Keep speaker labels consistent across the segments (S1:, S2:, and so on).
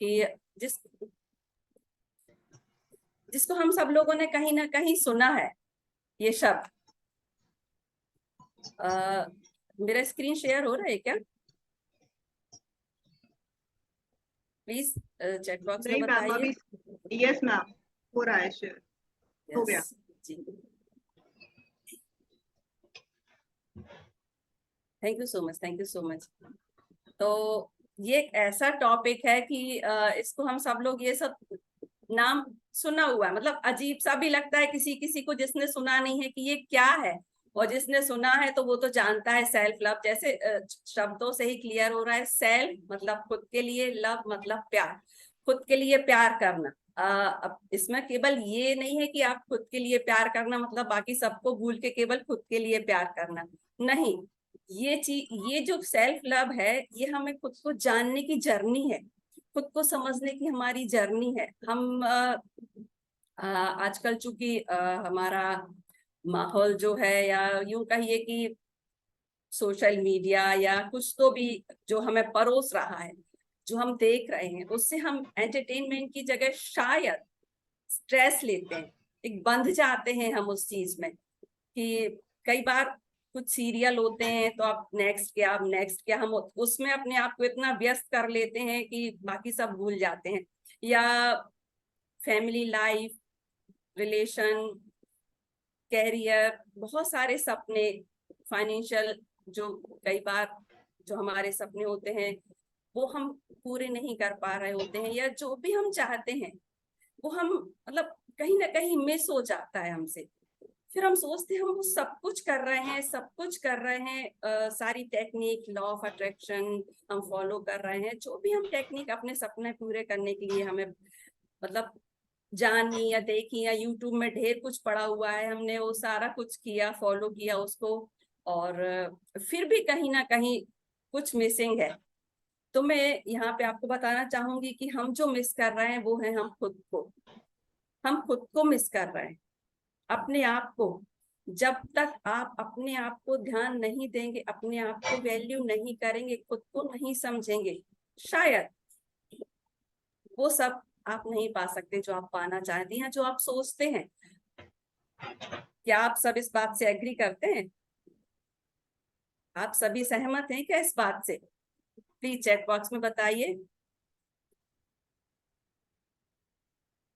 S1: कि जिसको हम सब लोगों ने कहीं ना कहीं सुना है ये शब्द। मेरा स्क्रीन शेयर हो रहा है क्या? प्लीज चैट बॉक्स में
S2: नहीं मैम,
S1: बताइए।
S2: अभी यस मैम, हो रहा है शेयर, हो गया।
S1: यस जी, thank you so much, thank you so much. तो ये एक ऐसा टॉपिक है कि इसको हम सब लोग ये सब नाम सुना हुआ है, मतलब अजीब सा भी लगता है किसी किसी को जिसने सुना नहीं है कि ये क्या है, और जिसने सुना है तो वो तो जानता है सेल्फ लव। जैसे शब्दों से ही क्लियर हो रहा है, सेल्फ मतलब खुद के लिए, लव मतलब प्यार, खुद के लिए प्यार करना। अब इसमें केवल ये नहीं है कि आप खुद के लिए प्यार करना मतलब बाकी सबको भूल के केवल खुद के लिए प्यार करना, नहीं। ये चीज, ये जो सेल्फ लव है, ये हमें खुद को जानने की जर्नी है, खुद को समझने की हमारी जर्नी है। हम आजकल चूंकि हमारा माहौल जो है, या यूं कहिए कि सोशल मीडिया या कुछ तो भी जो हमें परोस रहा है, जो हम देख रहे हैं, उससे हम एंटरटेनमेंट की जगह शायद स्ट्रेस लेते हैं, एक बंध जाते हैं हम उस चीज में कि कई बार कुछ सीरियल होते हैं तो आप नेक्स्ट क्या, आप नेक्स्ट क्या, हम उसमें अपने आप को इतना व्यस्त कर लेते हैं कि बाकी सब भूल जाते हैं। या फैमिली लाइफ, रिलेशन, कैरियर, बहुत सारे सपने, फाइनेंशियल, जो कई बार जो हमारे सपने होते हैं वो हम पूरे नहीं कर पा रहे होते हैं, या जो भी हम चाहते हैं वो हम मतलब कहीं ना कहीं मिस हो जाता है हमसे। फिर हम सोचते हैं हम वो सब कुछ कर रहे हैं, सब कुछ कर रहे हैं, सारी टेक्निक, लॉ ऑफ अट्रैक्शन हम फॉलो कर रहे हैं, जो भी हम टेक्निक अपने सपने पूरे करने के लिए हमें मतलब जानी या देखी, या यूट्यूब में ढेर कुछ पड़ा हुआ है, हमने वो सारा कुछ किया, फॉलो किया उसको, और फिर भी कहीं ना कहीं कुछ मिसिंग है। तो मैं यहाँ पे आपको बताना चाहूंगी कि हम जो मिस कर रहे हैं वो है हम खुद को, हम खुद को मिस कर रहे हैं, अपने आप को। जब तक आप अपने आप को ध्यान नहीं देंगे, अपने आप को वैल्यू नहीं करेंगे, खुद को नहीं समझेंगे, शायद वो सब आप नहीं पा सकते जो आप पाना चाहती हैं, जो आप सोचते हैं। क्या आप सब इस बात से एग्री करते हैं? आप सभी सहमत हैं क्या इस बात से? प्लीज चैट बॉक्स में बताइए।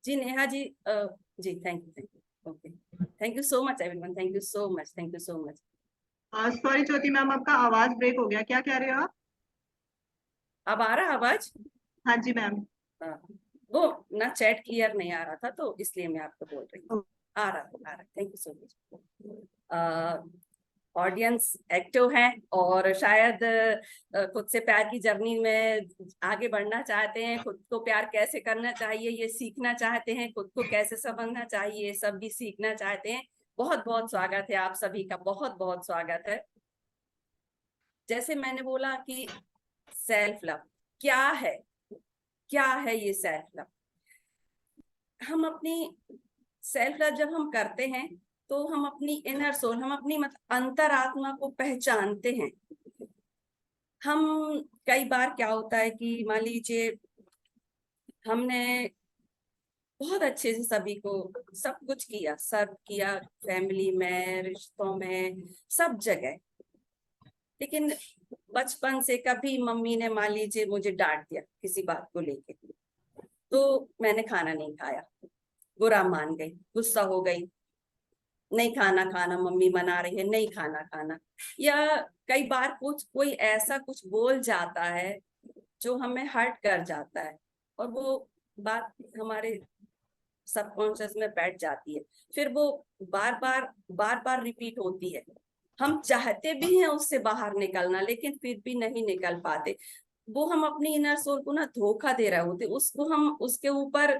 S1: जी नेहा जी, जी thank you, thank you, okay, thank you so much everyone, thank you so much, thank you so much.
S2: Sorry Jyoti ma'am, आपका आवाज ब्रेक हो गया, क्या कह रहे हो आप?
S1: अब आ रहा आवाज?
S2: हाँ जी मैम।
S1: हाँ, वो ना चैट क्लियर नहीं आ रहा था तो इसलिए मैं आपको बोल रही हूँ। आ रहा है, आ रहा है, thank you so much. Audience active है और शायद खुद से प्यार की जर्नी में आगे बढ़ना चाहते हैं, खुद को प्यार कैसे करना चाहिए ये सीखना चाहते हैं, खुद को कैसे समझना चाहिए सब भी सीखना चाहते हैं। बहुत बहुत स्वागत है आप सभी का, बहुत बहुत स्वागत है। जैसे मैंने बोला कि सेल्फ लव क्या है, क्या है ये सेल्फ लव? हम अपनी सेल्फ लव जब हम करते हैं तो हम अपनी इनर सोल, हम अपनी मतलब अंतरात्मा को पहचानते हैं। हम कई बार क्या होता है कि मान लीजिए हमने बहुत अच्छे से सभी को सब कुछ किया, सब किया, फैमिली में, रिश्तों में, सब जगह, लेकिन बचपन से कभी मम्मी ने मान लीजिए मुझे डांट दिया किसी बात को लेके, तो मैंने खाना नहीं खाया, बुरा मान गई, गुस्सा हो गई, नहीं खाना खाना, मम्मी मना रही है नहीं खाना खाना। या कई बार कुछ कोई ऐसा कुछ बोल जाता है जो हमें हर्ट कर जाता है, और वो बात हमारे सबकॉन्शियस में बैठ जाती है, फिर वो बार बार रिपीट होती है। हम चाहते भी हैं उससे बाहर निकलना, लेकिन फिर भी नहीं निकल पाते। वो हम अपनी इनर सोल को ना धोखा दे रहे होते, उसको हम उसके ऊपर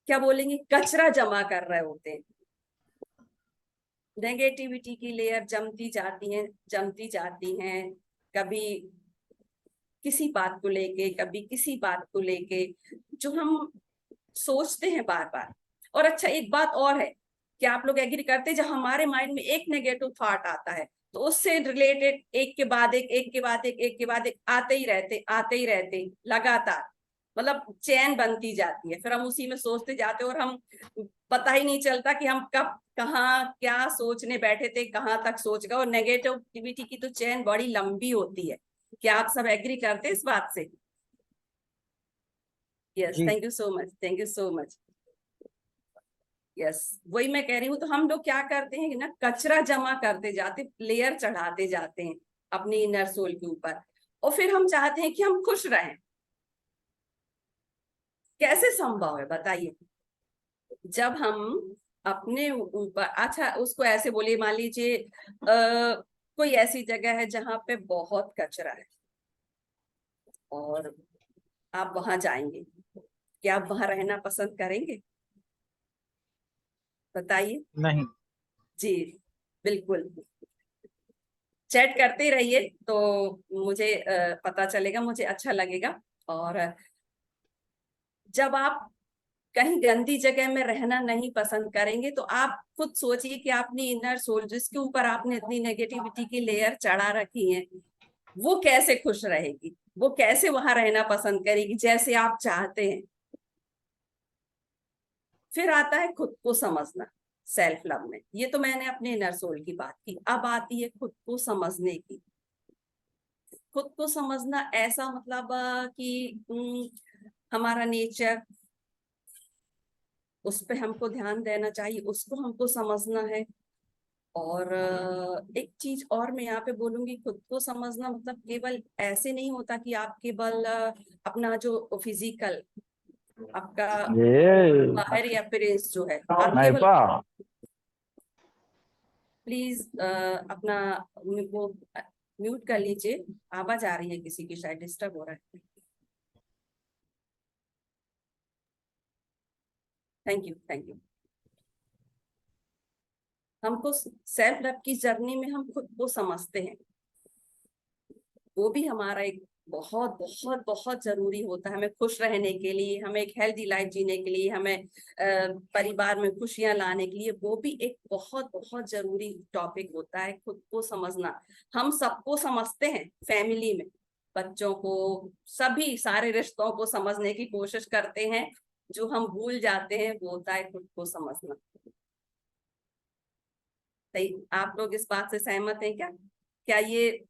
S1: क्या बोलेंगे, कचरा जमा कर रहे होते हैं। नेगेटिविटी की लेयर जमती जाती हैं, जमती जाती हैं, कभी किसी बात को लेके, कभी किसी बात को लेके, जो हम सोचते हैं बार बार। और अच्छा एक बात और है, क्या आप लोग एग्री करते हैं, जब हमारे माइंड में एक नेगेटिव थॉट आता है तो उससे रिलेटेड एक के बाद एक, एक के बाद एक, एक के बाद एक आते ही रहते लगातार। मतलब चैन बनती जाती है, फिर हम उसी में सोचते जाते हैं और हम पता ही नहीं चलता कि हम कब कहाँ क्या सोचने बैठे थे, कहाँ तक सोच गए। और नेगेटिविटी की तो चैन बड़ी लंबी होती है। क्या आप सब एग्री करते हैं इस बात से? यस,
S3: जी
S1: thank you so much, thank you so much. Yes, वही मैं कह रही हूँ। तो हम लोग क्या करते हैं ना, कचरा जमा करते जाते, लेयर चढ़ाते जाते हैं अपनी इनर सोल के ऊपर, और फिर हम चाहते हैं कि हम खुश रहें। कैसे संभव है बताइए? जब हम अपने ऊपर, अच्छा उसको ऐसे बोलिए, मान लीजिए कोई ऐसी जगह है जहां पे बहुत कचरा है और आप वहां जाएंगे, क्या आप वहां रहना पसंद करेंगे? बताइए।
S3: नहीं।
S1: जी, बिल्कुल। चैट करते रहिए तो मुझे पता चलेगा, मुझे अच्छा लगेगा। और जब आप कहीं गंदी जगह में रहना नहीं पसंद करेंगे तो आप खुद सोचिए कि अपनी इनर सोल, जिसके ऊपर आपने इतनी नेगेटिविटी की लेयर चढ़ा रखी है, वो कैसे खुश रहेगी, वो कैसे वहां रहना पसंद करेगी जैसे आप चाहते हैं? फिर आता है खुद को समझना, सेल्फ लव में। ये तो मैंने अपने इनर सोल की बात की, अब आती है खुद को समझने की। खुद को समझना ऐसा मतलब कि हमारा नेचर, उस पे हमको ध्यान देना चाहिए, उसको हमको समझना है। और एक चीज और मैं यहाँ पे बोलूंगी, खुद को समझना मतलब केवल ऐसे नहीं होता कि आप केवल अपना जो फिजिकल, आपका
S3: ये
S1: बाहरी अपीयरेंस जो है, आप केवल,
S3: नाइपा
S1: प्लीज अपना वो म्यूट कर लीजिए, आवाज आ रही है किसी की, शायद डिस्टर्ब हो रहा है। Thank you, thank you. हमको सेल्फ लव की जर्नी में हम खुद को समझते हैं, वो भी हमारा एक बहुत बहुत बहुत जरूरी होता है, हमें खुश रहने के लिए, हमें एक हेल्दी लाइफ जीने के लिए, हमें परिवार में खुशियां लाने के लिए, वो भी एक बहुत बहुत जरूरी टॉपिक होता है, खुद को समझना। हम सबको समझते हैं, फैमिली में बच्चों को, सभी सारे रिश्तों को समझने की कोशिश करते हैं। जो हम भूल जाते हैं वो होता है खुद को समझना। सही, आप लोग इस बात से सहमत हैं क्या? क्या ये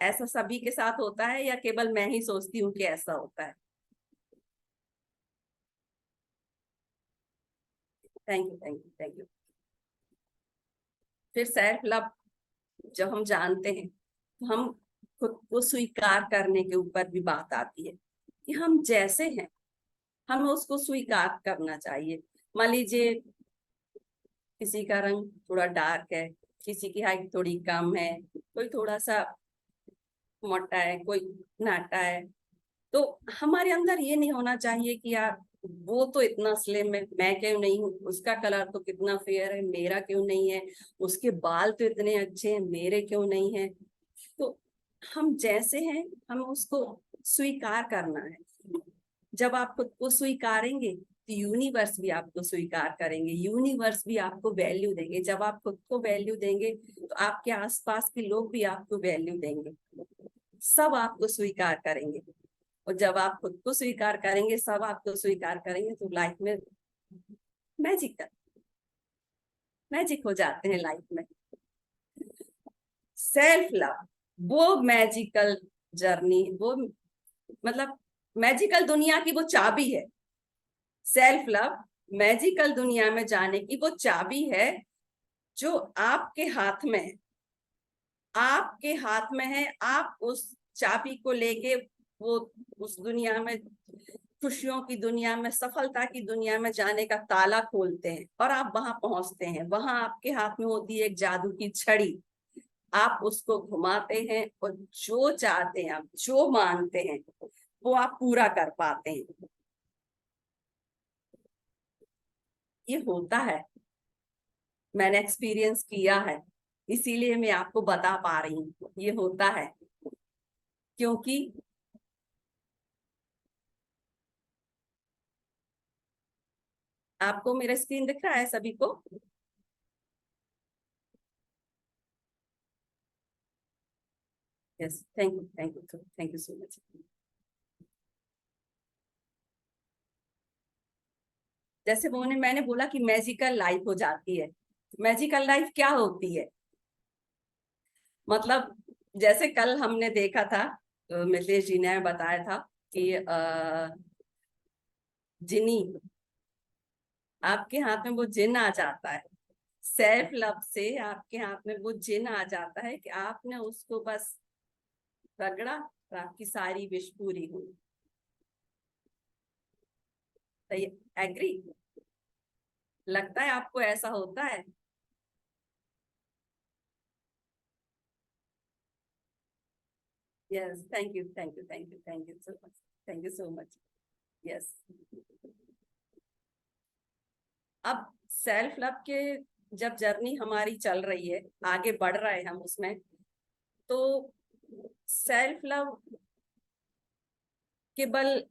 S1: ऐसा सभी के साथ होता है या केवल मैं ही सोचती हूँ कि ऐसा होता है? Thank you, thank you, thank you. फिर सेल्फ लव जब हम जानते हैं तो हम खुद को स्वीकार करने के ऊपर भी बात आती है कि हम जैसे हैं, हमें उसको स्वीकार करना चाहिए। मान लीजिए किसी का रंग थोड़ा डार्क है, किसी की हाइट थोड़ी कम है, कोई थोड़ा सा मोटा है, कोई नाटा है, तो हमारे अंदर ये नहीं होना चाहिए कि यार वो तो इतना स्लिम है, मैं क्यों नहीं हूँ, उसका कलर तो कितना फेयर है, मेरा क्यों नहीं है, उसके बाल तो इतने अच्छे हैं, मेरे क्यों नहीं है। तो हम जैसे हैं, हमें उसको स्वीकार करना है। जब आप खुद को स्वीकारेंगे तो यूनिवर्स भी आपको स्वीकार करेंगे, यूनिवर्स भी आपको वैल्यू देंगे। जब आप खुद को वैल्यू देंगे तो आपके आसपास के लोग भी आपको वैल्यू देंगे, सब आपको स्वीकार करेंगे। और जब आप खुद को स्वीकार करेंगे, सब आपको स्वीकार करेंगे, तो लाइफ में मैजिक मैजिक हो जाते हैं लाइफ में। सेल्फ लव वो मैजिकल जर्नी, वो मतलब मैजिकल दुनिया की वो चाबी है। सेल्फ लव मैजिकल दुनिया में जाने की वो चाबी है, जो आपके हाथ में है, आपके हाथ में है। आप उस चाबी को लेके वो उस दुनिया में, खुशियों की दुनिया में, सफलता की दुनिया में जाने का ताला खोलते हैं और आप वहां पहुंचते हैं। वहां आपके हाथ में होती है एक जादू की छड़ी, आप उसको घुमाते हैं और जो चाहते हैं, आप जो मांगते हैं, वो आप पूरा कर पाते हैं। ये होता है, मैंने एक्सपीरियंस किया है, इसीलिए मैं आपको बता पा रही हूँ ये होता है। क्योंकि आपको मेरा स्क्रीन दिख रहा है सभी को? Yes, thank you, thank you, thank you so much. जैसे वो मैंने बोला कि मैजिकल लाइफ हो जाती है। मैजिकल लाइफ क्या होती है? मतलब जैसे कल हमने देखा था, मिथिलेश जी ने बताया था कि जिनी, आपके हाथ में वो जिन आ जाता है। सेल्फ लव से आपके हाथ में वो जिन आ जाता है कि आपने उसको बस रगड़ा तो आपकी सारी विश पूरी हुई। तो ये एग्री? लगता है आपको ऐसा होता है? Yes, thank you, thank you, thank you, thank you so much, thank you so much. Yes. अब सेल्फ लव के जब जर्नी हमारी चल रही है, आगे बढ़ रहे हैं हम उसमें, तो सेल्फ लव केवल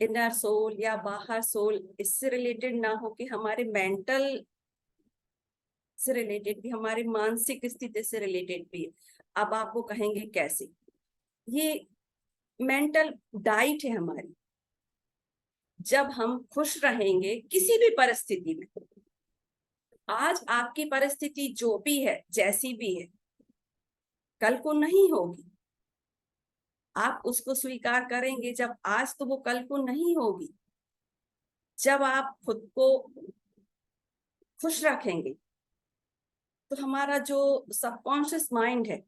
S1: इनर सोल या बाहर सोल इससे रिलेटेड ना हो कि हमारे मेंटल से रिलेटेड भी, हमारी मानसिक स्थिति से रिलेटेड भी है। अब आपको कहेंगे कैसे? ये मेंटल डाइट है हमारी। जब हम खुश रहेंगे किसी भी परिस्थिति में, आज आपकी परिस्थिति जो भी है, जैसी भी है, कल को नहीं होगी। आप उसको स्वीकार करेंगे जब आज, तो वो कल को नहीं होगी। जब आप खुद को खुश रखेंगे तो हमारा जो सबकॉन्शियस माइंड है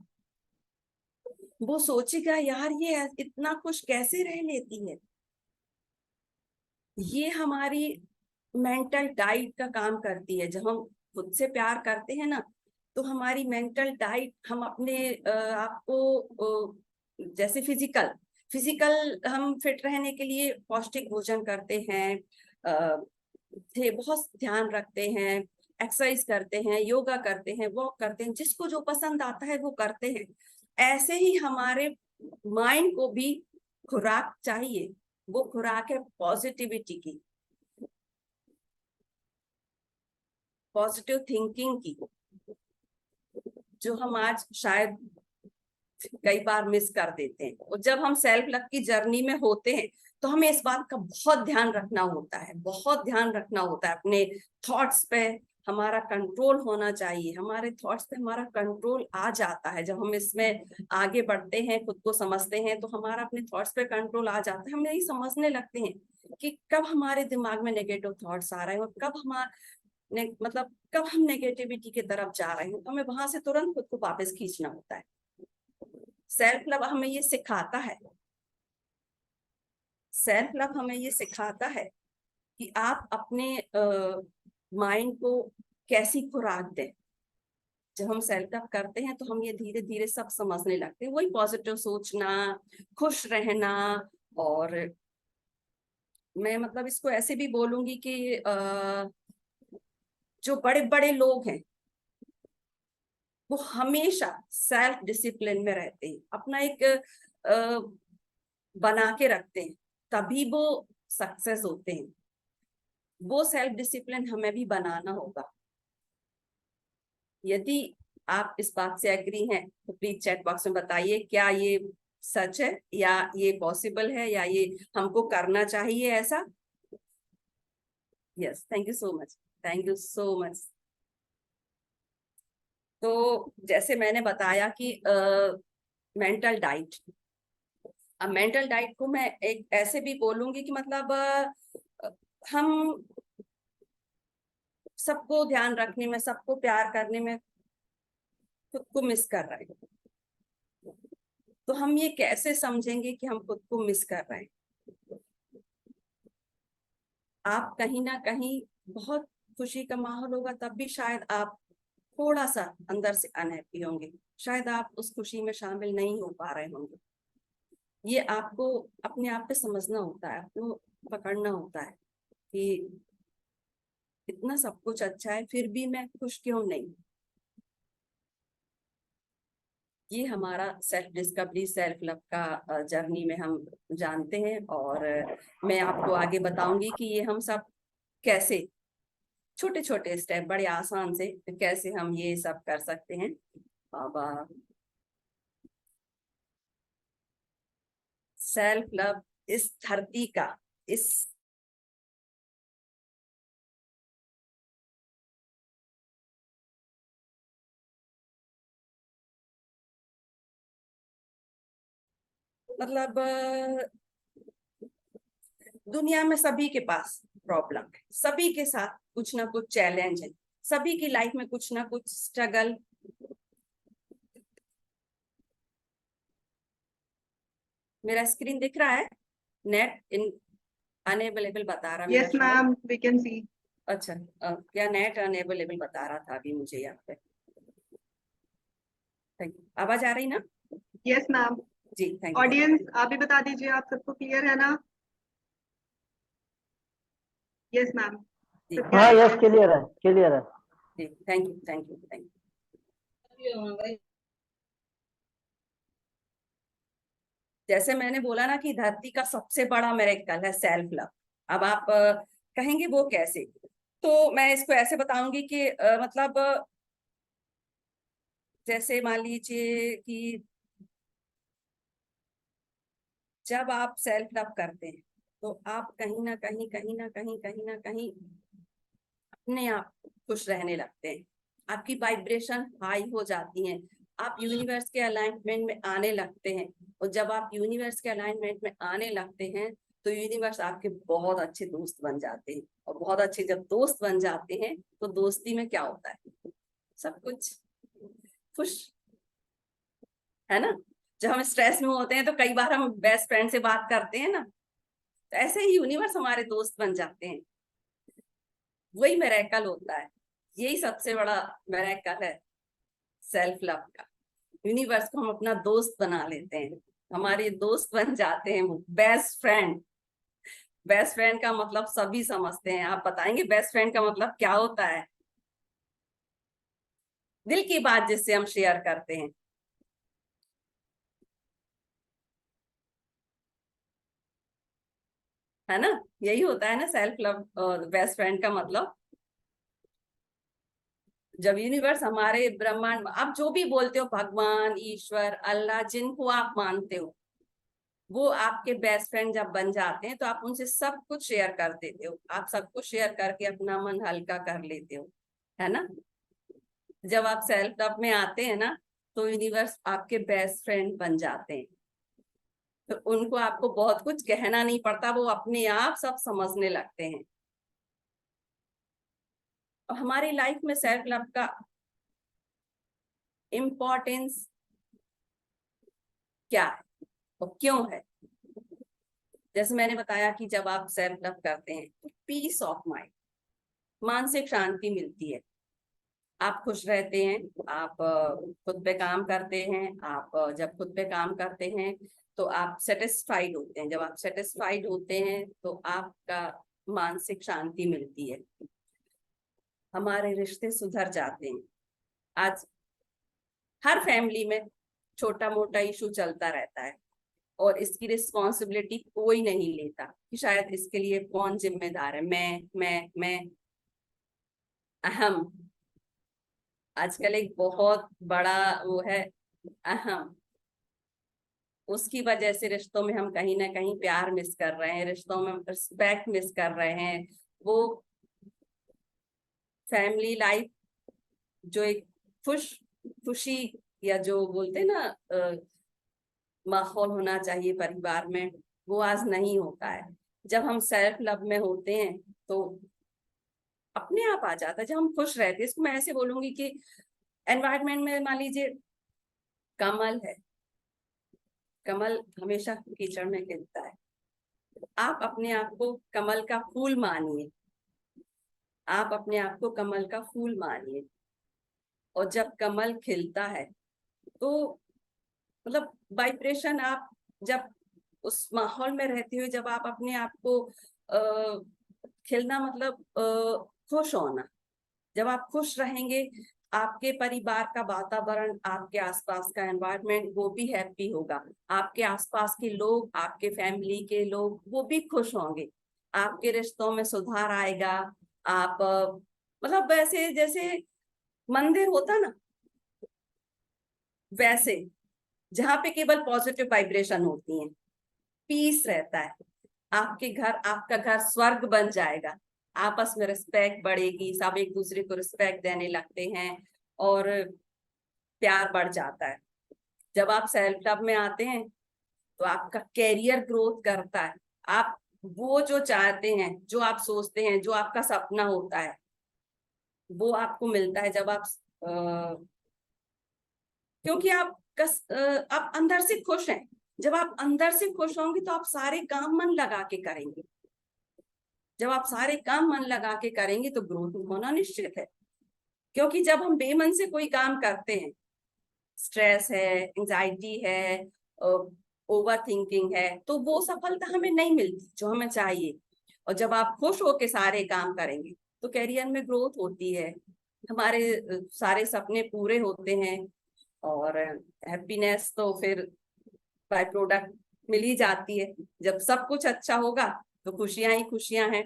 S1: वो सोचेगा, यार ये इतना खुश कैसे रह लेती है। ये हमारी मेंटल डाइट का काम करती है। जब हम खुद से प्यार करते हैं ना, तो हमारी मेंटल डाइट, हम अपने आपको जैसे फिजिकल हम फिट रहने के लिए पौष्टिक भोजन करते हैं, थे बहुत ध्यान रखते हैं, एक्सरसाइज करते हैं, योगा करते हैं, वॉक करते हैं, जिसको जो पसंद आता है वो करते हैं। ऐसे ही हमारे माइंड को भी खुराक चाहिए। वो खुराक है पॉजिटिविटी की, पॉजिटिव थिंकिंग की, जो हम आज शायद कई बार मिस कर देते हैं। और जब हम सेल्फ लव की जर्नी में होते हैं तो हमें इस बात का बहुत ध्यान रखना होता है, बहुत ध्यान रखना होता है। अपने थॉट्स पे हमारा कंट्रोल होना चाहिए। हमारे थॉट्स पे हमारा कंट्रोल आ जाता है जब हम इसमें आगे बढ़ते हैं, खुद को समझते हैं, तो हमारा अपने थॉट्स पे कंट्रोल आ जाता है। हम यही समझने लगते हैं कि कब हमारे दिमाग में नेगेटिव थॉट्स आ रहे हैं और कब मतलब कब हम नेगेटिविटी की तरफ जा रहे हैं, तो हमें वहां से तुरंत खुद को वापस खींचना होता है। सेल्फ लव हमें ये सिखाता है, सेल्फ लव हमें ये सिखाता है कि आप अपने माइंड को कैसी खुराक दें। जब हम सेल्फ लव करते हैं तो हम ये धीरे धीरे सब समझने लगते हैं। वही पॉजिटिव सोचना, खुश रहना। और मैं मतलब इसको ऐसे भी बोलूंगी कि जो बड़े बड़े लोग हैं वो हमेशा सेल्फ डिसिप्लिन में रहते हैं, अपना एक बना के रखते हैं, तभी वो सक्सेस होते हैं। वो सेल्फ डिसिप्लिन हमें भी बनाना होगा। यदि आप इस बात से एग्री हैं तो प्लीज चैट बॉक्स में बताइए, क्या ये सच है, या ये पॉसिबल है, या ये हमको करना चाहिए ऐसा। Yes, thank you so much, thank you so much. तो जैसे मैंने बताया कि मेंटल डाइट, अब मेंटल डाइट को मैं एक ऐसे भी बोलूंगी कि मतलब हम सबको ध्यान रखने में, सबको प्यार करने में खुद को मिस कर रहे हैं। तो हम ये कैसे समझेंगे कि हम खुद को मिस कर रहे हैं? आप कहीं ना कहीं बहुत खुशी का माहौल होगा, तब भी शायद आप थोड़ा सा अंदर से अनहैप्पी होंगे। शायद आप उस खुशी में शामिल नहीं हो पा रहे होंगे। ये आपको अपने आप पे समझना होता है, आपको पकड़ना होता है कि इतना सब कुछ अच्छा है फिर भी मैं खुश क्यों नहीं। ये हमारा सेल्फ डिस्कवरी, सेल्फ लव का जर्नी में हम जानते हैं। और मैं आपको आगे बताऊंगी कि ये हम सब कैसे छोटे छोटे स्टेप, बड़े आसान से कैसे हम ये सब कर सकते हैं। अब सेल्फ लव इस धरती का, इस मतलब दुनिया में सभी के पास प्रॉब्लम है, सभी के साथ कुछ ना कुछ चैलेंज है, सभी की लाइफ में कुछ ना कुछ स्ट्रगल। मेरा स्क्रीन दिख रहा है? नेट इन अनअवेलेबल बता रहा मेरा
S2: यस
S1: शायद।
S2: Ma'am, we can see.
S1: अच्छा, क्या नेट अनअवेलेबल बता रहा था अभी मुझे यहाँ पे? Thank you. आवाज आ रही ना?
S2: Yes ma'am.
S1: जी, थैंक यू।
S2: ऑडियंस आप भी बता दीजिए, आप सबको क्लियर है ना? यस मैम,
S1: जी
S2: कृपया
S3: हाँ, यस,
S2: इसे।
S3: क्लियर है, क्लियर है।
S1: जी, thank you, thank you, thank you. जैसे मैंने बोला ना कि धरती का सबसे बड़ा मिरेकल है सेल्फ लव। अब आप कहेंगे वो कैसे? तो मैं इसको ऐसे बताऊंगी कि मतलब जैसे मान लीजिए कि जब आप सेल्फ लव करते हैं तो आप कहीं ना कहीं, कहीं ना कहीं, कहीं ना कहीं अपने आप खुश रहने लगते हैं। आपकी वाइब्रेशन हाई हो जाती है, आप यूनिवर्स के अलाइनमेंट में आने लगते हैं। और जब आप यूनिवर्स के अलाइनमेंट में आने लगते हैं तो यूनिवर्स आपके बहुत अच्छे दोस्त बन जाते हैं। और बहुत अच्छे जब दोस्त बन जाते हैं तो दोस्ती में क्या होता है? सब कुछ खुश, है ना? जब हम स्ट्रेस में होते हैं तो कई बार हम बेस्ट फ्रेंड से बात करते हैं ना, तो ऐसे ही यूनिवर्स हमारे दोस्त बन जाते हैं। वही मिरेकल होता है, यही सबसे बड़ा मिरेकल है सेल्फ लव का। यूनिवर्स को हम अपना दोस्त बना लेते हैं, हमारे दोस्त बन जाते हैं वो बेस्ट फ्रेंड। बेस्ट फ्रेंड का मतलब सभी समझते हैं। आप बताएंगे बेस्ट फ्रेंड का मतलब क्या होता है? दिल की बात जिससे हम शेयर करते हैं, है ना? यही होता है ना सेल्फ लव और बेस्ट फ्रेंड का मतलब। जब यूनिवर्स हमारे ब्रह्मांड, आप जो भी बोलते हो, भगवान, ईश्वर, अल्लाह, जिनको आप मानते हो, वो आपके बेस्ट फ्रेंड जब बन जाते हैं तो आप उनसे सब कुछ शेयर कर देते हो। आप सब कुछ शेयर करके अपना मन हल्का कर लेते हो, है ना? जब आप सेल्फ लव में आते हैं ना तो यूनिवर्स आपके बेस्ट फ्रेंड बन जाते हैं। तो उनको आपको बहुत कुछ कहना नहीं पड़ता, वो अपने आप सब समझने लगते हैं। और हमारी लाइफ में सेल्फ लव का इम्पोर्टेंस क्या है और क्यों है? जैसे मैंने बताया कि जब आप सेल्फ लव करते हैं तो पीस ऑफ माइंड, मानसिक शांति मिलती है। आप खुश रहते हैं, आप खुद पे काम करते हैं। आप जब खुद पे काम करते हैं तो आप सेटिस्फाइड होते हैं। जब आप सेटिस्फाइड होते हैं तो आपका मानसिक शांति मिलती है, हमारे रिश्ते सुधर जाते हैं। आज हर फैमिली में छोटा मोटा इशू चलता रहता है और इसकी रिस्पॉन्सिबिलिटी कोई नहीं लेता कि शायद इसके लिए कौन जिम्मेदार है। मैं अहम, आजकल एक बहुत बड़ा वो है, अहम। उसकी वजह से रिश्तों में हम कहीं ना कहीं प्यार मिस कर रहे हैं, रिश्तों में रिस्पेक्ट मिस कर रहे हैं। वो फैमिली लाइफ जो एक खुशी या जो बोलते हैं ना माहौल होना चाहिए परिवार में, वो आज नहीं होता है। जब हम सेल्फ लव में होते हैं तो अपने आप आ जाता है। जब हम खुश रहते हैं, इसको मैं ऐसे बोलूंगी कि एनवायरनमेंट में मान लीजिए कमल है, कमल हमेशा कीचड़ में खिलता है। आप अपने आप को कमल का फूल मानिए, आप अपने आप को कमल का फूल मानिए। और जब कमल खिलता है तो मतलब वाइब्रेशन, आप जब उस माहौल में रहते हुए जब आप अपने आप को खिलना मतलब खुश होना। जब आप खुश रहेंगे, आपके परिवार का वातावरण, आपके आसपास का एनवायरनमेंट वो भी हैप्पी होगा। आपके आसपास के लोग, आपके फैमिली के लोग वो भी खुश होंगे, आपके रिश्तों में सुधार आएगा। आप मतलब वैसे जैसे मंदिर होता ना, वैसे जहाँ पे केवल पॉजिटिव वाइब्रेशन होती है, पीस रहता है, आपका घर स्वर्ग बन जाएगा। आपस में रिस्पेक्ट बढ़ेगी, सब एक दूसरे को रिस्पेक्ट देने लगते हैं और प्यार बढ़ जाता है। जब आप सेल्फ लव में आते हैं तो आपका कैरियर ग्रोथ करता है। आप वो जो चाहते हैं, जो आप सोचते हैं, जो आपका सपना होता है, वो आपको मिलता है जब आप क्योंकि आप अंदर से खुश हैं। जब आप अंदर से खुश होंगे तो आप सारे काम मन लगा के करेंगे। जब आप सारे काम मन लगा के करेंगे तो ग्रोथ होना निश्चित है। क्योंकि जब हम बेमन से कोई काम करते हैं, स्ट्रेस है, एंजाइटी है, ओवर थिंकिंग है, तो वो सफलता हमें नहीं मिलती जो हमें चाहिए। और जब आप खुश होके सारे काम करेंगे तो कैरियर में ग्रोथ होती है, हमारे सारे सपने पूरे होते हैं। और हैप्पीनेस तो फिर बाय प्रोडक्ट मिल ही जाती है। जब सब कुछ अच्छा होगा तो खुशियां ही खुशियां हैं।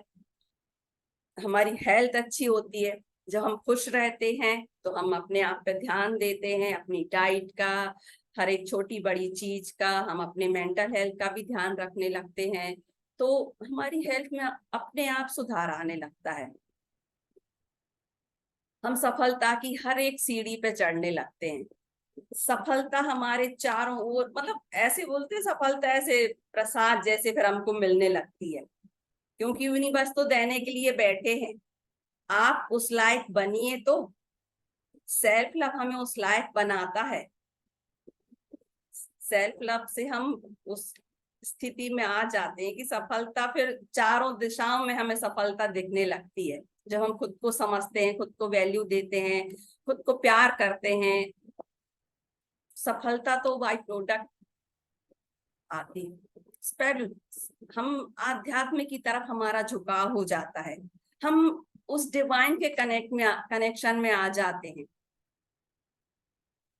S1: हमारी हेल्थ अच्छी होती है। जब हम खुश रहते हैं तो हम अपने आप पे ध्यान देते हैं, अपनी डाइट का, हर एक छोटी बड़ी चीज का, हम अपने मेंटल हेल्थ का भी ध्यान रखने लगते हैं। तो हमारी हेल्थ में अपने आप सुधार आने लगता है। हम सफलता की हर एक सीढ़ी पे चढ़ने लगते हैं। सफलता हमारे चारों ओर, मतलब ऐसे बोलते हैं, सफलता ऐसे प्रसाद जैसे फिर हमको मिलने लगती है। क्योंकि यूनिवर्स तो देने के लिए बैठे हैं। आप उस लायक बनिए तो सेल्फ लव हमें उस लायक बनाता है। सेल्फ लव से हम उस स्थिति में आ जाते हैं कि सफलता फिर चारों दिशाओं में हमें सफलता दिखने लगती है। जब हम खुद को समझते हैं, खुद को वैल्यू देते हैं, खुद को प्यार करते हैं, सफलता तो बाई प्रोडक्ट आती है। हम आध्यात्म की तरफ हमारा झुकाव हो जाता है। हम उस डिवाइन के कनेक्शन में आ जाते हैं।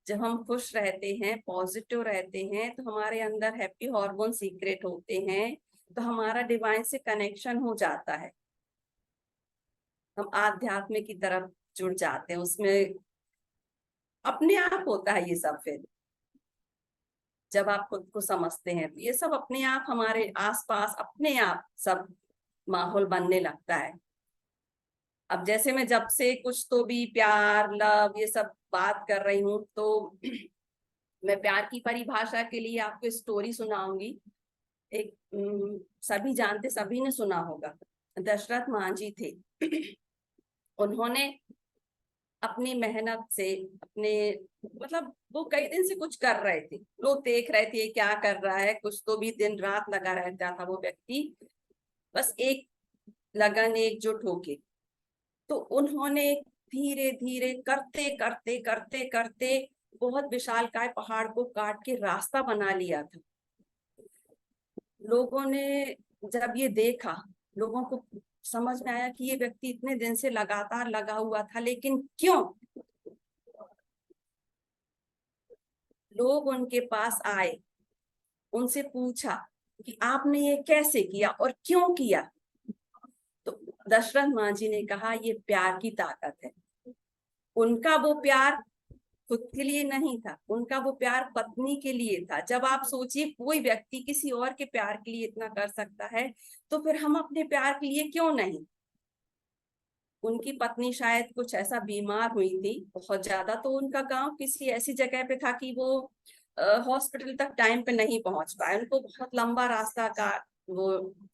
S1: जब हम खुश रहते हैं, पॉजिटिव रहते हैं, तो हमारे अंदर हैप्पी हार्मोन सीक्रेट होते हैं, तो हमारा डिवाइन से कनेक्शन हो जाता है। हम आध्यात्म की तरफ जुड़ जाते हैं। उसमें अपने आप होता है ये सब। फिर जब आप खुद को समझते हैं तो ये सब अपने आप हमारे आसपास अपने आप सब माहौल बनने लगता है। अब जैसे मैं जब से कुछ तो भी प्यार, लव, ये सब बात कर रही हूँ, तो मैं प्यार की परिभाषा के लिए आपको स्टोरी सुनाऊंगी। एक सभी जानते, सभी ने सुना होगा। दशरथ मांझी थे। उन्होंने अपनी मेहनत से, अपने, मतलब वो कई दिन से कुछ कर रहे थे, लोग देख रहे थे क्या कर रहा है, कुछ तो भी दिन रात लगा रहता था वो व्यक्ति, बस एक लगन एकजुट होके। तो उन्होंने धीरे धीरे करते करते करते करते बहुत विशालकाय पहाड़ को काट के रास्ता बना लिया था। लोगों ने जब ये देखा, लोगों को समझ में आया कि ये व्यक्ति इतने दिन से लगातार लगा हुआ था, लेकिन क्यों? लोग उनके पास आए, उनसे पूछा कि आपने ये कैसे किया और क्यों किया। तो दशरथ मांझी ने कहा, ये प्यार की ताकत है। उनका वो प्यार खुद के लिए नहीं था, उनका वो प्यार पत्नी के लिए था। जब आप सोचिए कोई व्यक्ति किसी और के प्यार के लिए इतना कर सकता है, तो फिर हम अपने प्यार के लिए क्यों नहीं। उनकी पत्नी शायद कुछ ऐसा बीमार हुई थी बहुत ज्यादा, तो उनका गांव किसी ऐसी जगह पे था कि वो हॉस्पिटल तक टाइम पे नहीं पहुंच पाए। उनको बहुत लंबा रास्ता वो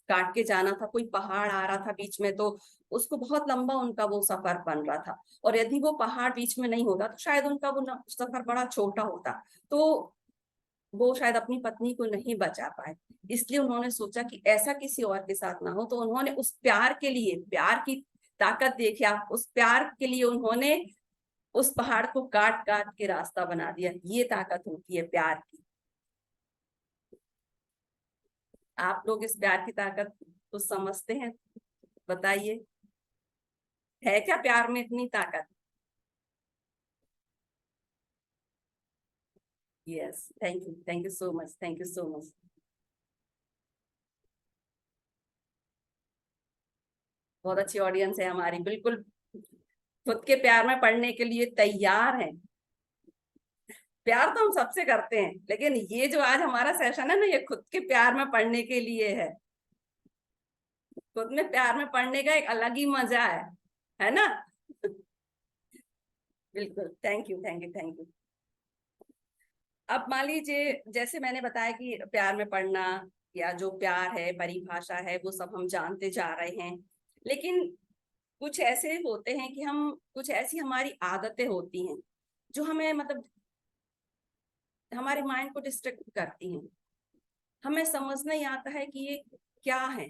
S1: काट के जाना था, कोई पहाड़ आ रहा था बीच में, तो उसको बहुत लंबा उनका वो सफर बन रहा था। और यदि वो पहाड़ बीच में नहीं होता तो शायद उनका वो सफर बड़ा छोटा होता। तो वो शायद अपनी पत्नी को नहीं बचा पाए। इसलिए उन्होंने सोचा कि ऐसा किसी और के साथ ना हो, तो उन्होंने उस प्यार के लिए, प्यार की ताकत देखिए आप, उस प्यार के लिए उन्होंने उस पहाड़ को काट काट के रास्ता बना दिया। ये ताकत होती है प्यार की। आप लोग इस प्यार की ताकत को समझते हैं? बताइए, है क्या प्यार में इतनी ताकत? Yes, thank you so much, thank you so much. बहुत अच्छी ऑडियंस है हमारी, बिल्कुल खुद के प्यार में पड़ने के लिए तैयार है। प्यार तो हम सबसे करते हैं, लेकिन ये जो आज हमारा सेशन है ना, ये खुद के प्यार में पड़ने के लिए है। खुद में प्यार में पड़ने का एक अलग ही मजा है ना? बिल्कुल, thank you, thank you, thank you. अब मान लीजिए जैसे मैंने बताया कि प्यार में पड़ना या जो प्यार है परिभाषा है वो सब हम जानते जा रहे हैं, लेकिन कुछ ऐसे होते हैं कि हम कुछ ऐसी हमारी आदतें होती हैं जो हमें मतलब हमारे माइंड को डिस्ट्रैक्ट करती हैं। हमें समझ नहीं आता है कि ये क्या है।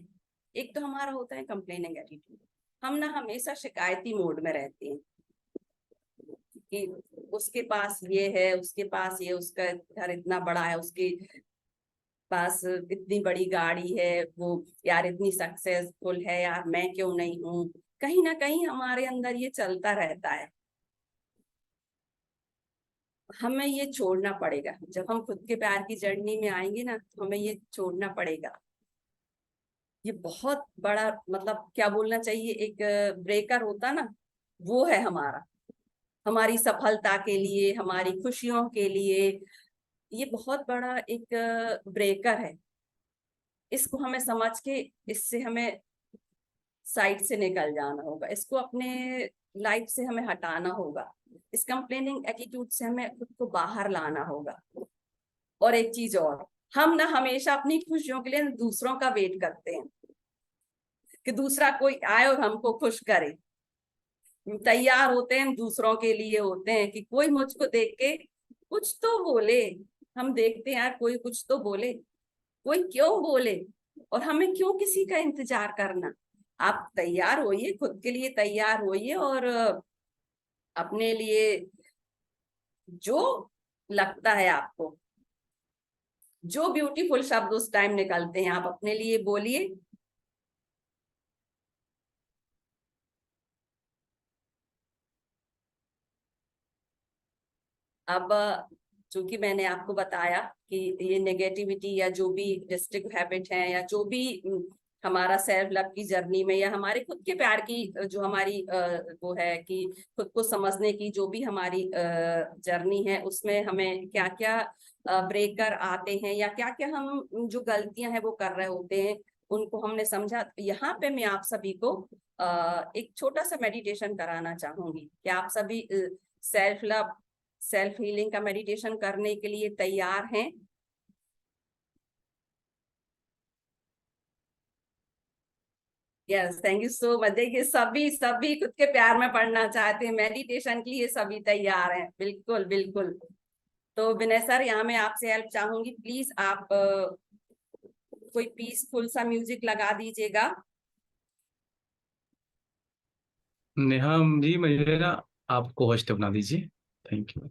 S1: एक तो हमारा होता है कंप्लेनिंग एटीट्यूड, हम ना हमेशा शिकायती मोड में रहते हैं कि उसके पास ये है, उसके पास ये, उसका घर इतना बड़ा है, उसके पास इतनी बड़ी गाड़ी है, वो यार इतनी सक्सेसफुल है, यार मैं क्यों नहीं हूँ। कहीं ना कहीं हमारे अंदर ये चलता रहता है। हमें ये छोड़ना पड़ेगा। जब हम खुद के प्यार की जर्नी में आएंगे ना तो हमें ये छोड़ना पड़ेगा। ये बहुत बड़ा मतलब क्या बोलना चाहिए, एक ब्रेकर होता ना, वो है हमारा, हमारी सफलता के लिए, हमारी खुशियों के लिए। ये बहुत बड़ा एक ब्रेकर है। इसको हमें समझ के इससे हमें साइड से निकल जाना होगा, इसको अपने लाइफ से हमें हटाना होगा। इस कंप्लेनिंग एटीट्यूड से हमें खुद को बाहर लाना होगा। और एक चीज और, हम ना हमेशा अपनी खुशियों के लिए दूसरों का वेट करते हैं कि दूसरा कोई आए और हमको खुश करे। तैयार होते हैं दूसरों के लिए, होते हैं कि कोई मुझको देख के कुछ तो बोले। हम देखते हैं यार कोई कुछ तो बोले, कोई क्यों बोले, और हमें क्यों किसी का इंतजार करना। आप तैयार होइए, खुद के लिए तैयार होइए, और अपने लिए जो लगता है आपको, जो ब्यूटीफुल शब्द उस टाइम निकलते हैं आप अपने लिए बोलिए। अब चूंकि मैंने आपको बताया कि ये नेगेटिविटी या जो भी डिस्ट्रिक्ट हैबिट है, या जो भी हमारा सेल्फ लव की जर्नी में, या हमारे खुद के प्यार की जो हमारी वो है कि खुद को समझने की जो भी हमारी जर्नी है, उसमें हमें क्या क्या ब्रेकर आते हैं या क्या क्या हम जो गलतियां हैं वो कर रहे होते हैं, उनको हमने समझा। यहाँ पे मैं आप सभी को एक छोटा सा मेडिटेशन कराना चाहूंगी कि आप सभी सेल्फ लव, सेल्फ हीलिंग का मेडिटेशन करने के लिए तैयार हैं। Yes, thank you so much. देखिए सभी सभी खुद के प्यार में पड़ना चाहते हैं, मेडिटेशन के लिए सभी तैयार हैं। बिल्कुल बिल्कुल। तो विनय सर, यहाँ मैं आपसे हेल्प चाहूंगी, प्लीज आप कोई पीसफुल सा म्यूजिक लगा दीजिएगा।
S3: नेहा जी, मुझे ना आपको होस्ट बना दीजिए। Thank you.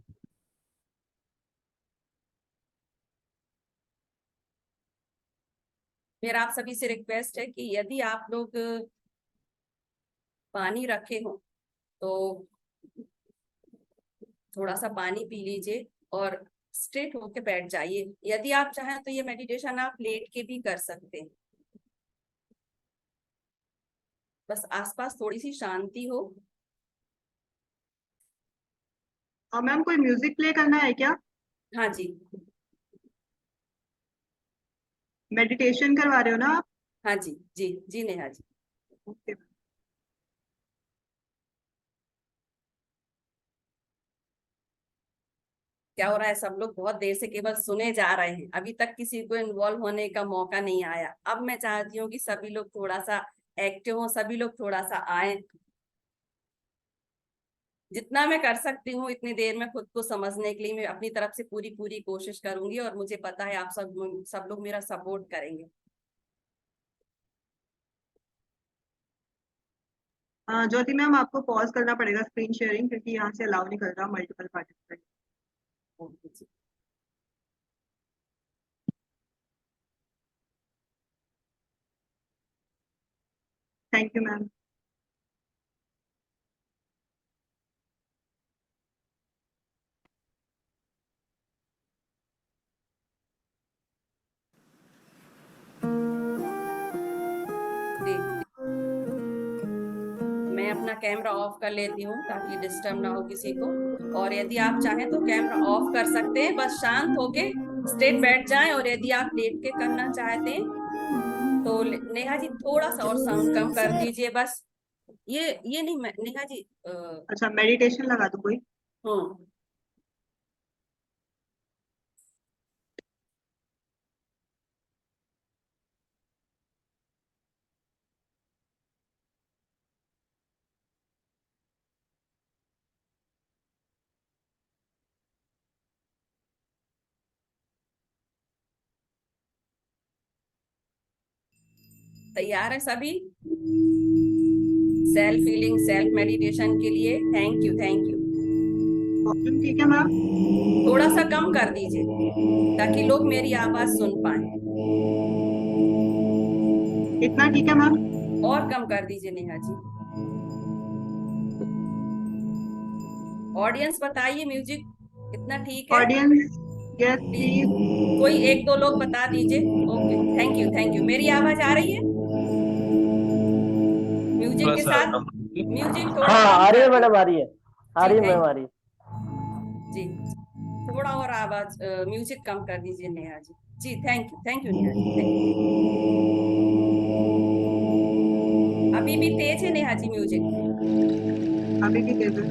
S1: मेरा आप सभी से रिक्वेस्ट है कि यदि आप लोग पानी रखे हो तो थोड़ा सा पानी पी लीजिए और स्ट्रेट होके बैठ जाइए। यदि आप चाहें तो ये मेडिटेशन आप लेट के भी कर सकते हैं। बस आसपास थोड़ी सी शांति हो।
S2: और मैम कोई म्यूजिक प्ले करना है क्या?
S1: हाँ जी।
S2: मेडिटेशन करवा रहे हो ना आप?
S1: हाँ जी, जी जी नेहा जी।
S2: ओके।
S1: क्या हो रहा है, सब लोग बहुत देर से केवल सुने जा रहे हैं, अभी तक किसी को इन्वॉल्व होने का मौका नहीं आया। अब मैं चाहती हूँ कि सभी लोग थोड़ा सा एक्टिव हो, सभी लोग थोड़ा सा आए। जितना मैं कर सकती हूँ इतनी देर में खुद को समझने के लिए मैं अपनी तरफ से पूरी पूरी कोशिश करूंगी, और मुझे पता है आप सब लोग मेरा सपोर्ट करेंगे।
S2: ज्योति मैम, आपको पॉज करना पड़ेगा स्क्रीन शेयरिंग, क्योंकि यहाँ से अलाउ नहीं कर रहा मल्टीपल पार्टिसिपेंट।
S1: ओके जी।
S2: Thank you ma'am.
S1: जी, मैं अपना कैमरा ऑफ कर लेती हूँ ताकि डिस्टर्ब ना हो किसी को। और यदि आप चाहें तो कैमरा ऑफ कर सकते हैं, बस शांत होके स्ट्रेट बैठ जाएं। और यदि आप लेट के करना चाहते हैं तो नेहा जी थोड़ा सा और साउंड कम कर दीजिए बस। ये नहीं नेहा जी
S2: अच्छा, मेडिटेशन लगा दो कोई।
S1: हम्म। तैयार है सभी सेल्फ हीलिंग सेल्फ मेडिटेशन के लिए? Thank you, thank you.
S2: Volume ठीक है मैम?
S1: थोड़ा सा कम कर दीजिए ताकि लोग मेरी आवाज सुन पाए।
S2: इतना ठीक है मैम?
S1: और कम कर दीजिए नेहा जी। ऑडियंस बताइए, म्यूजिक इतना ठीक है?
S2: Audience yes
S1: please
S2: please.
S1: कोई एक दो लोग बता दीजिए। Okay, thank you, thank you. मेरी आवाज आ रही है म्यूजिक
S3: थोड़ा
S1: के
S3: सा
S1: साथ?
S3: कम कीजिए।
S1: म्यूजिक थोड़ा
S4: हाँ
S1: कम
S4: आ रही है
S1: कर
S4: मैडम,
S1: दीजिए।
S4: आ रही है, आ
S1: जी
S4: रही है मैम,
S1: थैंक
S4: आ
S1: यू
S4: रही है।
S1: जी। थोड़ा और आवाज म्यूजिक कम कर दीजिए नेहा जी। जी thank you Neha ji, thank you. अभी भी तेज है नेहा जी म्यूजिक?
S2: अभी भी दे दो।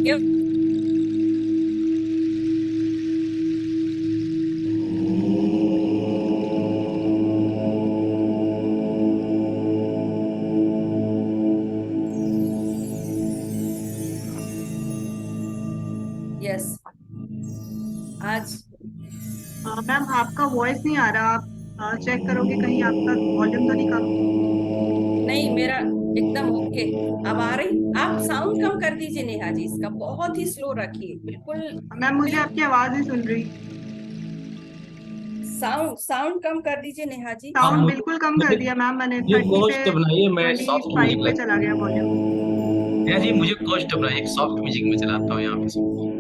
S1: क्यों? यस आज
S2: मैम आपका वॉइस नहीं आ रहा, आप चेक करोगे कहीं आपका वॉल्यूम तो नहीं कम?
S1: नहीं, मेरा एकदम ओके। अब आ रही? आप साउंड कम कर दीजिए नेहा जी, इसका बहुत ही स्लो रखिए, बिल्कुल।
S2: मैम मुझे आपकी आवाज नहीं सुन रही।
S1: साउंड साउंड कम कर दीजिए नेहा जी,
S3: आप
S2: साउंड
S3: मुझे
S2: बिल्कुल कम कर
S3: मुझे
S2: दिया मैम मैंने,
S3: ये
S2: 30 से
S3: कॉस्ट बनाइए, मैं सॉफ्ट म्यूजिक
S2: 25 पे
S3: लगा।
S2: चला गया वॉल्यूम।
S3: नेहा जी मुझे कॉस्ट बनाइए, एक सॉफ्ट म्यूजिक में चलाता हूँ यहाँ पे सब।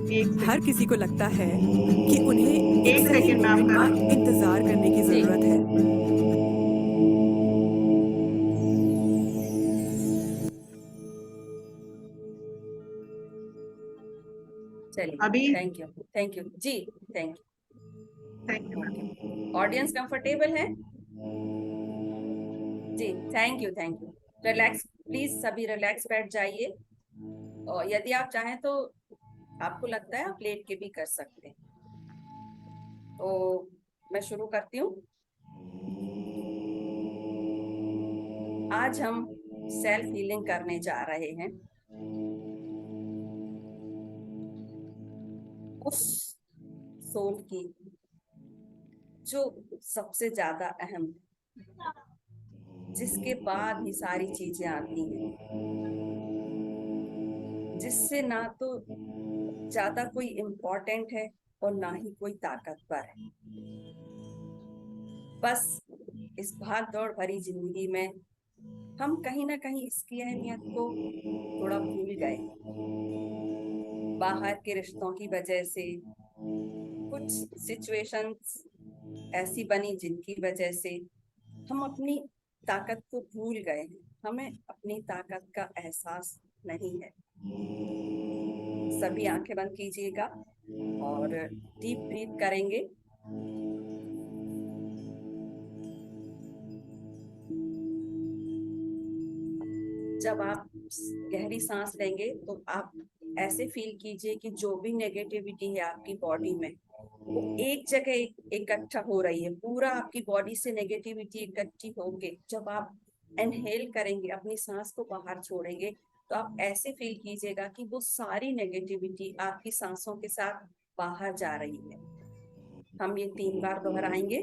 S2: एक
S5: हर
S2: सेकंड,
S5: किसी को लगता है कि उन्हें एक
S2: एक
S5: सही
S2: सेकंड मैम
S5: मोमेंट का
S2: कर।
S5: इंतजार करने की
S1: जी।
S5: जरूरत है।
S1: चलिए,
S2: अभी
S1: थैंक यू जी, thank
S2: thank you ma'am.
S1: You. Audience comfortable है जी? Thank you. रिलैक्स, प्लीज सभी रिलैक्स बैठ जाइए। और यदि आप चाहें तो आपको लगता है आप लेट के भी कर सकते हैं। तो मैं शुरू करती हूँ। आज हम सेल्फ हीलिंग करने जा रहे हैं। उस सोल की जो सबसे ज्यादा अहम है, जिसके बाद ही सारी चीजें आती हैं, जिससे ना तो ज्यादा कोई इम्पोर्टेंट है और ना ही कोई ताकतवर है। बस इस भाग दौड़ भरी जिंदगी में हम कहीं ना कहीं इसकी अहमियत को थोड़ा भूल गए। बाहर के रिश्तों की वजह से कुछ सिचुएशंस ऐसी बनी जिनकी वजह से हम अपनी ताकत को भूल गए हैं। हमें अपनी ताकत का एहसास नहीं है। सभी आंखें बंद कीजिएगा और डीप ब्रीथ करेंगे। जब आप गहरी सांस लेंगे तो आप ऐसे फील कीजिए कि जो भी नेगेटिविटी है आपकी बॉडी में, वो एक जगह इकट्ठा हो रही है। पूरा आपकी बॉडी से नेगेटिविटी इकट्ठी होके जब आप इनहेल करेंगे, अपनी सांस को बाहर छोड़ेंगे, तो आप ऐसे फील कीजिएगा कि वो सारी नेगेटिविटी आपकी सांसों के साथ बाहर जा रही है। हम ये 3 बार दोहराएंगे।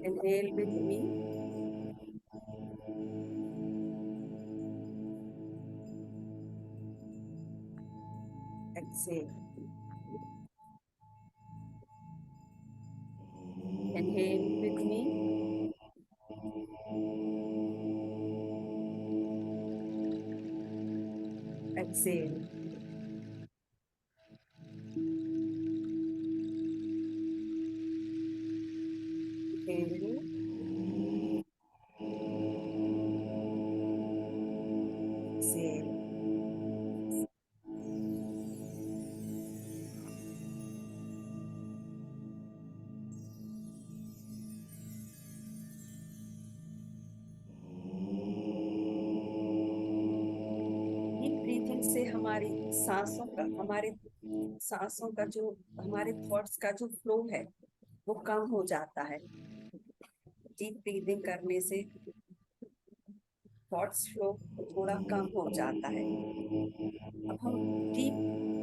S1: Inhale with me, exhale. Inhale with me. Exhale. Inhale. Exhale. Deep breathing से हमारे सांसों का जो हमारे थॉट्स का जो फ्लो है वो कम हो जाता है। डीप ब्रीदिंग करने से थॉट्स फ्लो थोड़ा कम हो जाता है। अब हम डीप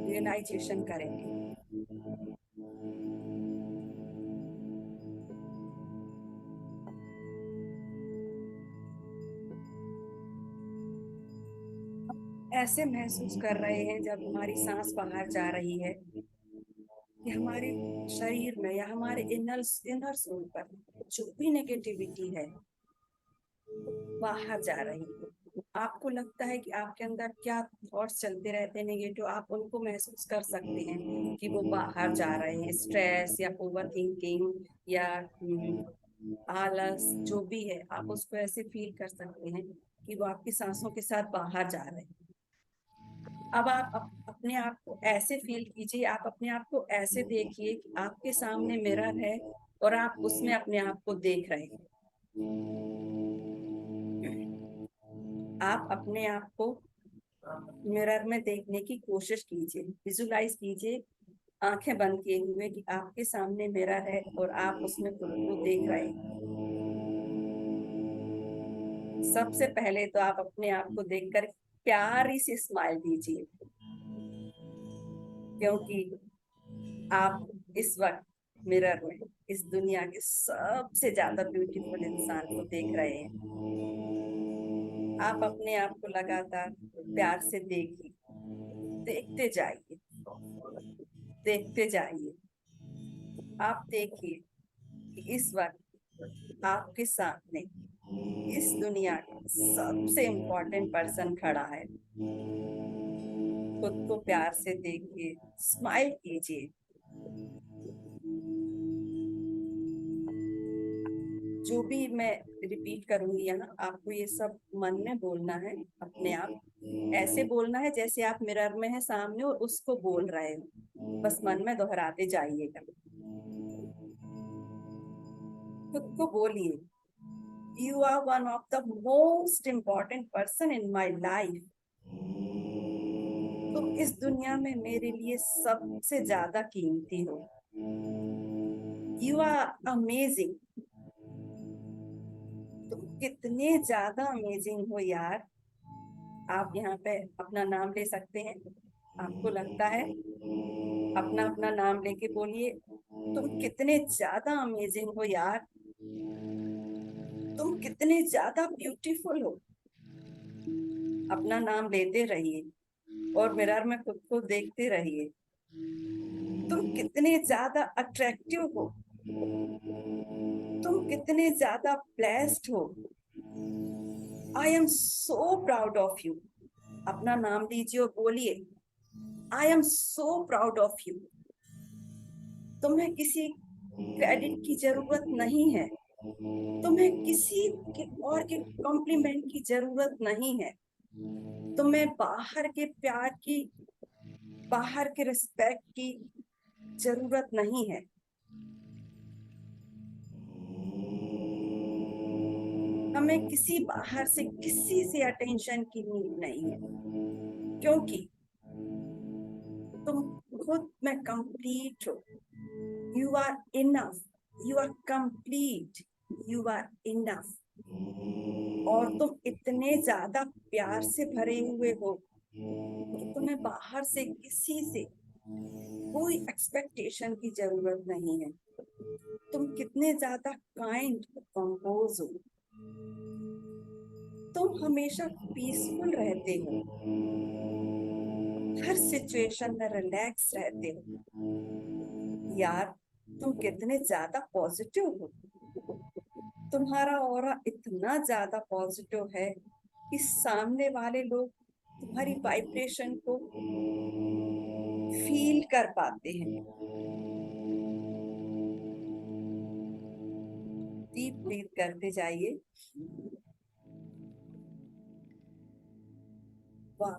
S1: रियलाइजेशन करेंगे। ऐसे महसूस कर रहे हैं जब हमारी सांस बाहर जा रही है कि हमारे शरीर में या हमारे इनर सोल पर जो भी नेगेटिविटी है बाहर जा रही है। आपको लगता है कि आपके अंदर क्या थॉट्स चलते रहते हैं नेगेटिव, आप उनको महसूस कर सकते हैं कि वो बाहर जा रहे हैं। स्ट्रेस या ओवर थिंकिंग या आलस जो भी है, आप उसको ऐसे फील कर सकते हैं कि वो आपकी सांसों के साथ बाहर जा रहे हैं। अब आप अपने आप को ऐसे फील कीजिए, आप अपने आप को ऐसे देखिए कि आपके सामने मिरर है और आप उसमें अपने आप को देख रहे हैं। आप अपने आप को मिरर में देखने की कोशिश कीजिए, विजुलाइज कीजिए आंखें बंद किए हुए कि आपके सामने मिरर है और आप उसमें खुद को देख रहे हैं। सबसे पहले तो आप अपने आप को देखकर प्यारी सी स्माइल दीजिए, क्योंकि आप इस वक्त मिरर में इस दुनिया के सबसे ज्यादा ब्यूटीफुल इंसान को देख रहे हैं। आप अपने आप को लगातार प्यार से देखिए, देखते जाइए, देखते जाइए। आप देखिए कि इस वक्त आपके सामने इस दुनिया का सबसे इम्पोर्टेंट पर्सन खड़ा है। खुद को प्यार से देखिए, स्माइल कीजिए। जो भी मैं रिपीट करूंगी यहाँ, आपको ये सब मन में बोलना है। अपने आप ऐसे बोलना है जैसे आप मिरर में है सामने और उसको बोल रहे हो। बस मन में दोहराते जाइएगा। खुद को बोलिए, You are one of the most important person in my life. तुम इस दुनिया में मेरे लिए सबसे ज्यादा कीमती हो। You are amazing. तुम कितने ज्यादा अमेजिंग हो यार। आप यहाँ पे अपना नाम ले सकते हैं। आपको लगता है अपना अपना नाम लेके बोलिए, तुम कितने ज्यादा अमेजिंग हो यार, तुम कितने ज्यादा ब्यूटीफुल हो। अपना नाम लेते रहिए और मिरर में खुद को देखते रहिए। तुम कितने ज्यादा अट्रैक्टिव हो, तुम कितने ज्यादा ब्लेस्ड हो। I am so proud of you. अपना नाम लीजिए और बोलिए, I am so proud of you. तुम्हें किसी क्रेडिट की जरूरत नहीं है, तुम्हें किसी और के कॉम्प्लीमेंट की जरूरत नहीं है, तुम्हें बाहर के प्यार की, बाहर के रिस्पेक्ट की जरूरत नहीं है। हमें किसी बाहर से किसी से अटेंशन की नीड नहीं है, क्योंकि तुम खुद में कंप्लीट हो। You are enough, you are complete, you are enough. और तुम इतने ज्यादा प्यार से भरे हुए हो कि तुम्हें बाहर से किसी से कोई एक्सपेक्टेशन की जरूरत नहीं है। तुम कितने ज्यादा काइंड, कंपोज हो। तुम हमेशा पीसफुल रहते हो, हर सिचुएशन में रिलैक्स रहते हो। यार तुम कितने ज्यादा पॉजिटिव हो। तुम्हारा ऑरा इतना ज्यादा पॉजिटिव है कि सामने वाले लोग तुम्हारी वाइब्रेशन को फील कर पाते हैं। डीप ब्रीथ करते जाइए। वाह,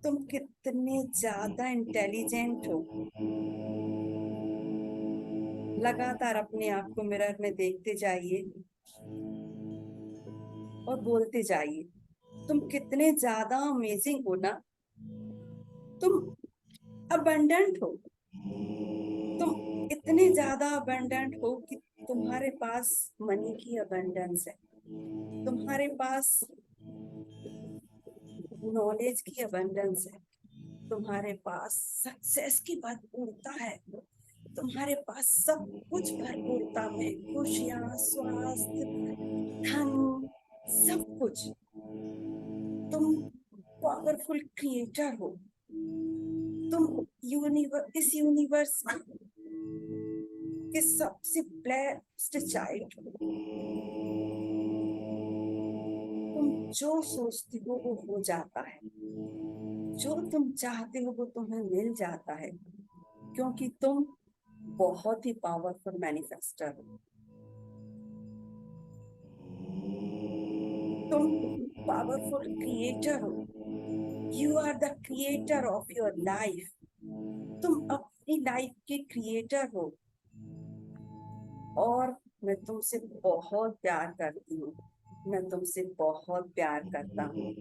S1: तुम कितने ज्यादा इंटेलिजेंट हो। लगातार अपने आप को मिरर में देखते जाइए और बोलते जाइए, तुम कितने ज्यादा अमेजिंग हो ना। तुम अबंडेंट हो, तुम इतने ज्यादा अबंडेंट हो कि तुम्हारे पास मनी की अबंडेंस है, तुम्हारे पास नॉलेज की अबंडेंस है, तुम्हारे पास सक्सेस की भरपूरता है, तुम्हारे पास सब कुछ भरपूरता में, खुशियां, स्वास्थ्य, धन, सब कुछ। तुम पावरफुल क्रिएटर हो, तुम इस यूनिवर्स के सबसे ब्लेस्ड चाइल्ड हो। तुम जो सोचते हो वो हो जाता है, जो तुम चाहते हो वो तुम्हें मिल जाता है, क्योंकि तुम बहुत ही पावरफुल मैनिफेस्टर हो। तुम पावरफुल क्रिएटर हो। You are the creator of your life. तुम अपनी लाइफ के क्रिएटर हो। और मैं तुमसे बहुत प्यार करती हूँ, मैं तुमसे बहुत प्यार करता हूँ।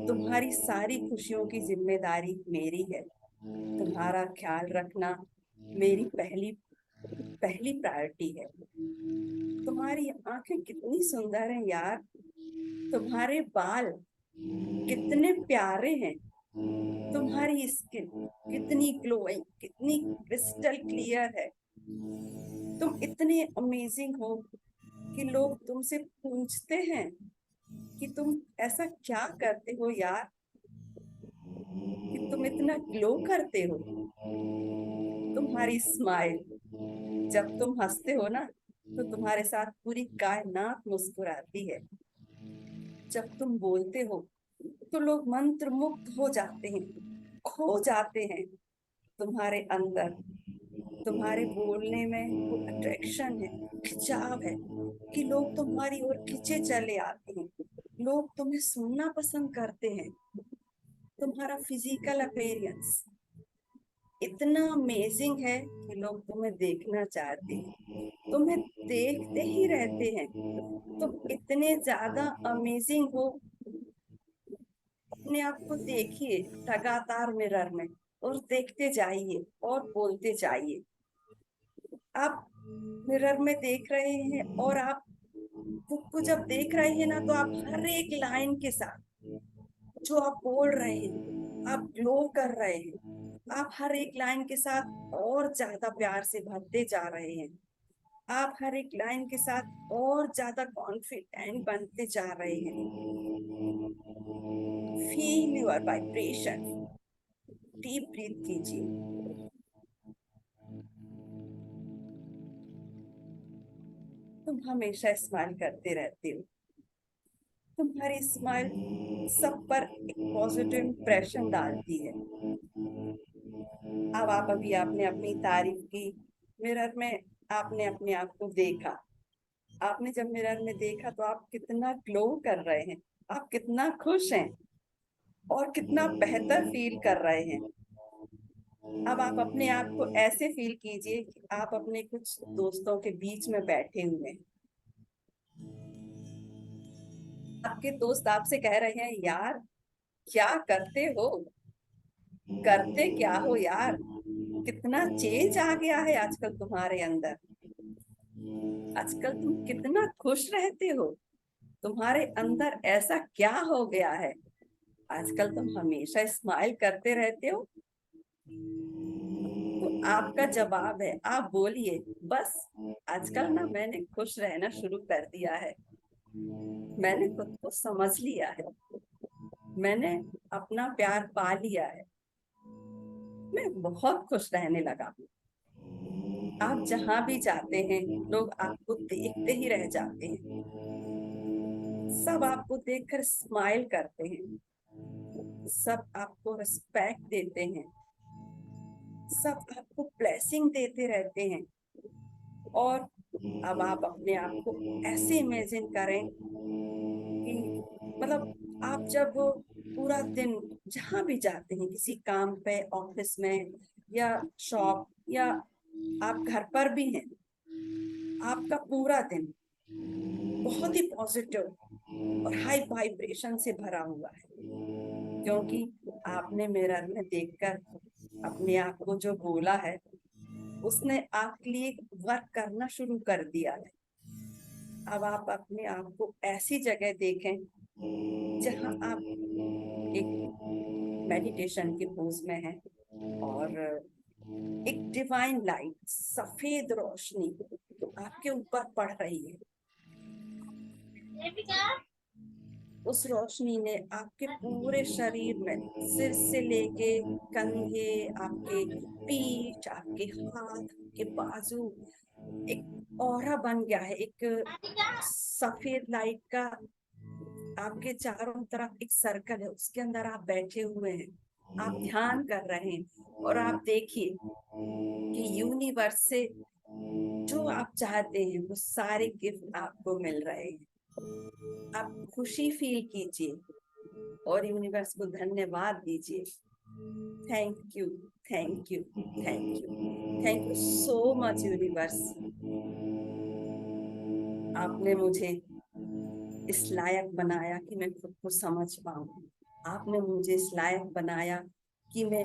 S1: तुम्हारी सारी खुशियों की जिम्मेदारी मेरी है। तुम्हारा ख्याल रखना मेरी पहली प्रायोरिटी है। तुम्हारी आंखें कितनी सुंदर हैं यार, तुम्हारे बाल कितने प्यारे हैं, तुम्हारी स्किन कितनी ग्लोइंग, कितनी क्रिस्टल क्लियर है। तुम इतने अमेजिंग हो कि लोग तुमसे पूछते हैं कि तुम ऐसा क्या करते हो यार, कि तुम इतना ग्लो करते हो। तुम्हारी स्माइल, जब तुम हंसते हो ना तो तुम्हारे साथ पूरी कायनात मुस्कुराती है। जब तुम बोलते हो तो लोग मंत्रमुग्ध हो जाते हैं, खो जाते हैं तुम्हारे अंदर। तुम्हारे बोलने में वो अट्रैक्शन है, खिंचाव है कि लोग तुम्हारी ओर खिंचे चले आते हैं। लोग तुम्हें सुनना पसंद करते हैं। तुम्हारा फिजिकल अपीयरेंस इतना अमेजिंग है कि लोग तुम्हें देखना चाहते हैं, तुम्हें देखते ही रहते हैं। तुम इतने ज्यादा अमेजिंग हो। अपने आप को देखिए लगातार मिरर में और देखते जाइए और बोलते जाइए। आप मिरर में देख रहे हैं और आप खुद को जब देख रहे हैं ना तो आप हर एक लाइन के साथ जो आप बोल रहे हैं, आप ग्लो कर रहे हैं। आप हर एक लाइन के साथ और ज्यादा प्यार से भरते जा रहे हैं। आप हर एक लाइन के साथ और ज्यादा कॉन्फिडेंट बनते जा रहे हैं। Feel your vibration. Deep breath कीजिए। तुम हमेशा स्माइल करते रहते हो। तुम्हारी स्माइल सब पर एक पॉजिटिव इंप्रेशन डालती है। अब आप अभी आपने अपनी तारीफ की, मिरर में आपने अपने आप को देखा। आपने जब मिरर में देखा तो आप कितना ग्लो कर रहे हैं, आप कितना खुश हैं और कितना बेहतर फील कर रहे हैं। अब आप अपने आप को ऐसे फील कीजिए कि आप अपने कुछ दोस्तों के बीच में बैठे हुए हैं। आपके दोस्त आपसे कह रहे हैं, यार क्या करते हो, करते क्या हो यार, कितना चेंज आ गया है आजकल तुम्हारे अंदर। आजकल तुम कितना खुश रहते हो, तुम्हारे अंदर ऐसा क्या हो गया है। आजकल तुम हमेशा स्माइल करते रहते हो। तो आपका जवाब है, आप बोलिए, बस आजकल ना मैंने खुश रहना शुरू कर दिया है। मैंने खुद को समझ लिया है, मैंने अपना प्यार पा लिया है, मैं बहुत खुश रहने लगा हूँ। आप जहां भी जाते हैं लोग आपको देखते ही रह जाते हैं। सब आपको देखकर स्माइल करते हैं, सब आपको रिस्पेक्ट देते हैं, सब आपको ब्लेसिंग देते रहते हैं। और अब आप अपने आप को ऐसे इमेजिन करें कि मतलब आप जब पूरा दिन जहां भी जाते हैं, किसी काम पे, ऑफिस में या शॉप या आप घर पर भी हैं, आपका पूरा दिन बहुत ही पॉजिटिव और हाई वाइब्रेशन से भरा हुआ है, क्योंकि आपने मिरर में देखकर अपने आप को जो बोला है उसने आपके लिए वर्क करना शुरू कर दिया है। अब आप अपने आप को ऐसी जगह देखें जहाँ आप एक मेडिटेशन की पोज में हैं और एक डिवाइन लाइट, सफेद रोशनी आपके ऊपर पड़ रही है। उस रोशनी ने आपके पूरे शरीर में, सिर से लेके कंधे, आपके पीठ, आपके हाथ, आपके बाजू, एक ऑरा बन गया है। एक सफेद लाइट का आपके चारों तरफ एक सर्कल है, उसके अंदर आप बैठे हुए हैं, आप ध्यान कर रहे हैं और आप देखिए कि यूनिवर्स से जो आप चाहते हैं वो सारे गिफ्ट आपको मिल रहे हैं। आप खुशी फील कीजिए और यूनिवर्स को धन्यवाद दीजिए। Thank you, thank you, thank you, thank you so much universe. आपने मुझे इस लायक बनाया कि मैं खुद को समझ पाऊं। आपने मुझे इस लायक बनाया कि मैं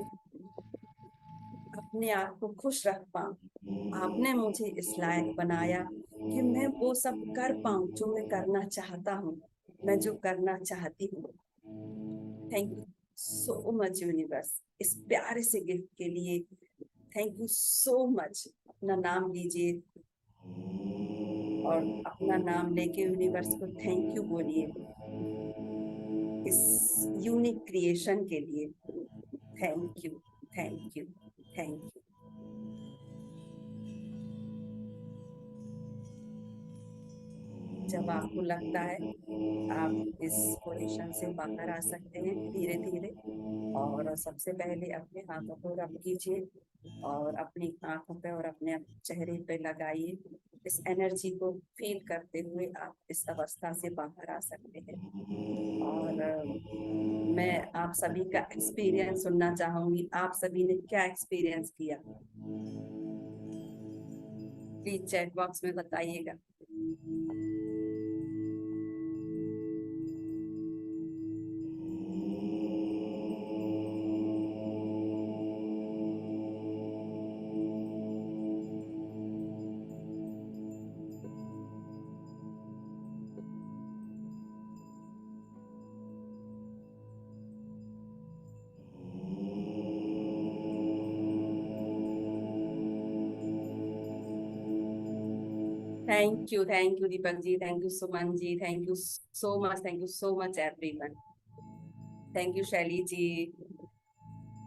S1: अपने आप को खुश रख पाऊं। आपने मुझे इस लायक बनाया कि मैं वो सब कर पाऊं जो मैं करना चाहता हूँ, मैं जो करना चाहती हूँ। Thank you so much universe इस प्यारे से गिफ्ट के लिए। Thank you so much. अपना नाम लीजिए और अपना नाम लेके यूनिवर्स को थैंक यू बोलिए इस यूनिक क्रिएशन के लिए। Thank you, thank you, thank you. जब आपको लगता है आप इस पोजीशन से बाहर आ सकते हैं धीरे धीरे। और सबसे पहले अपने हाथों को रब कीजिए और अपनी आंखों पे और अपने चेहरे पे लगाइए। इस एनर्जी को फील करते हुए आप इस अवस्था से बाहर आ सकते हैं। और मैं आप सभी का एक्सपीरियंस सुनना चाहूंगी। आप सभी ने क्या एक्सपीरियंस किया, प्लीज चैट बॉक्स में बताइएगा। Thank you Deepak ji, thank you Suman ji, thank you so much everyone. Thank you Shaili ji,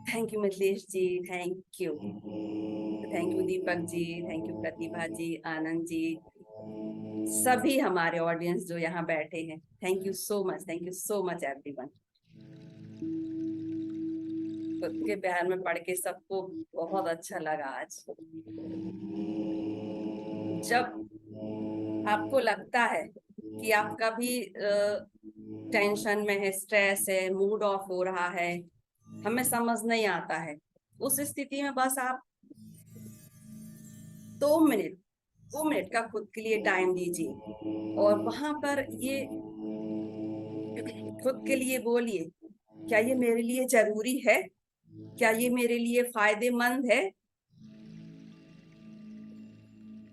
S1: thank you Mithilesh ji, thank you Deepak ji, thank you Pratibha ji, Anand ji, सभी हमारे ऑडियंस जो यहाँ बैठे हैं। Thank you so much everyone. खुद के प्यार में पढ़ के सबको बहुत अच्छा लगा आज। जब आपको लगता है कि आपका भी टेंशन में है, स्ट्रेस है, मूड ऑफ हो रहा है, हमें समझ नहीं आता है, उस स्थिति में बस आप 2 मिनट का खुद के लिए टाइम दीजिए और वहां पर ये खुद के लिए बोलिए, क्या ये मेरे लिए जरूरी है, क्या ये मेरे लिए फायदेमंद है।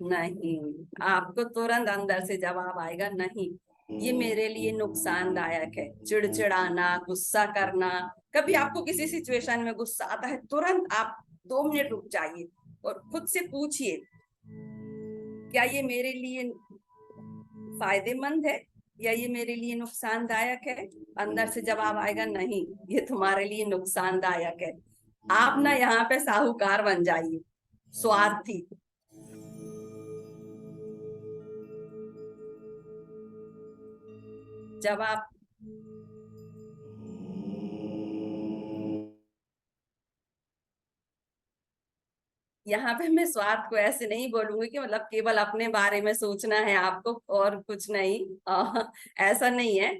S1: नहीं, आपको तुरंत अंदर से जवाब आएगा, नहीं ये मेरे लिए नुकसानदायक है। चिड़चिड़ाना, गुस्सा करना, कभी आपको किसी सिचुएशन में गुस्सा आता है, तुरंत आप 2 मिनट रुक जाइए और खुद से पूछिए, क्या ये मेरे लिए फायदेमंद है या ये मेरे लिए नुकसानदायक है। अंदर से जवाब आएगा, नहीं ये तुम्हारे लिए नुकसानदायक है। आप ना यहाँ पे साहूकार बन जाइए, स्वार्थी। जब आप यहाँ पे, मैं स्वार्थ को ऐसे नहीं बोलूंगी कि मतलब केवल अपने बारे में सोचना है आपको और कुछ नहीं, ऐसा नहीं है।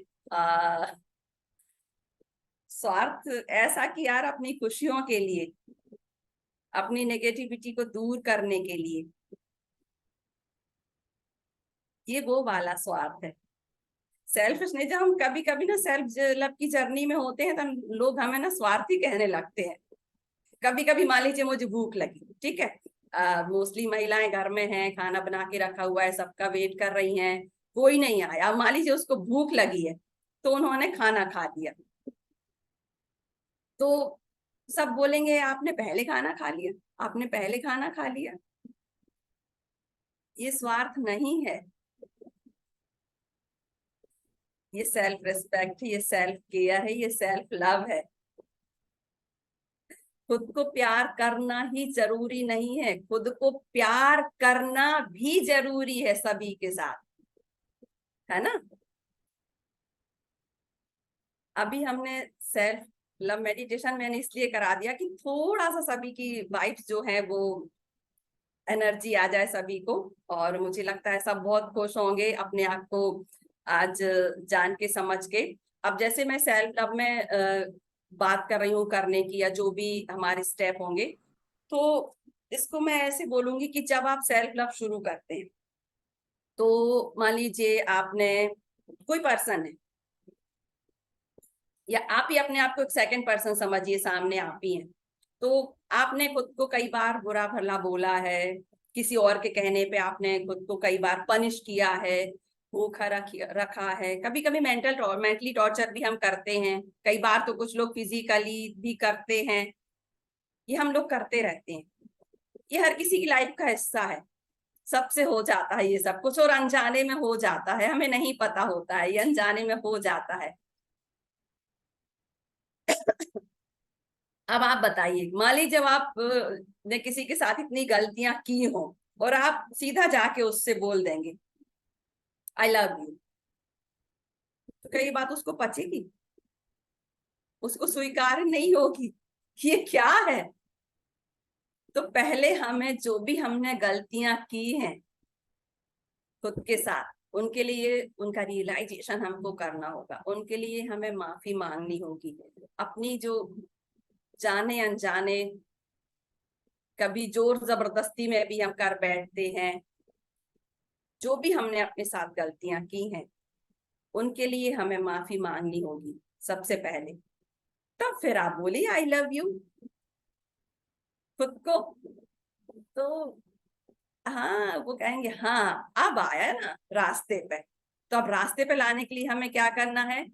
S1: स्वार्थ ऐसा कि यार अपनी खुशियों के लिए, अपनी नेगेटिविटी को दूर करने के लिए, ये वो वाला स्वार्थ है। सेल्फिश नहीं। जब हम कभी कभी ना सेल्फ लव की जर्नी में होते हैं तो लोग हमें ना स्वार्थी कहने लगते हैं। कभी कभी मान लीजिए मुझे भूख लगी, ठीक है, मोस्टली महिलाएं घर में हैं, खाना बना के रखा हुआ है, सबका वेट कर रही हैं, कोई नहीं आया। मान लीजिए उसको भूख लगी है, तो उन्होंने खाना खा लिया, तो सब बोलेंगे आपने पहले खाना खा लिया, आपने पहले खाना खा लिया। ये स्वार्थ नहीं है, ये सेल्फ रिस्पेक्ट, ये सेल्फ केयर है, ये सेल्फ लव है। खुद को प्यार करना ही जरूरी नहीं है, खुद को प्यार करना भी जरूरी है सभी के साथ, है ना। अभी हमने सेल्फ लव मेडिटेशन मैंने इसलिए करा दिया कि थोड़ा सा सभी की वाइब्स जो है वो एनर्जी आ जाए सभी को, और मुझे लगता है सब बहुत खुश होंगे अपने आप को आज जान के समझ के। अब जैसे मैं सेल्फ लव में बात कर रही हूँ करने की, या जो भी हमारे स्टेप होंगे, तो इसको मैं ऐसे बोलूंगी कि जब आप सेल्फ लव शुरू करते हैं, तो मान लीजिए आपने, कोई पर्सन है, या आप ही अपने आप को एक सेकंड पर्सन समझिए, सामने आप ही हैं, तो आपने खुद को कई बार बुरा भला बोला है, किसी और के कहने पे आपने खुद को कई बार पनिश किया है, भूखा रखा है, कभी कभी मेंटली टॉर्चर भी हम करते हैं, कई बार तो कुछ लोग फिजिकली भी करते हैं, ये हम लोग करते रहते हैं। ये हर किसी की लाइफ का हिस्सा है, सबसे हो जाता है ये सब कुछ, और अनजाने में हो जाता है, हमें नहीं पता होता है, ये अनजाने में हो जाता है। अब आप बताइए, मान लीजिए जब आप ने किसी के साथ इतनी गलतियां की हो, और आप सीधा जाके उससे बोल देंगे आई लव यू, तो क्या ये बात उसको पचेगी? उसको स्वीकार नहीं होगी, ये क्या है? तो पहले हमें जो भी हमने गलतियां की हैं खुद के साथ, उनके लिए उनका रियलाइजेशन हमको करना होगा, उनके लिए हमें माफी मांगनी होगी। अपनी जो जाने अनजाने, कभी जोर जबरदस्ती में भी हम कर बैठते हैं, जो भी हमने अपने साथ गलतियां की हैं, उनके लिए हमें माफी मांगनी होगी सबसे पहले, तब फिर आप बोलिए आई लव यू खुद को। तो हाँ, वो कहेंगे हाँ अब आया ना रास्ते पे। तो अब रास्ते पे लाने के लिए हमें क्या करना है?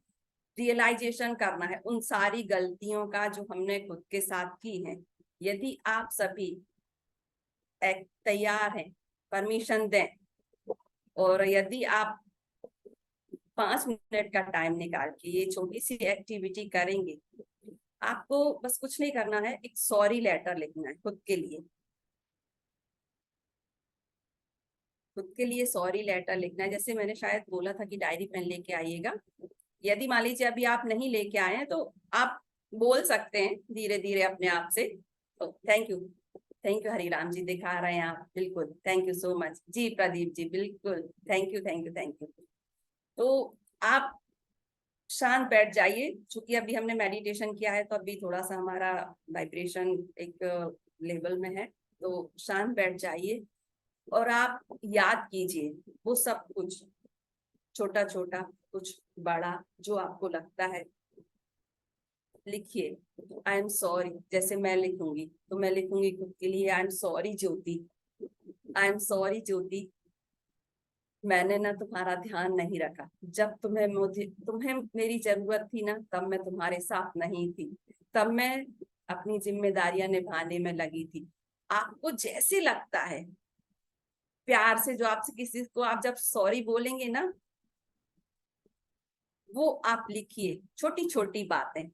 S1: रियलाइजेशन करना है उन सारी गलतियों का जो हमने खुद के साथ की है। यदि आप सभी तैयार हैं, परमिशन दें, और यदि आप 5 मिनट का टाइम निकाल के ये छोटी सी एक्टिविटी करेंगे, आपको बस कुछ नहीं करना है, एक सॉरी लेटर लिखना है खुद के लिए। खुद के लिए सॉरी लेटर लिखना है, जैसे मैंने शायद बोला था कि डायरी पेन लेके आइएगा। यदि मान लीजिए अभी आप नहीं लेके आए हैं, तो आप बोल सकते हैं धीरे धीरे अपने आप से, तो थैंक यू हरिराम जी, दिखा रहे हैं आप, बिल्कुल थैंक यू सो मच जी, प्रदीप जी बिल्कुल thank you thank you thank you. तो आप शांत बैठ जाइए, क्योंकि अभी हमने मेडिटेशन किया है, तो अभी थोड़ा सा हमारा वाइब्रेशन एक लेवल में है, तो शांत बैठ जाइए और आप याद कीजिए वो सब कुछ, छोटा छोटा कुछ बड़ा जो आपको लगता है, लिखिए। आई एम सॉरी, जैसे मैं लिखूंगी तो मैं लिखूंगी खुद के लिए, I am sorry Jyoti, I am sorry Jyoti, मैंने ना तुम्हारा ध्यान नहीं रखा, जब तुम्हें मेरी जरूरत थी ना, तब मैं तुम्हारे साथ नहीं थी, तब मैं अपनी जिम्मेदारियां निभाने में लगी थी। आपको जैसे लगता है प्यार से, जो आपसे किसी को आप जब सॉरी बोलेंगे ना, वो आप लिखिए, छोटी छोटी बातें,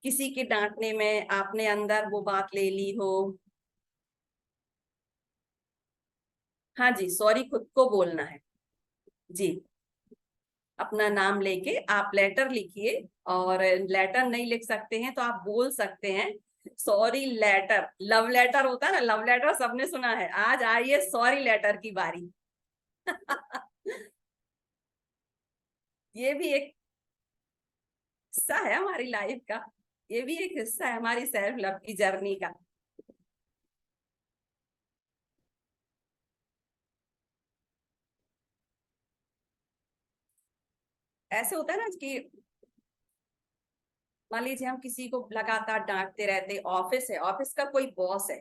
S1: किसी के डांटने में आपने अंदर वो बात ले ली हो, हाँ जी सॉरी खुद को बोलना है जी। अपना नाम लेके आप लेटर लिखिए, और लेटर नहीं लिख सकते हैं तो आप बोल सकते हैं सॉरी लेटर। लव लेटर होता है ना, लव लेटर सबने सुना है, आज आइए सॉरी लेटर की बारी। ये भी एक हिस्सा है हमारी लाइफ का, ये भी एक हिस्सा है हमारी सेल्फ लव की जर्नी का। ऐसे होता है ना कि मान लीजिए हम किसी को लगातार डांटते रहते, ऑफिस है, ऑफिस का कोई बॉस है,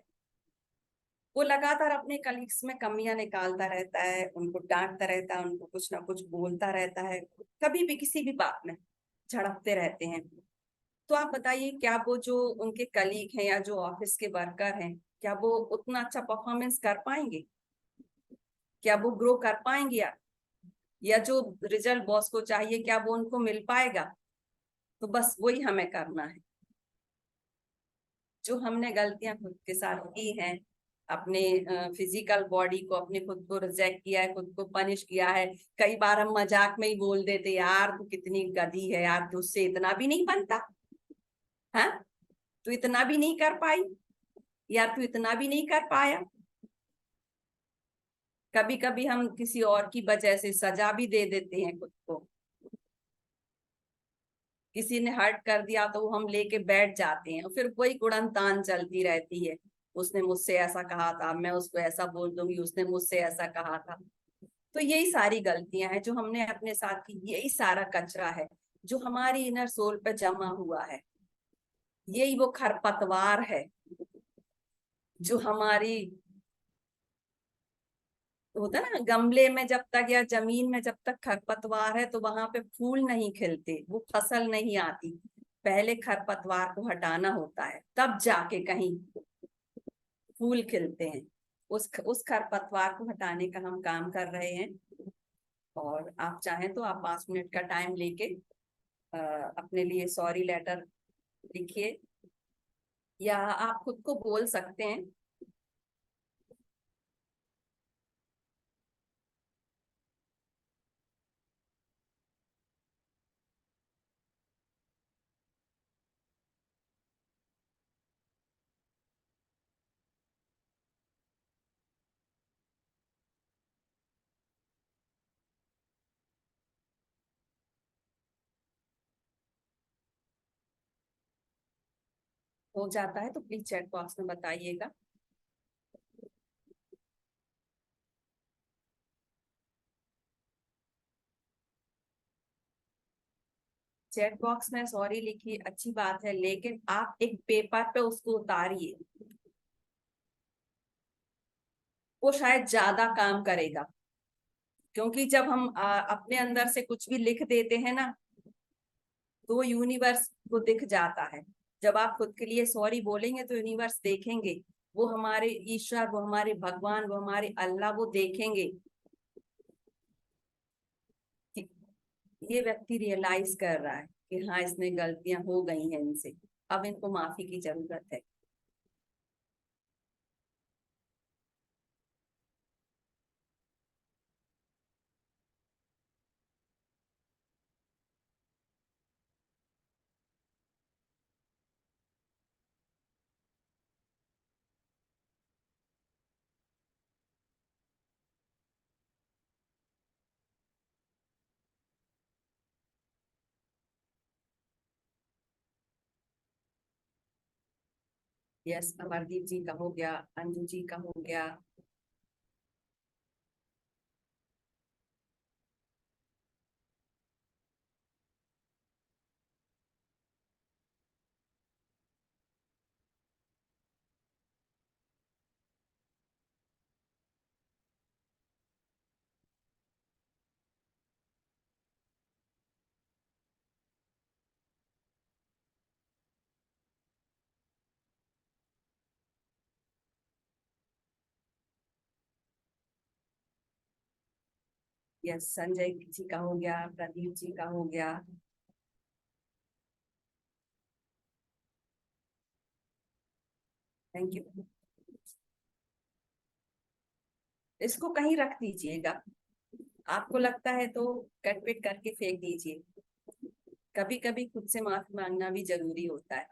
S1: वो लगातार अपने कलीग्स में कमियां निकालता रहता है, उनको डांटता रहता है, उनको कुछ ना कुछ बोलता रहता है, कभी भी किसी भी बात में झड़पते रहते हैं। तो आप बताइए, क्या वो जो उनके कलीग हैं या जो ऑफिस के वर्कर हैं, क्या वो उतना अच्छा परफॉर्मेंस कर पाएंगे? क्या वो ग्रो कर पाएंगे? या जो रिजल्ट बॉस को चाहिए, क्या वो उनको मिल पाएगा? तो बस वही हमें करना है। जो हमने गलतियां खुद के साथ की हैं, अपने फिजिकल बॉडी को, अपने खुद को रिजेक्ट किया है, खुद को पनिश किया है। कई बार हम मजाक में ही बोल देते, यार तू कितनी गधी है यार, तुझसे इतना भी नहीं बनता, हाँ तू इतना भी नहीं कर पाई, यार तू इतना भी नहीं कर पाया। कभी कभी हम किसी और की वजह से सजा भी दे देते हैं खुद को। किसी ने हर्ट कर दिया तो हम लेके बैठ जाते हैं, और फिर वही गुणन तान चलती रहती है। उसने मुझसे ऐसा कहा था, मैं उसको ऐसा बोल दूंगी, उसने मुझसे ऐसा कहा था। तो यही सारी गलतियां हैं जो हमने अपने साथ की, यही सारा कचरा है जो हमारी इनर सोल पे जमा हुआ है। यही वो खरपतवार है जो हमारी, होता है ना गमले में जब तक या जमीन में जब तक खरपतवार है तो वहां पे फूल नहीं खिलते, वो फसल नहीं आती। पहले खरपतवार को हटाना होता है, तब जाके कहीं फूल खिलते हैं। उस खरपतवार को हटाने का हम काम कर रहे हैं। और आप चाहें तो आप 5 मिनट का टाइम लेके अपने लिए सॉरी लेटर लिखिए, या आप खुद को बोल सकते हैं। हो जाता है तो प्लीज चैट बॉक्स में बताइएगा। चैट बॉक्स में सॉरी लिखिए, अच्छी बात है, लेकिन आप एक पेपर पे उसको उतारिए, वो शायद ज्यादा काम करेगा। क्योंकि जब हम अपने अंदर से कुछ भी लिख देते हैं ना, तो वो यूनिवर्स को दिख जाता है। जब आप खुद के लिए सॉरी बोलेंगे तो यूनिवर्स देखेंगे, वो हमारे ईश्वर, वो हमारे भगवान, वो हमारे अल्लाह, वो देखेंगे कि ये व्यक्ति रियलाइज कर रहा है कि हाँ इसने गलतियां हो गई हैं इनसे, अब इनको माफी की जरूरत है। यस, अमरदीप जी का हो गया, अंजू जी का हो गया। यस, संजय जी का हो गया, प्रदीप जी का हो गया। Thank you. इसको कहीं रख दीजिएगा, आपको लगता है तो कट पिट करके फेंक दीजिए। कभी कभी खुद से माफी मांगना भी जरूरी होता है।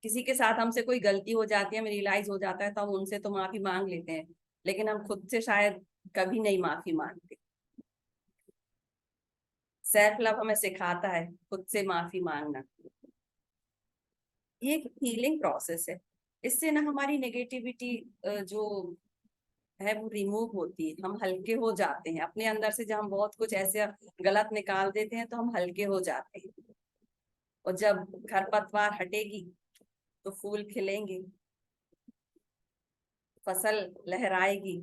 S1: किसी के साथ हमसे कोई गलती हो जाती है, हमें रियलाइज हो जाता है, तो हम उनसे तो माफी मांग लेते हैं, लेकिन हम खुद से शायद कभी नहीं माफी मांगते। सेल्फ लव हमें सिखाता है खुद से माफी मांगना। ये एक हीलिंग प्रोसेस है। इससे ना हमारी नेगेटिविटी जो है वो रिमूव होती है, हम हल्के हो जाते हैं अपने अंदर से। जब हम बहुत कुछ ऐसे गलत निकाल देते हैं तो हम हल्के हो जाते हैं, और जब खरपतवार हटेगी तो फूल खिलेंगे। फसल लहराएगी।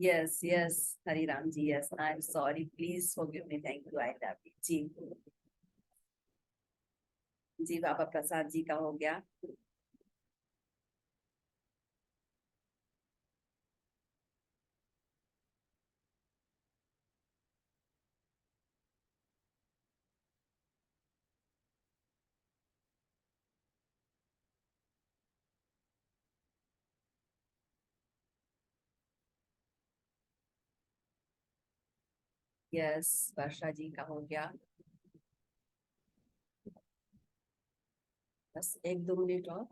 S1: Yes yes Hariram ji, yes I am sorry, please forgive me, thank you, I love you जी। जी बाबा प्रसाद जी का हो गया। यस वर्षा जी का हो गया। बस 1-2 मिनट और।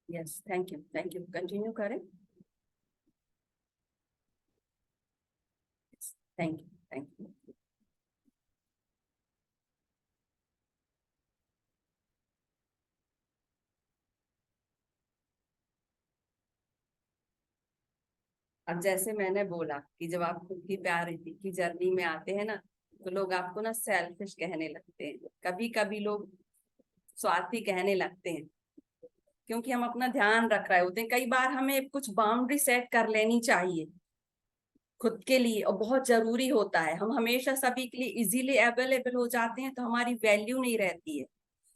S1: यस थैंक यू, कंटिन्यू करें। Thank you. अब जैसे मैंने बोला कि जब आप खुद की प्यार की जर्नी में आते हैं ना, तो लोग आपको ना सेल्फिश कहने लगते हैं, कभी कभी लोग स्वार्थी कहने लगते हैं, क्योंकि हम अपना ध्यान रख रहे होते हैं। कई बार हमें कुछ बाउंड्री सेट कर लेनी चाहिए खुद के लिए, और बहुत जरूरी होता है। हम हमेशा सभी के लिए इजीली अवेलेबल हो जाते हैं तो हमारी वैल्यू नहीं रहती है।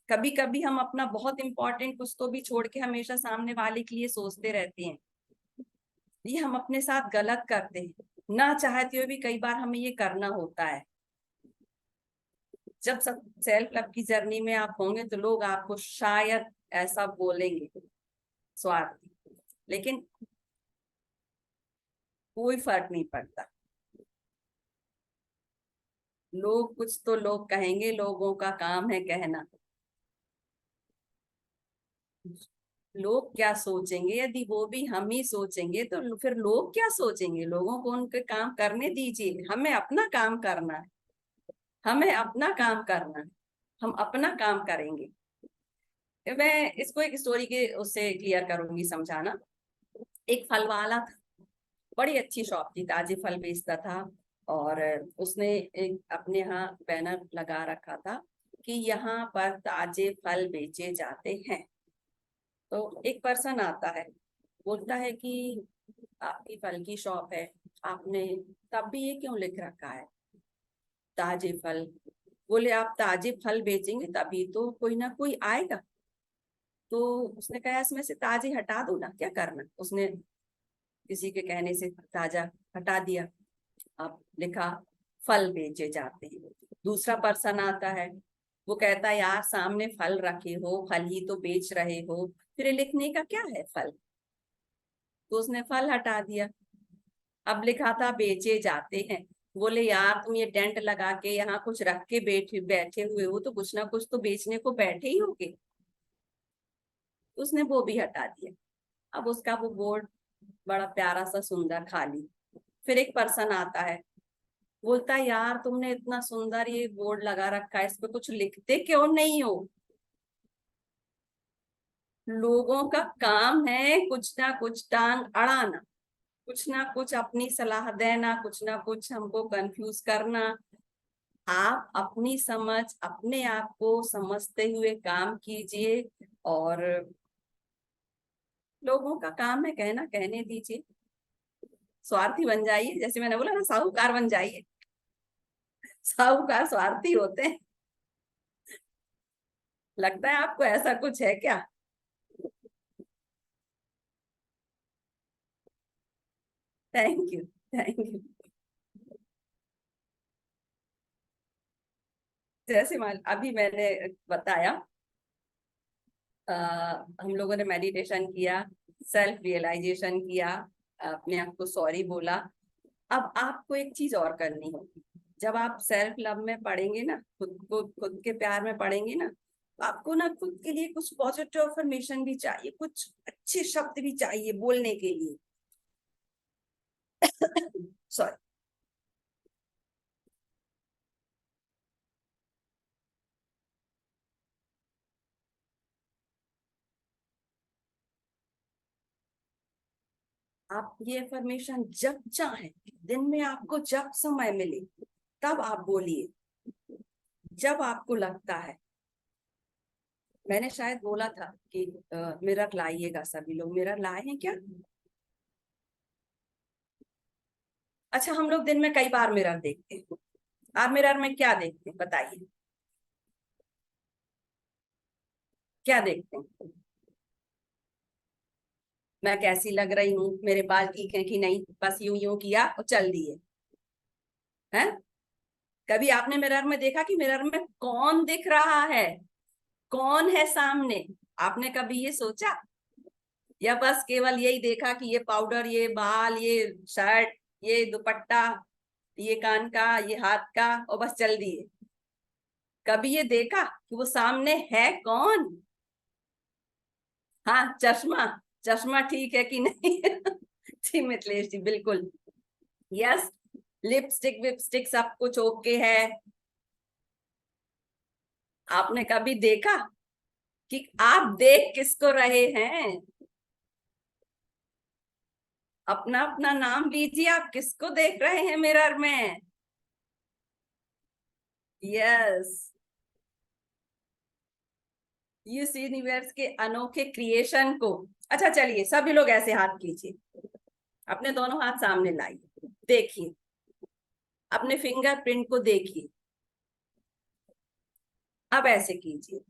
S1: कभी कभी हम अपना बहुत इंपॉर्टेंट कुछ तो भी छोड़ के हमेशा सामने वाले के लिए सोचते रहते हैं। ये हम अपने साथ गलत करते हैं, ना चाहते हुए भी कई बार हमें ये करना होता है। जब सब सेल्फ लव की जर्नी में आप होंगे तो लोग आपको शायद ऐसा बोलेंगे, स्वार्थी, लेकिन कोई फर्क नहीं पड़ता। लोग कुछ तो लोग कहेंगे, लोगों का काम है कहना। लोग क्या सोचेंगे, यदि वो भी हम ही सोचेंगे तो फिर लोग क्या सोचेंगे। लोगों को उनके काम करने दीजिए, हमें अपना काम करना है, हमें अपना काम करना है, हम अपना काम करेंगे। मैं इसको एक स्टोरी के उससे क्लियर करूंगी, समझाना। एक फल वाला था, बड़ी अच्छी शॉप थी, ताजे फल बेचता था। और उसने एक अपने यहाँ बैनर लगा रखा था कि यहाँ पर ताजे फल बेचे जाते हैं। तो एक पर्सन आता है, बोलता है कि आपकी फल की शॉप है, आपने तब भी ये क्यों लिख रखा है ताजे फल। बोले आप ताजे फल बेचेंगे तभी तो कोई ना कोई आएगा। तो उसने कहा इसमें से ताजे हटा दो ना, क्या करना। उसने किसी के कहने से ताजा हटा दिया, अब लिखा फल बेचे जाते हैं। दूसरा पर्सन आता है, वो कहता है यार सामने फल रखे हो, फल ही तो बेच रहे हो, फिर ये लिखने का क्या है फल। तो उसने फल हटा दिया, अब लिखा था बेचे जाते हैं। बोले यार तुम ये टेंट लगा के यहाँ कुछ रख के बैठे बैठे हुए हो, तो कुछ ना कुछ तो बेचने को बैठे ही होगे। उसने वो भी हटा दिया, अब उसका वो बोर्ड बड़ा प्यारा सा सुंदर खाली। फिर एक पर्सन आता है, बोलता है यार तुमने इतना सुंदर ये बोर्ड लगा रखा है, इस पे कुछ लिखते क्यों नहीं हो। लोगों का काम है कुछ ना कुछ टांग अड़ाना, कुछ ना कुछ अपनी सलाह देना, कुछ ना कुछ हमको कंफ्यूज करना। आप अपनी समझ, अपने आप को समझते हुए काम कीजिए, और लोगों का काम है कहना, कहने दीजिए। स्वार्थी बन जाइए, जैसे मैंने बोला ना, साहूकार बन जाइए। साहूकार स्वार्थी होते हैं। लगता है आपको ऐसा कुछ है क्या। Thank you, thank you. जैसे मान अभी मैंने बताया, हम लोगों ने मेडिटेशन किया, सेल्फ रियलाइजेशन किया, अपने आप को सॉरी बोला, अब आपको एक चीज और करनी होगी, जब आप सेल्फ लव में पढ़ेंगे ना, खुद को खुद के प्यार में पढ़ेंगे ना, तो आपको ना खुद के लिए कुछ पॉजिटिव अफर्मेशन भी चाहिए, कुछ अच्छे शब्द भी चाहिए बोलने के लिए। सॉरी। आप ये अफर्मेशन जब चाहे, दिन में आपको जब समय मिले तब आप बोलिए, जब आपको लगता है। मैंने शायद बोला था कि मिरर लाइएगा, सभी लोग मिरर लाए हैं क्या? अच्छा, हम लोग दिन में कई बार मिरर देखते हैं। आप मिरर में क्या देखते हैं बताइए, क्या देखते हैं? मैं कैसी लग रही हूँ, मेरे बाल ठीक है कि नहीं, बस यूं यूं किया और चल दिए हैं। कभी आपने मिरर में देखा कि मिरर में कौन दिख रहा है, कौन है सामने? आपने कभी ये सोचा, या बस केवल यही देखा कि ये पाउडर, ये बाल, ये शर्ट, ये दुपट्टा, ये कान का, ये हाथ का, और बस चल दिए? कभी ये देखा कि वो सामने है कौन? हाँ, चश्मा, चश्मा ठीक है कि नहीं? जी मिथिलेश जी, बिल्कुल, यस। लिपस्टिक विपस्टिक सब कुछ ओके है। आपने कभी देखा कि आप देख किसको रहे हैं? अपना अपना नाम लीजिए, आप किसको देख रहे हैं मिरर में? यस, इस यूनिवर्स के अनोखे क्रिएशन को। अच्छा चलिए, सभी लोग ऐसे हाथ कीजिए, अपने दोनों हाथ सामने लाइए, देखिए अपने फिंगरप्रिंट को देखिए। अब ऐसे कीजिए,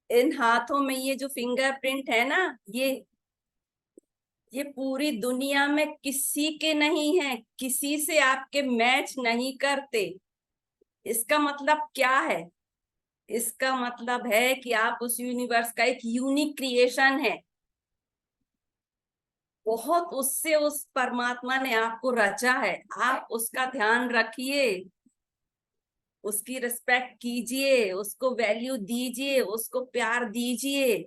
S1: इन हाथों में ये जो फिंगरप्रिंट है ना, ये पूरी दुनिया में किसी के नहीं है, किसी से आपके मैच नहीं करते। इसका मतलब क्या है? इसका मतलब है कि आप उस यूनिवर्स का एक यूनिक क्रिएशन है। बहुत उससे उस परमात्मा ने आपको रचा है, आप उसका ध्यान रखिए, उसकी रिस्पेक्ट कीजिए, उसको वैल्यू दीजिए, उसको प्यार दीजिए।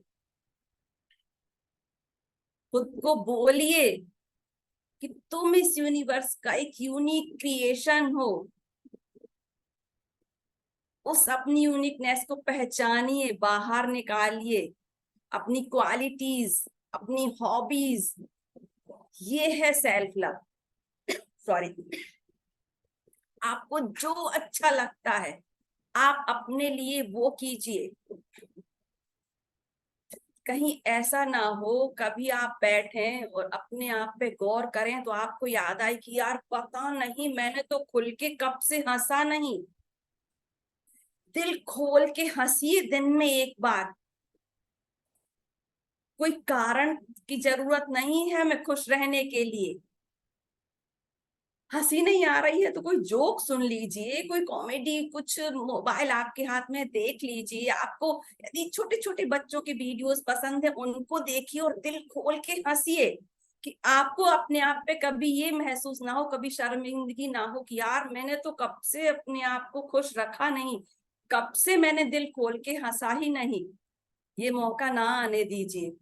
S1: खुद को बोलिए कि तुम इस यूनिवर्स का एक यूनिक क्रिएशन हो। उस अपनी यूनिकनेस को पहचानिए, बाहर निकालिए, अपनी क्वालिटीज, अपनी हॉबीज। ये है सेल्फ लव। सॉरी। आपको जो अच्छा लगता है आप अपने लिए वो कीजिए। कहीं ऐसा ना हो कभी आप बैठें और अपने आप पे गौर करें तो आपको याद आए कि यार पता नहीं मैंने तो खुल के कब से हंसा नहीं। दिल खोल के हंसिए दिन में एक बार। कोई कारण की जरूरत नहीं है हमें खुश रहने के लिए। हंसी नहीं आ रही है तो कोई जोक सुन लीजिए, कोई कॉमेडी, कुछ मोबाइल आपके हाथ में देख लीजिए। आपको यदि छोटे छोटे बच्चों के वीडियोस पसंद है उनको देखिए और दिल खोल के हंसिए। कि आपको अपने आप पे कभी ये महसूस ना हो, कभी शर्मिंदगी ना हो कि यार मैंने तो कब से अपने आप को खुश रखा नहीं, कब से मैंने दिल खोल के हंसा ही नहीं। ये मौका ना आने दीजिए।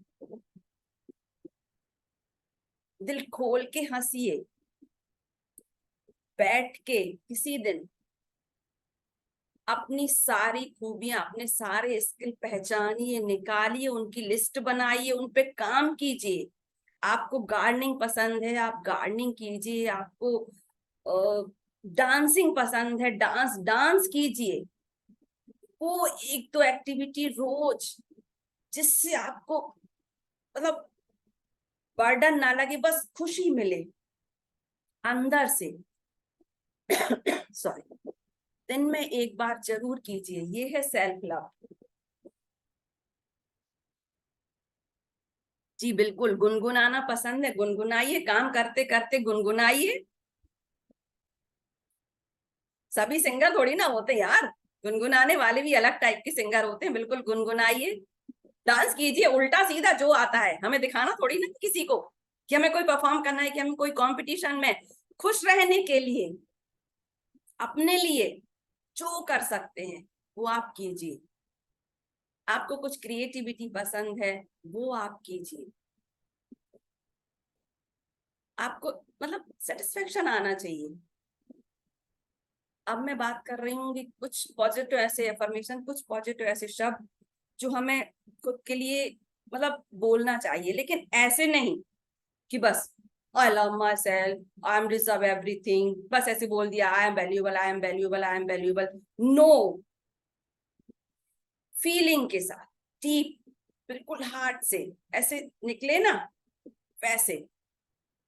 S1: दिल खोल के हंसिए। बैठ के किसी दिन अपनी सारी खूबियां, अपने सारे स्किल पहचानिए, निकालिए, उनकी लिस्ट बनाइए, उन पे काम कीजिए। आपको गार्डनिंग पसंद है, आप गार्डनिंग कीजिए। आपको डांसिंग पसंद है, डांस डांस कीजिए। वो एक तो एक्टिविटी रोज जिससे आपको मतलब बर्डन ना लगे, बस खुशी मिले अंदर से। सॉरी। दिन में एक बार जरूर कीजिए, ये है सेल्फ लव। जी बिल्कुल, गुनगुनाना पसंद है, गुनगुनाइए, काम करते करते गुनगुनाइए। सभी सिंगर थोड़ी ना होते यार, गुनगुनाने वाले भी अलग टाइप के सिंगर होते हैं। बिल्कुल गुनगुनाइए, डांस कीजिए, उल्टा सीधा जो आता है हमें दिखाना थोड़ी ना किसी को कि हमें कोई परफॉर्म करना है, कि हमें कोई कंपटीशन में खुश रहने के लिए, अपने लिए जो कर सकते हैं वो आप कीजिए। आपको कुछ क्रिएटिविटी पसंद है वो आप कीजिए। आपको मतलब सेटिस्फेक्शन आना चाहिए। अब मैं बात कर रही हूँ कि कुछ पॉजिटिव ऐसे अफर्मेशन, कुछ पॉजिटिव ऐसे शब्द जो हमें खुद के लिए मतलब बोलना चाहिए, लेकिन ऐसे नहीं कि बस I love my self, I am deserve everything, बस ऐसे बोल दिया I am valuable, I am valuable, I am valuable. No, feeling के साथ, डीप, बिल्कुल हार्ट से ऐसे निकले ना, वैसे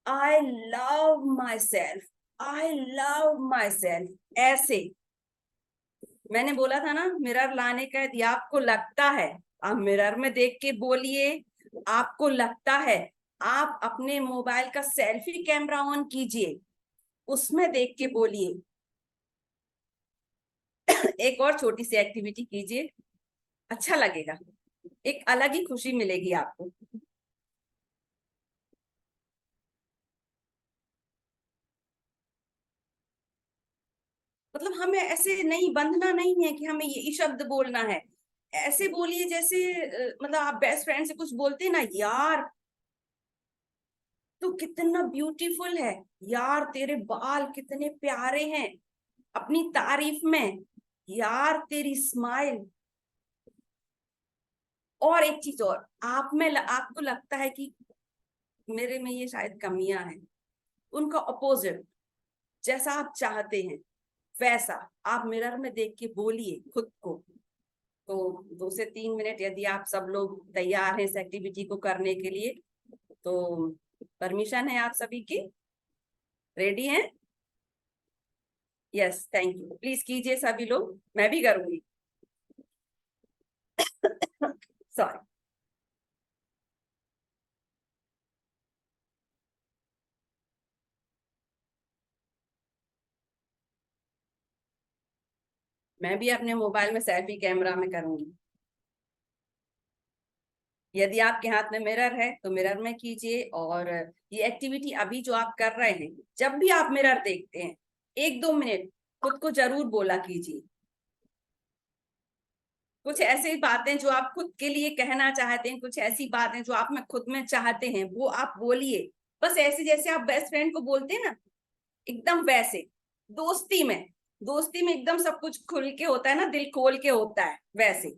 S1: आई love my self, I love my self, ऐसे। मैंने बोला था ना मिरर लाने का, यदि आपको लगता है आप मिरर में देख के बोलिए, आपको लगता है आप अपने मोबाइल का सेल्फी कैमरा ऑन कीजिए, उसमें देख के बोलिए। एक और छोटी सी एक्टिविटी कीजिए, अच्छा लगेगा, एक अलग ही खुशी मिलेगी आपको। मतलब हमें ऐसे नहीं बंधना नहीं है कि हमें यही शब्द बोलना है। ऐसे बोलिए जैसे मतलब आप बेस्ट फ्रेंड से कुछ बोलते हैं ना, यार तू कितना ब्यूटीफुल है, यार तेरे बाल कितने प्यारे हैं, अपनी तारीफ में, यार तेरी स्माइल। और एक चीज और, आप में आपको लगता है कि मेरे में ये शायद कमियां हैं, उनका अपोजिट, जैसा आप चाहते हैं वैसा आप मिरर में देख के बोलिए खुद को। तो 2 से 3 मिनट यदि आप सब लोग तैयार हैं इस एक्टिविटी को करने के लिए, तो परमिशन है आप सभी की, रेडी हैं? यस, थैंक यू, प्लीज कीजिए सभी लोग, मैं भी करूंगी। सॉरी। मैं भी अपने मोबाइल में सेल्फी कैमरा में करूंगी। यदि आपके हाथ में मिरर है तो मिरर में कीजिए, और ये एक्टिविटी अभी जो आप कर रहे हैं, जब भी आप मिरर देखते हैं 1-2 मिनट खुद को जरूर बोला कीजिए। कुछ ऐसी बातें जो आप खुद के लिए कहना चाहते हैं, कुछ ऐसी बातें जो आप में खुद में चाहते हैं वो आप बोलिए, बस ऐसे जैसे आप बेस्ट फ्रेंड को बोलते हैं ना, एकदम वैसे। दोस्ती में, दोस्ती में एकदम सब कुछ खुल के होता है ना, दिल खोल के होता है, वैसे।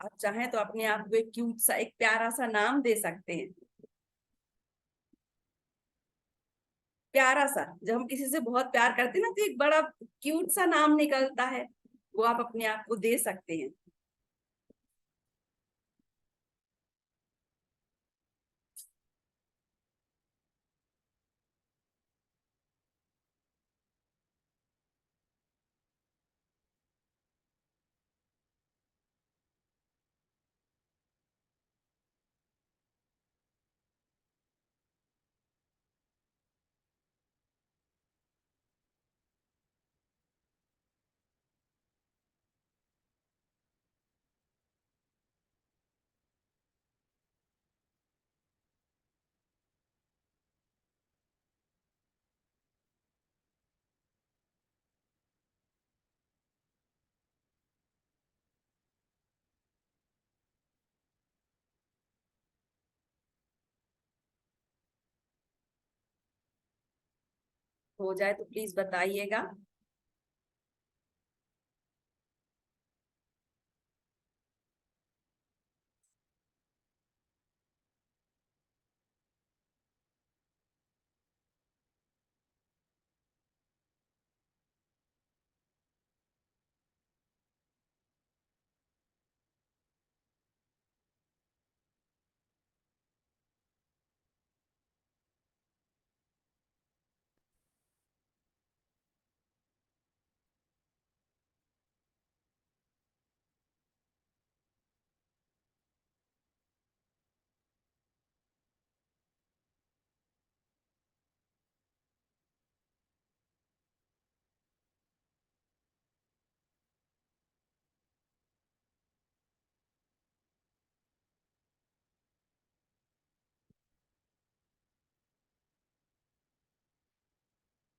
S1: आप चाहें तो अपने आप को एक क्यूट सा, एक प्यारा सा नाम दे सकते हैं। प्यारा सा, जब हम किसी से बहुत प्यार करते हैं ना, तो एक बड़ा क्यूट सा नाम निकलता है, वो आप अपने आप को दे सकते हैं। हो जाए तो प्लीज बताइएगा।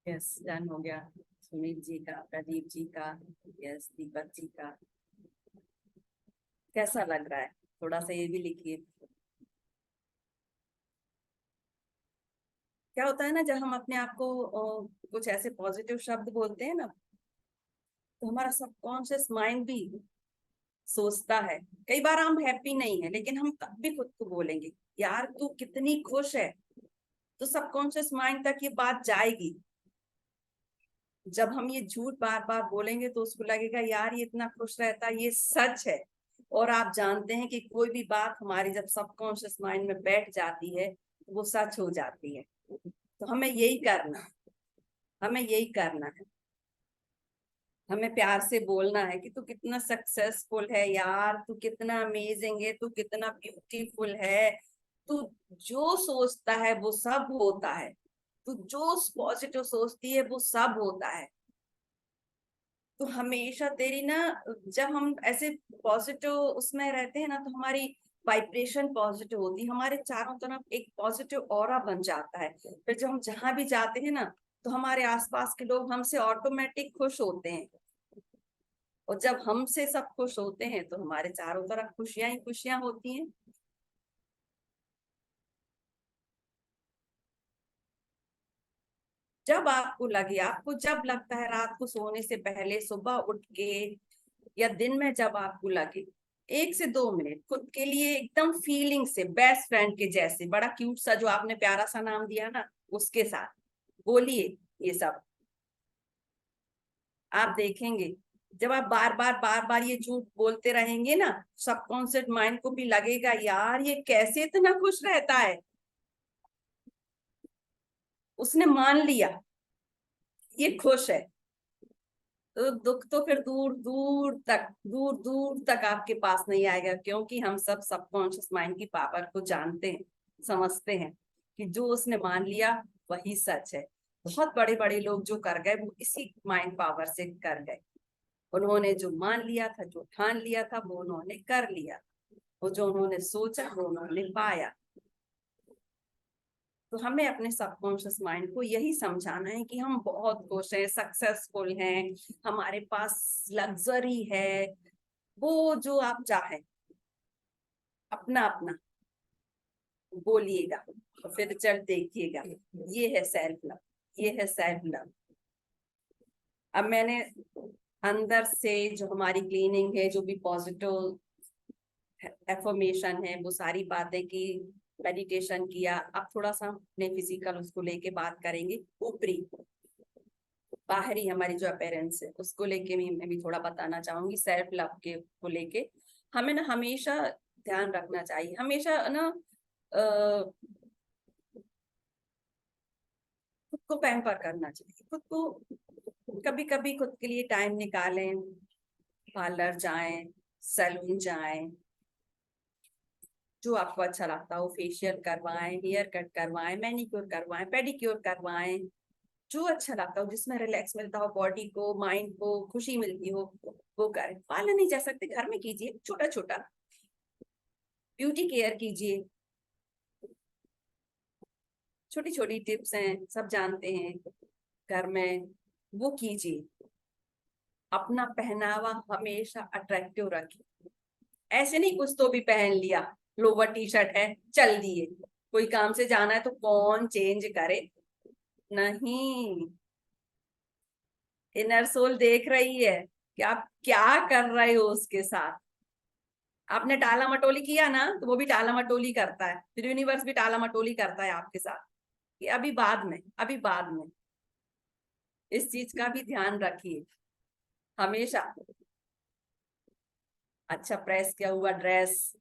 S1: यस, डन हो गया। सुनील जी का, प्रदीप जी का, यस, दीपक जी का। कैसा लग रहा है, थोड़ा सा ये भी लिखिए। क्या होता है ना, जब हम अपने आप को कुछ ऐसे पॉजिटिव शब्द बोलते हैं ना, तो हमारा सबकॉन्शियस माइंड भी सोचता है। कई बार हम हैप्पी नहीं है, लेकिन हम तब भी खुद को बोलेंगे यार तू कितनी खुश है, तो सबकॉन्शियस माइंड तक ये बात जाएगी। जब हम ये झूठ बार बार बोलेंगे तो उसको लगेगा यार ये इतना खुश रहता है, ये सच है। और आप जानते हैं कि कोई भी बात हमारी जब सबकॉन्शियस माइंड में बैठ जाती है तो वो सच हो जाती है। तो हमें यही करना, हमें यही करना है। हमें प्यार से बोलना है कि तू कितना सक्सेसफुल है यार, तू कितना अमेजिंग है, तू कितना ब्यूटीफुल है, तू जो सोचता है वो सब होता है, तू जो पॉजिटिव सोचती है वो सब होता है। तो हमेशा तेरी ना, जब हम ऐसे पॉजिटिव उसमें रहते हैं ना, तो हमारी वाइब्रेशन पॉजिटिव होती है, हमारे चारों तरफ एक पॉजिटिव ऑरा बन जाता है। फिर जब हम जहां भी जाते हैं ना, तो हमारे आसपास के लोग हमसे ऑटोमेटिक खुश होते हैं। और जब हमसे सब खुश होते हैं तो हमारे चारों तरफ खुशियां ही खुशियां होती हैं। जब आपको लगे, आपको जब लगता है रात को सोने से पहले, सुबह उठ के, या दिन में, जब आपको लगे 1 से 2 मिनट खुद के लिए एकदम फीलिंग से, बेस्ट फ्रेंड के जैसे, बड़ा क्यूट सा जो आपने प्यारा सा नाम दिया ना, उसके साथ बोलिए ये सब। आप देखेंगे जब आप बार बार ये झूठ बोलते रहेंगे ना, सबकॉन्शियस माइंड को भी लगेगा यार ये कैसे इतना खुश रहता है, उसने मान लिया ये खुश है। तो दुख तो फिर दूर दूर तक आपके पास नहीं आएगा, क्योंकि हम सब सबकॉन्शियस माइंड की पावर को जानते हैं, समझते हैं कि जो उसने मान लिया वही सच है। बहुत बड़े बड़े लोग जो कर गए वो इसी माइंड पावर से कर गए। उन्होंने जो मान लिया था, जो ठान लिया था, वो उन्होंने कर लिया। वो जो उन्होंने सोचा वो उन्होंने पाया। तो हमें अपने सबकॉन्शियस माइंड को यही समझाना है कि हम बहुत खुश हैं, सक्सेसफुल हैं, हमारे पास लग्जरी है। वो जो आप चाहें अपना अपना बोलिएगा, तो फिर चल देखिएगा, ये है सेल्फ लव, ये है सेल्फ लव। अब मैंने अंदर से जो हमारी क्लीनिंग है, जो भी पॉजिटिव एफर्मेशन है, वो सारी बातें की, मेडिटेशन किया। अब थोड़ा सा अपने फिजिकल उसको लेके बात करेंगे। ऊपरी बाहरी हमारी जो अपीयरेंस है उसको लेके मैं भी थोड़ा बताना चाहूंगी। सेल्फ लव के को लेके हमें ना हमेशा ध्यान रखना चाहिए, हमेशा ना खुद को पैम्पर करना चाहिए। खुद को कभी कभी खुद के लिए टाइम निकालें, पार्लर जाएं, सैलून जाएं, जो आपको अच्छा लगता हो, फेशियल करवाएं, हेयर कट करवाएं, मैनिक्योर करवाएं, पेडिक्योर करवाएं, जो अच्छा लगता हो, जिसमें रिलैक्स मिलता हो, बॉडी को, माइंड को खुशी मिलती हो, वो करें। पार्लर नहीं जा सकते, घर में कीजिए, छोटा छोटा ब्यूटी केयर कीजिए। छोटी छोटी टिप्स हैं, सब जानते हैं घर में, वो कीजिए। अपना पहनावा हमेशा अट्रैक्टिव रखिए। ऐसे नहीं कुछ तो भी पहन लिया, लोअर टी शर्ट है चल दिए, कोई काम से जाना है तो कौन चेंज करे, नहीं। इनर सोल देख रही है कि आप क्या कर रहे हो उसके साथ। आपने टाला मटोली किया ना, तो वो भी टाला मटोली करता है, फिर यूनिवर्स भी टाला मटोली करता है आपके साथ कि अभी बाद में, अभी बाद में। इस चीज का भी ध्यान रखिए हमेशा। अच्छा प्रेस किया हुआ ड्रेस,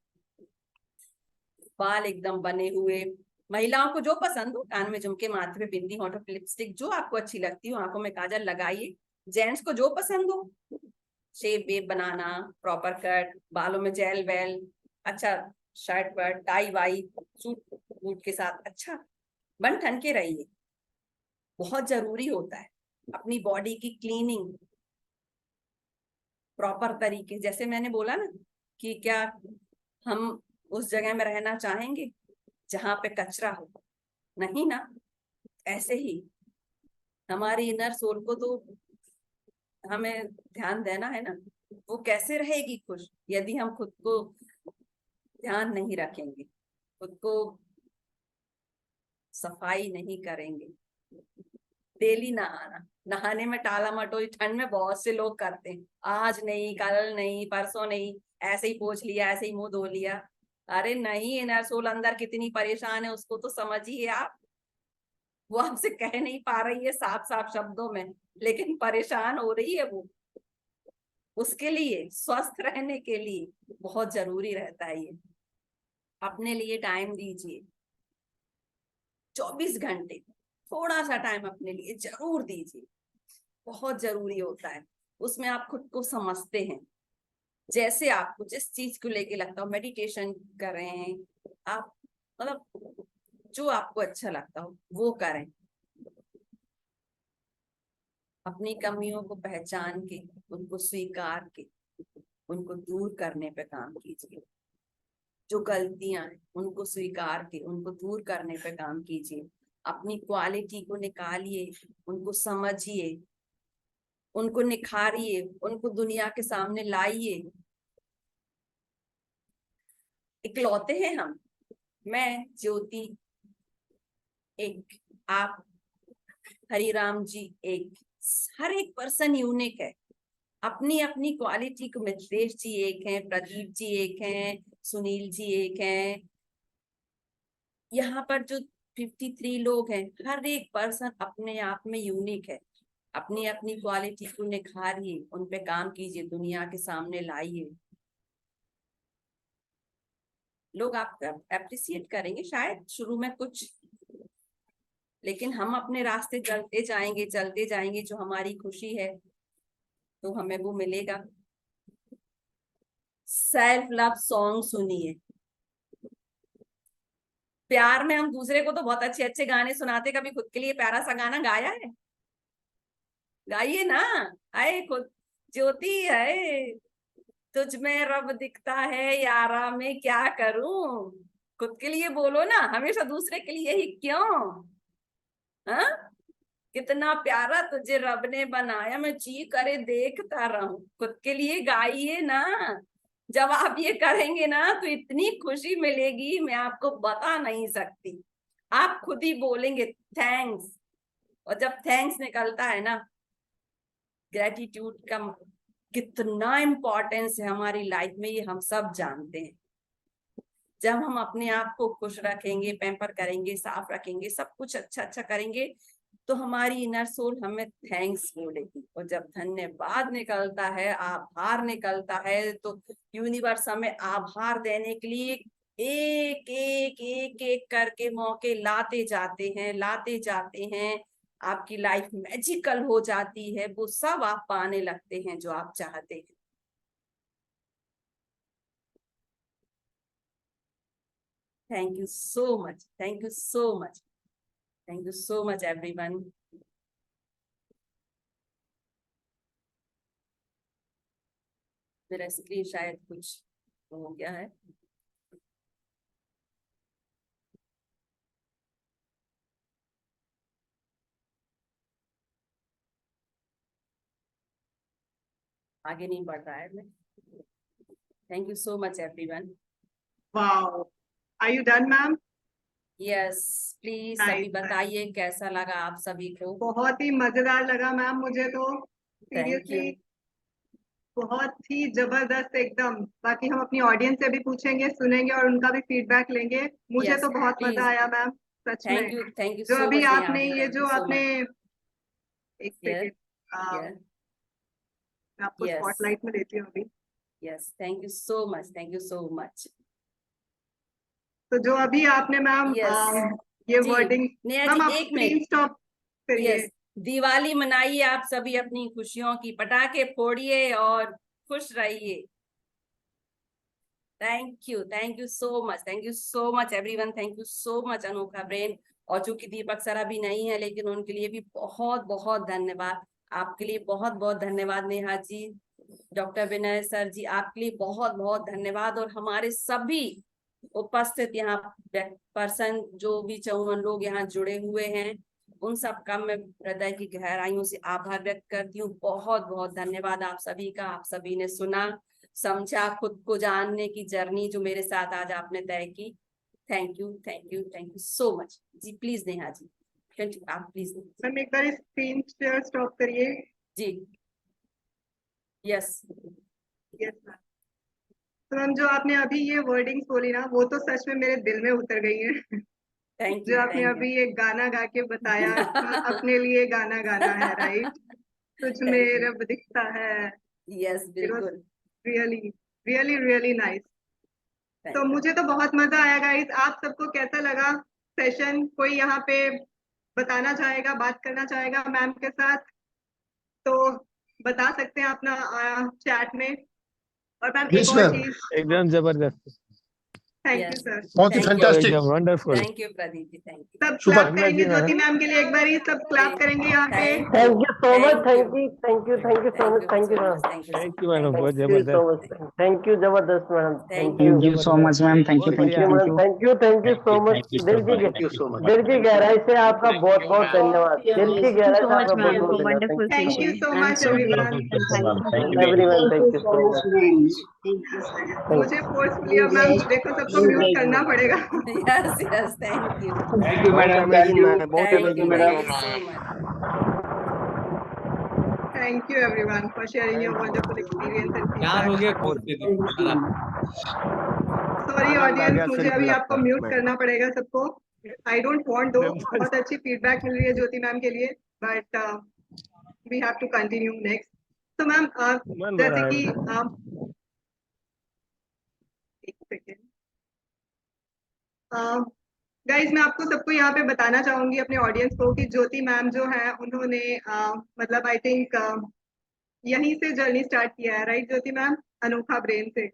S1: बाल एकदम बने हुए, महिलाओं को जो पसंद हो, कान में झुमके, माथे पे बिंदी, होठों पे लिपस्टिक, जो आपको अच्छी लगती हो, आंखों में काजल लगाइए। जेंट्स को जो पसंद हो, शेप वेप बनाना, प्रॉपर कट, बालों में जेल वेल, अच्छा शर्ट पर टाई वाई, सूट बूट के साथ अच्छा बन ठन के रहिए। बहुत जरूरी होता है अपनी बॉडी की क्लीनिंग प्रॉपर तरीके। जैसे मैंने बोला ना कि क्या हम उस जगह में रहना चाहेंगे जहां पे कचरा हो, नहीं ना। ऐसे ही हमारी इनर सोल को तो हमें ध्यान देना है ना। वो कैसे रहेगी खुश यदि हम खुद को ध्यान नहीं रखेंगे, खुद को सफाई नहीं करेंगे। डेली नहाना, नहाने में टाला मटोली ठंड में बहुत से लोग करते हैं, आज नहीं, कल नहीं, परसों नहीं, ऐसे ही पोंछ लिया, ऐसे ही मुंह धो लिया। अरे नहीं, इनर सोल अंदर कितनी परेशान है उसको तो समझिए आप। वो हमसे कह नहीं पा रही है साफ साफ शब्दों में, लेकिन परेशान हो रही है वो। उसके लिए, स्वस्थ रहने के लिए बहुत जरूरी रहता है ये। अपने लिए टाइम दीजिए, 24 घंटे थोड़ा सा टाइम अपने लिए जरूर दीजिए, बहुत जरूरी होता है। उसमें आप खुद को समझते हैं, जैसे आपको जिस चीज को लेके लगता हो, मेडिटेशन कर रहे हैं आप, मतलब जो आपको अच्छा लगता हो वो करें। अपनी कमियों को पहचान के, उनको स्वीकार के, उनको दूर करने पे काम कीजिए। जो गलतियां हैं उनको स्वीकार के, उनको दूर करने पे काम कीजिए। अपनी क्वालिटी को निकालिए, उनको समझिए, उनको निखारिए, उनको दुनिया के सामने लाइए। इकलौते हैं हम, मैं, ज्योति एक, आप, हरिराम जी एक, हर एक पर्सन यूनिक है। अपनी अपनी क्वालिटी को, मित्रेश जी एक हैं, प्रदीप जी एक हैं, सुनील जी एक हैं, यहाँ पर जो 53 लोग हैं, हर एक पर्सन अपने आप में यूनिक है। अपनी अपनी क्वालिटी को निखारिए, उन पे काम कीजिए, दुनिया के सामने लाइए। लोग आपका अप्रिशिएट करेंगे शायद शुरू में कुछ, लेकिन हम अपने रास्ते चलते जाएंगे, जो हमारी खुशी है तो हमें वो मिलेगा। सेल्फ लव सॉन्ग सुनिए। प्यार में हम दूसरे को तो बहुत अच्छे अच्छे गाने सुनाते, कभी खुद के लिए प्यारा सा गाना गाया है? गाइए ना। आए खुद, ज्योति है तुझ में रब दिखता है, यारा मैं क्या करूं। खुद के लिए बोलो ना, हमेशा दूसरे के लिए ही क्यों? हाँ, कितना प्यारा तुझे रब ने बनाया, मैं जी करे देखता रहूं। खुद के लिए गाइए ना। जब आप ये करेंगे ना तो इतनी खुशी मिलेगी, मैं आपको बता नहीं सकती। आप खुद ही बोलेंगे थैंक्स, और जब थैंक्स निकलता है ना, ग्रेटिट्यूड का कितना इम्पोर्टेंस है हमारी लाइफ में, ये हम सब जानते हैं। जब हम अपने आप को खुश रखेंगे, पैम्पर करेंगे, साफ रखेंगे, सब कुछ अच्छा अच्छा करेंगे, तो हमारी इनर सोल हमें थैंक्स बोलेगी। और जब धन्यवाद निकलता है, आभार निकलता है, तो यूनिवर्स हमें आभार देने के लिए एक एक एक एक करके मौके लाते जाते हैं। आपकी लाइफ मैजिकल हो जाती है, वो सब आप पाने लगते हैं जो आप चाहते हैं। Thank you so much, thank you so much, thank you so much everyone. मेरा स्क्रीन शायद कुछ हो गया है। आगे नहीं बढ़ रहा है मैं। Thank you so much everyone.
S2: Wow, are you done ma'am?
S1: Yes, please
S2: Nice,
S1: सभी बताइए कैसा लगा आप सभी को।
S2: बहुत ही मजेदार लगा मैम मुझे तो,
S1: थैंक यू।
S2: सीरियसली बहुत ही जबरदस्त एकदम। बाकी हम अपनी ऑडियंस से भी पूछेंगे, सुनेंगे और उनका भी फीडबैक लेंगे। मुझे
S1: यस,
S2: तो बहुत
S1: प्लीज।
S2: मजा आया मैम, सच में।
S1: थैंक यू
S2: जो
S1: सो
S2: अभी
S1: मच
S2: आपने
S1: नेहा,
S2: ये
S1: थैंक
S2: जो
S1: यू सो
S2: आपने,
S1: मच।
S2: एक
S1: यस,
S2: सेकेंड, मैं आपको
S1: यस,
S2: स्पॉटलाइट में लेती हूँ अभी।
S1: Yes, thank you so much, thank you so much.
S2: तो जो अभी आपने मैम
S1: यस
S2: ये
S1: जी,
S2: वर्डिंग,
S1: नेहा
S2: मैम
S1: जी
S2: आप
S1: एक
S2: स्क्रीन
S1: मिनट।
S2: स्टॉप करिए।
S1: यस, दिवाली मनाइए आप सभी अपनी खुशियों की, पटाखे फोड़िए और खुश रहिए। Thank you so much, thank you so much everyone, thank you so much अनोखा ब्रेन। और चूंकि दीपक सर अभी नहीं है, लेकिन उनके लिए भी बहुत बहुत धन्यवाद। आपके लिए बहुत बहुत धन्यवाद नेहा जी, डॉक्टर विनय सर जी, आपके लिए बहुत बहुत धन्यवाद। और हमारे सभी उपस्थित यहाँ पर्सन, जो भी 54 लोग यहाँ जुड़े हुए हैं, उन सब का मैं हृदय की गहराइयों से आभार व्यक्त करती हूँ। बहुत बहुत धन्यवाद आप सभी का। आप सभी ने सुना, समझा, खुद को जानने की जर्नी जो मेरे साथ आज आपने तय की। Thank you, thank you, thank you so much. जी प्लीज नेहा जी, आप प्लीज।
S2: मैम एक बार स्क्रीन शेयर स्टॉप करिए।
S1: जी यस
S2: यस मैम। तो मैम जो आपने अभी ये वर्डिंग्स बोली ना, वो तो सच में मेरे दिल में उतर गई है।
S1: थैंक
S2: जो
S1: यू,
S2: आपने
S1: थैंक
S2: अभी एक गाना गा के बताया कि अपने लिए गाना गाना है, राइट? तुझ में
S1: यू।
S2: रब दिखता है।
S1: यस
S2: इट वाज
S1: बिल्कुल।
S2: Really really really nice. तो
S1: Thank you.
S2: मुझे तो बहुत मजा आया गाइस। आप सबको कैसा लगा सेशन? कोई यहाँ पे बताना चाहेगा, बात करना चाहेगा मैम के साथ, तो बता सकते हैं अपना चैट में। और मैम एक और चीज,
S4: एकदम जबरदस्त,
S2: थैंक यू
S1: Yes.
S2: सर।
S6: बहुत ही
S1: Thank you.
S6: फैंटास्टिक।
S4: एकदम wonderful.
S1: Thank you Pradeep ji, thank you.
S2: सब
S6: सुपर।
S2: क्लैप करेंगे
S4: जी,
S2: ज्योति
S4: मैडम।
S2: मैम के लिए, एक बार ही सब क्लैप करेंगे यहाँ पे।
S1: Thank
S7: you so much. Thank you. Thank you. Thank you so much. Thank you, ma'am.
S4: Thank you madam, बहुत
S7: Thank you so
S4: जबरदस्त।
S7: much. Thank you, Jabardast, madam.
S1: Thank
S7: Thank you.
S1: you.
S8: Thank you so much, ma'am. Thank you,
S4: बहुत
S8: thank
S7: Thank
S8: you,
S7: you,
S4: बढ़िया।
S8: thank
S7: madam.
S8: you.
S7: Thank you so much. दिल की
S6: so much.
S7: दिल की गहराई से आपका बहुत बहुत धन्यवाद। दिल की गहराई से आपका बहुत बहुत धन्यवाद।
S9: wonderful
S2: thank you
S9: session.
S2: So
S9: I'm
S2: much
S9: so
S2: everyone.
S9: grateful and thankful for
S7: Everyone, thank you so much.
S2: मुझे फोर्सफुली अब मैम देखो सबको म्यूट करना पड़ेगा।
S1: Yes yes, thank you,
S8: Thank you,
S7: बहुत
S8: madam. Thank
S7: amazing
S8: you.
S7: Ma'am, बहुत
S1: thank
S7: amazing
S1: you
S7: ma'am.
S1: So much.
S2: Thank you everyone for sharing your wonderful experience and
S3: प्यार हो
S2: फीडबैक।
S3: गया खुद से तुम्हारा।
S2: सॉरी
S4: आनंद आ
S2: ऑडियंस,
S4: गया
S2: मुझे
S4: सेल्फ
S2: अभी
S4: लव
S2: आपको
S4: का
S2: म्यूट
S4: मैडम।
S2: करना पड़ेगा सबको। आई डोंट वांट दो,
S4: Simple.
S2: बहुत अच्छी फीडबैक मिल रही है ज्योति मैम के लिए, but we have to continue next. तो मैम
S4: मन
S2: जैसे
S4: भरा है।
S2: कि एक सेकेंड गाइज, मैं आपको सबको यहाँ पे बताना चाहूंगी अपने ऑडियंस को कि ज्योति मैम जो है उन्होंने मतलब आई थिंक यहीं से जर्नी स्टार्ट किया है, राइट ज्योति मैम? अनोखा ब्रेन से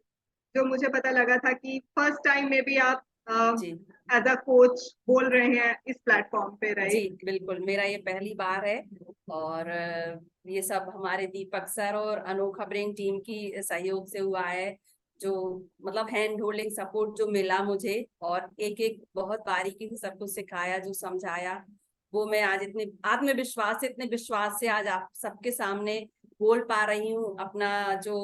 S2: जो मुझे पता लगा था कि फर्स्ट टाइम में भी आप
S1: जी
S2: एज अ कोच बोल रहे हैं इस प्लेटफॉर्म पे,
S1: जी
S2: राइट?
S1: बिल्कुल, मेरा ये पहली बार है और ये सब हमारे दीपक सर और अनोखा ब्रेन टीम की सहयोग से हुआ है। जो मतलब हैंड होल्डिंग सपोर्ट जो मिला मुझे, और एक एक बहुत बारीकी से सब कुछ सिखाया, जो समझाया, वो मैं आज इतने आत्मविश्वास से, इतने विश्वास से आज आप सबके सामने बोल पा रही हूँ। अपना जो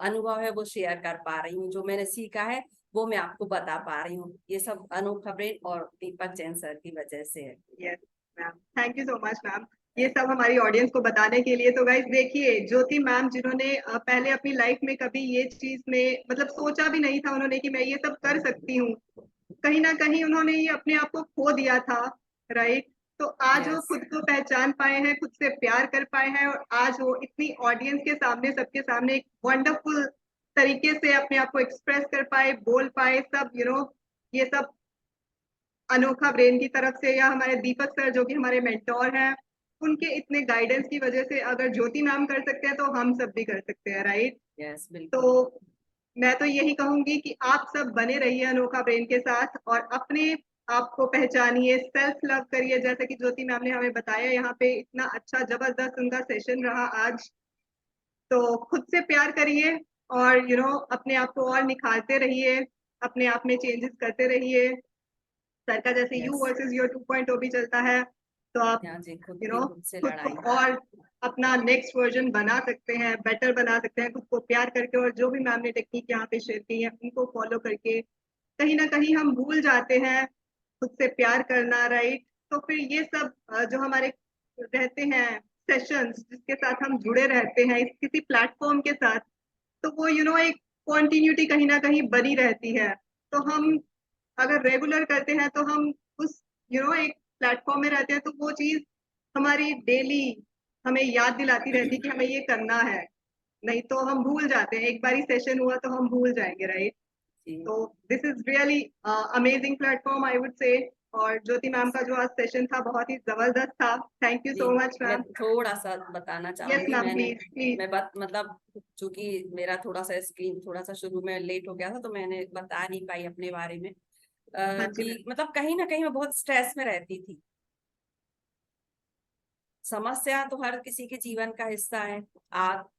S1: अनुभव है वो शेयर कर पा रही हूँ, जो मैंने सीखा है वो मैं आपको बता पा रही हूँ। ये सब अनोखा ब्रेन और दीपक जैन सर की वजह से है।
S2: Yes ma'am, thank you so much ma'am, ये सब हमारी ऑडियंस को बताने के लिए। तो गाइज देखिए, ज्योति मैम जिन्होंने पहले अपनी लाइफ में कभी ये चीज में मतलब सोचा भी नहीं था उन्होंने कि मैं ये सब कर सकती हूँ, कहीं ना कहीं उन्होंने ये अपने आप को खो दिया था, राइट? तो आज वो
S1: Yes.
S2: खुद को पहचान पाए हैं, खुद से प्यार कर पाए हैं, और आज वो इतनी ऑडियंस के सामने, सबके सामने एक वंडरफुल तरीके से अपने आप को एक्सप्रेस कर पाए, बोल पाए, सब ये सब अनोखा ब्रेन की तरफ से, या हमारे दीपक सर जो कि हमारे मेंटोर हैं, उनके इतने गाइडेंस की वजह से अगर ज्योति मैम कर सकते हैं तो हम सब भी कर सकते हैं, राइट?
S1: यस बिल्कुल।
S2: तो मैं तो यही कहूंगी कि आप सब बने रहिए अनोखा ब्रेन के साथ और अपने आप को पहचानिए, सेल्फ लव करिए, जैसे कि ज्योति मैम ने हमें बताया यहाँ पे। इतना अच्छा जबरदस्त उनका सेशन रहा आज। तो खुद से प्यार करिए और अपने आप को और निखारते रहिए, अपने आप में चेंजेस करते रहिए। सर का जैसे यू
S1: Yes.
S2: वर्सेस योर 2.0 भी चलता है, तो आप
S1: यहाँ जी खुद
S2: यू
S1: की
S2: नो
S1: खुद से
S2: खुद
S1: लड़ाई।
S2: को और अपना नेक्स्ट वर्जन बना सकते हैं, बेटर बना सकते हैं, खुद को प्यार करके। और जो भी मैम ने टेक्निक यहाँ पे शेयर की है उनको फॉलो करके कहीं ना कहीं हम भूल जाते हैं खुद से प्यार करना, राइट? तो फिर ये सब जो हमारे रहते हैं सेशंस, जिसके साथ हम जुड़े रहते हैं इस किसी प्लेटफॉर्म के साथ, तो वो एक कॉन्टिन्यूटी कहीं ना कहीं बनी रहती है। तो हम अगर रेगुलर करते हैं तो हम उस एक प्लेटफॉर्म में रहते हैं, तो वो चीज हमारी डेली हमें याद दिलाती रहती है कि हमें ये करना है। नहीं तो हम भूल जाते हैं, एक बारी सेशन हुआ तो हम भूल जाएंगे, राइट?
S1: जी
S2: तो this is really amazing platform I would say. और ज्योति मैम का जो आज सेशन था बहुत ही जबरदस्त था। थैंक यू
S1: जी,
S2: सो मच
S1: मैं
S2: मैम।
S1: थोड़ा सा बताना
S2: यस
S1: चाहूंगी।
S2: मैम,
S1: मैंने
S2: प्लीज प्लीज।
S1: मैं बात मतलब चूंकि मेरा थोड़ा सा स्क्रीन थोड़ा सा शुरू में लेट हो गया था, तो मैंने बता नहीं पाई अपने बारे में।
S2: हाँ जी
S1: कि मतलब कहीं ना कहीं मैं बहुत स्ट्रेस में रहती थी। समस्या तो हर किसी के जीवन का हिस्सा है। आप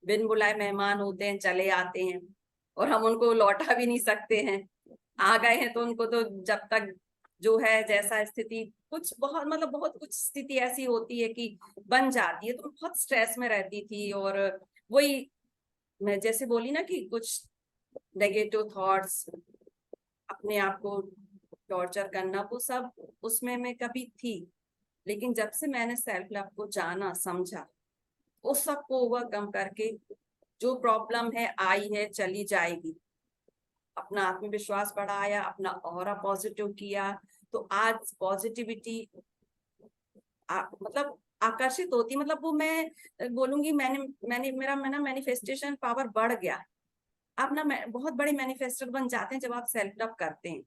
S1: बिन बुलाए मेहमान होते हैं, चले आते हैं, और हम उनको लौटा भी नहीं सकते हैं। आ गए हैं तो उनको तो जब तक जो है जैसा स्थिति कुछ बहुत मतलब बहुत कुछ स्थिति ऐसी होती है कि बन जाती है, तो मैं बहुत स्ट्रेस में रहती थी। और वही मैं जैसे बोली ना कि कुछ नेगेटिव थॉट्स, अपने आप को टॉर्चर करना, वो सब उसमें मैं कभी थी। लेकिन जब से मैंने सेल्फ लव को जाना समझा, उस सबको ओवरकम करके जो प्रॉब्लम है आई है चली जाएगी, अपना आत्मविश्वास बढ़ाया, अपना ऑरा पॉजिटिव किया, तो आज पॉजिटिविटी मतलब आकर्षित होती, मतलब वो मैं बोलूंगी मैंने मेरा मैनिफेस्टेशन पावर बढ़ गया। आप ना बहुत बड़े मैनिफेस्टर बन जाते हैं जब आप सेल्फ लव करते हैं।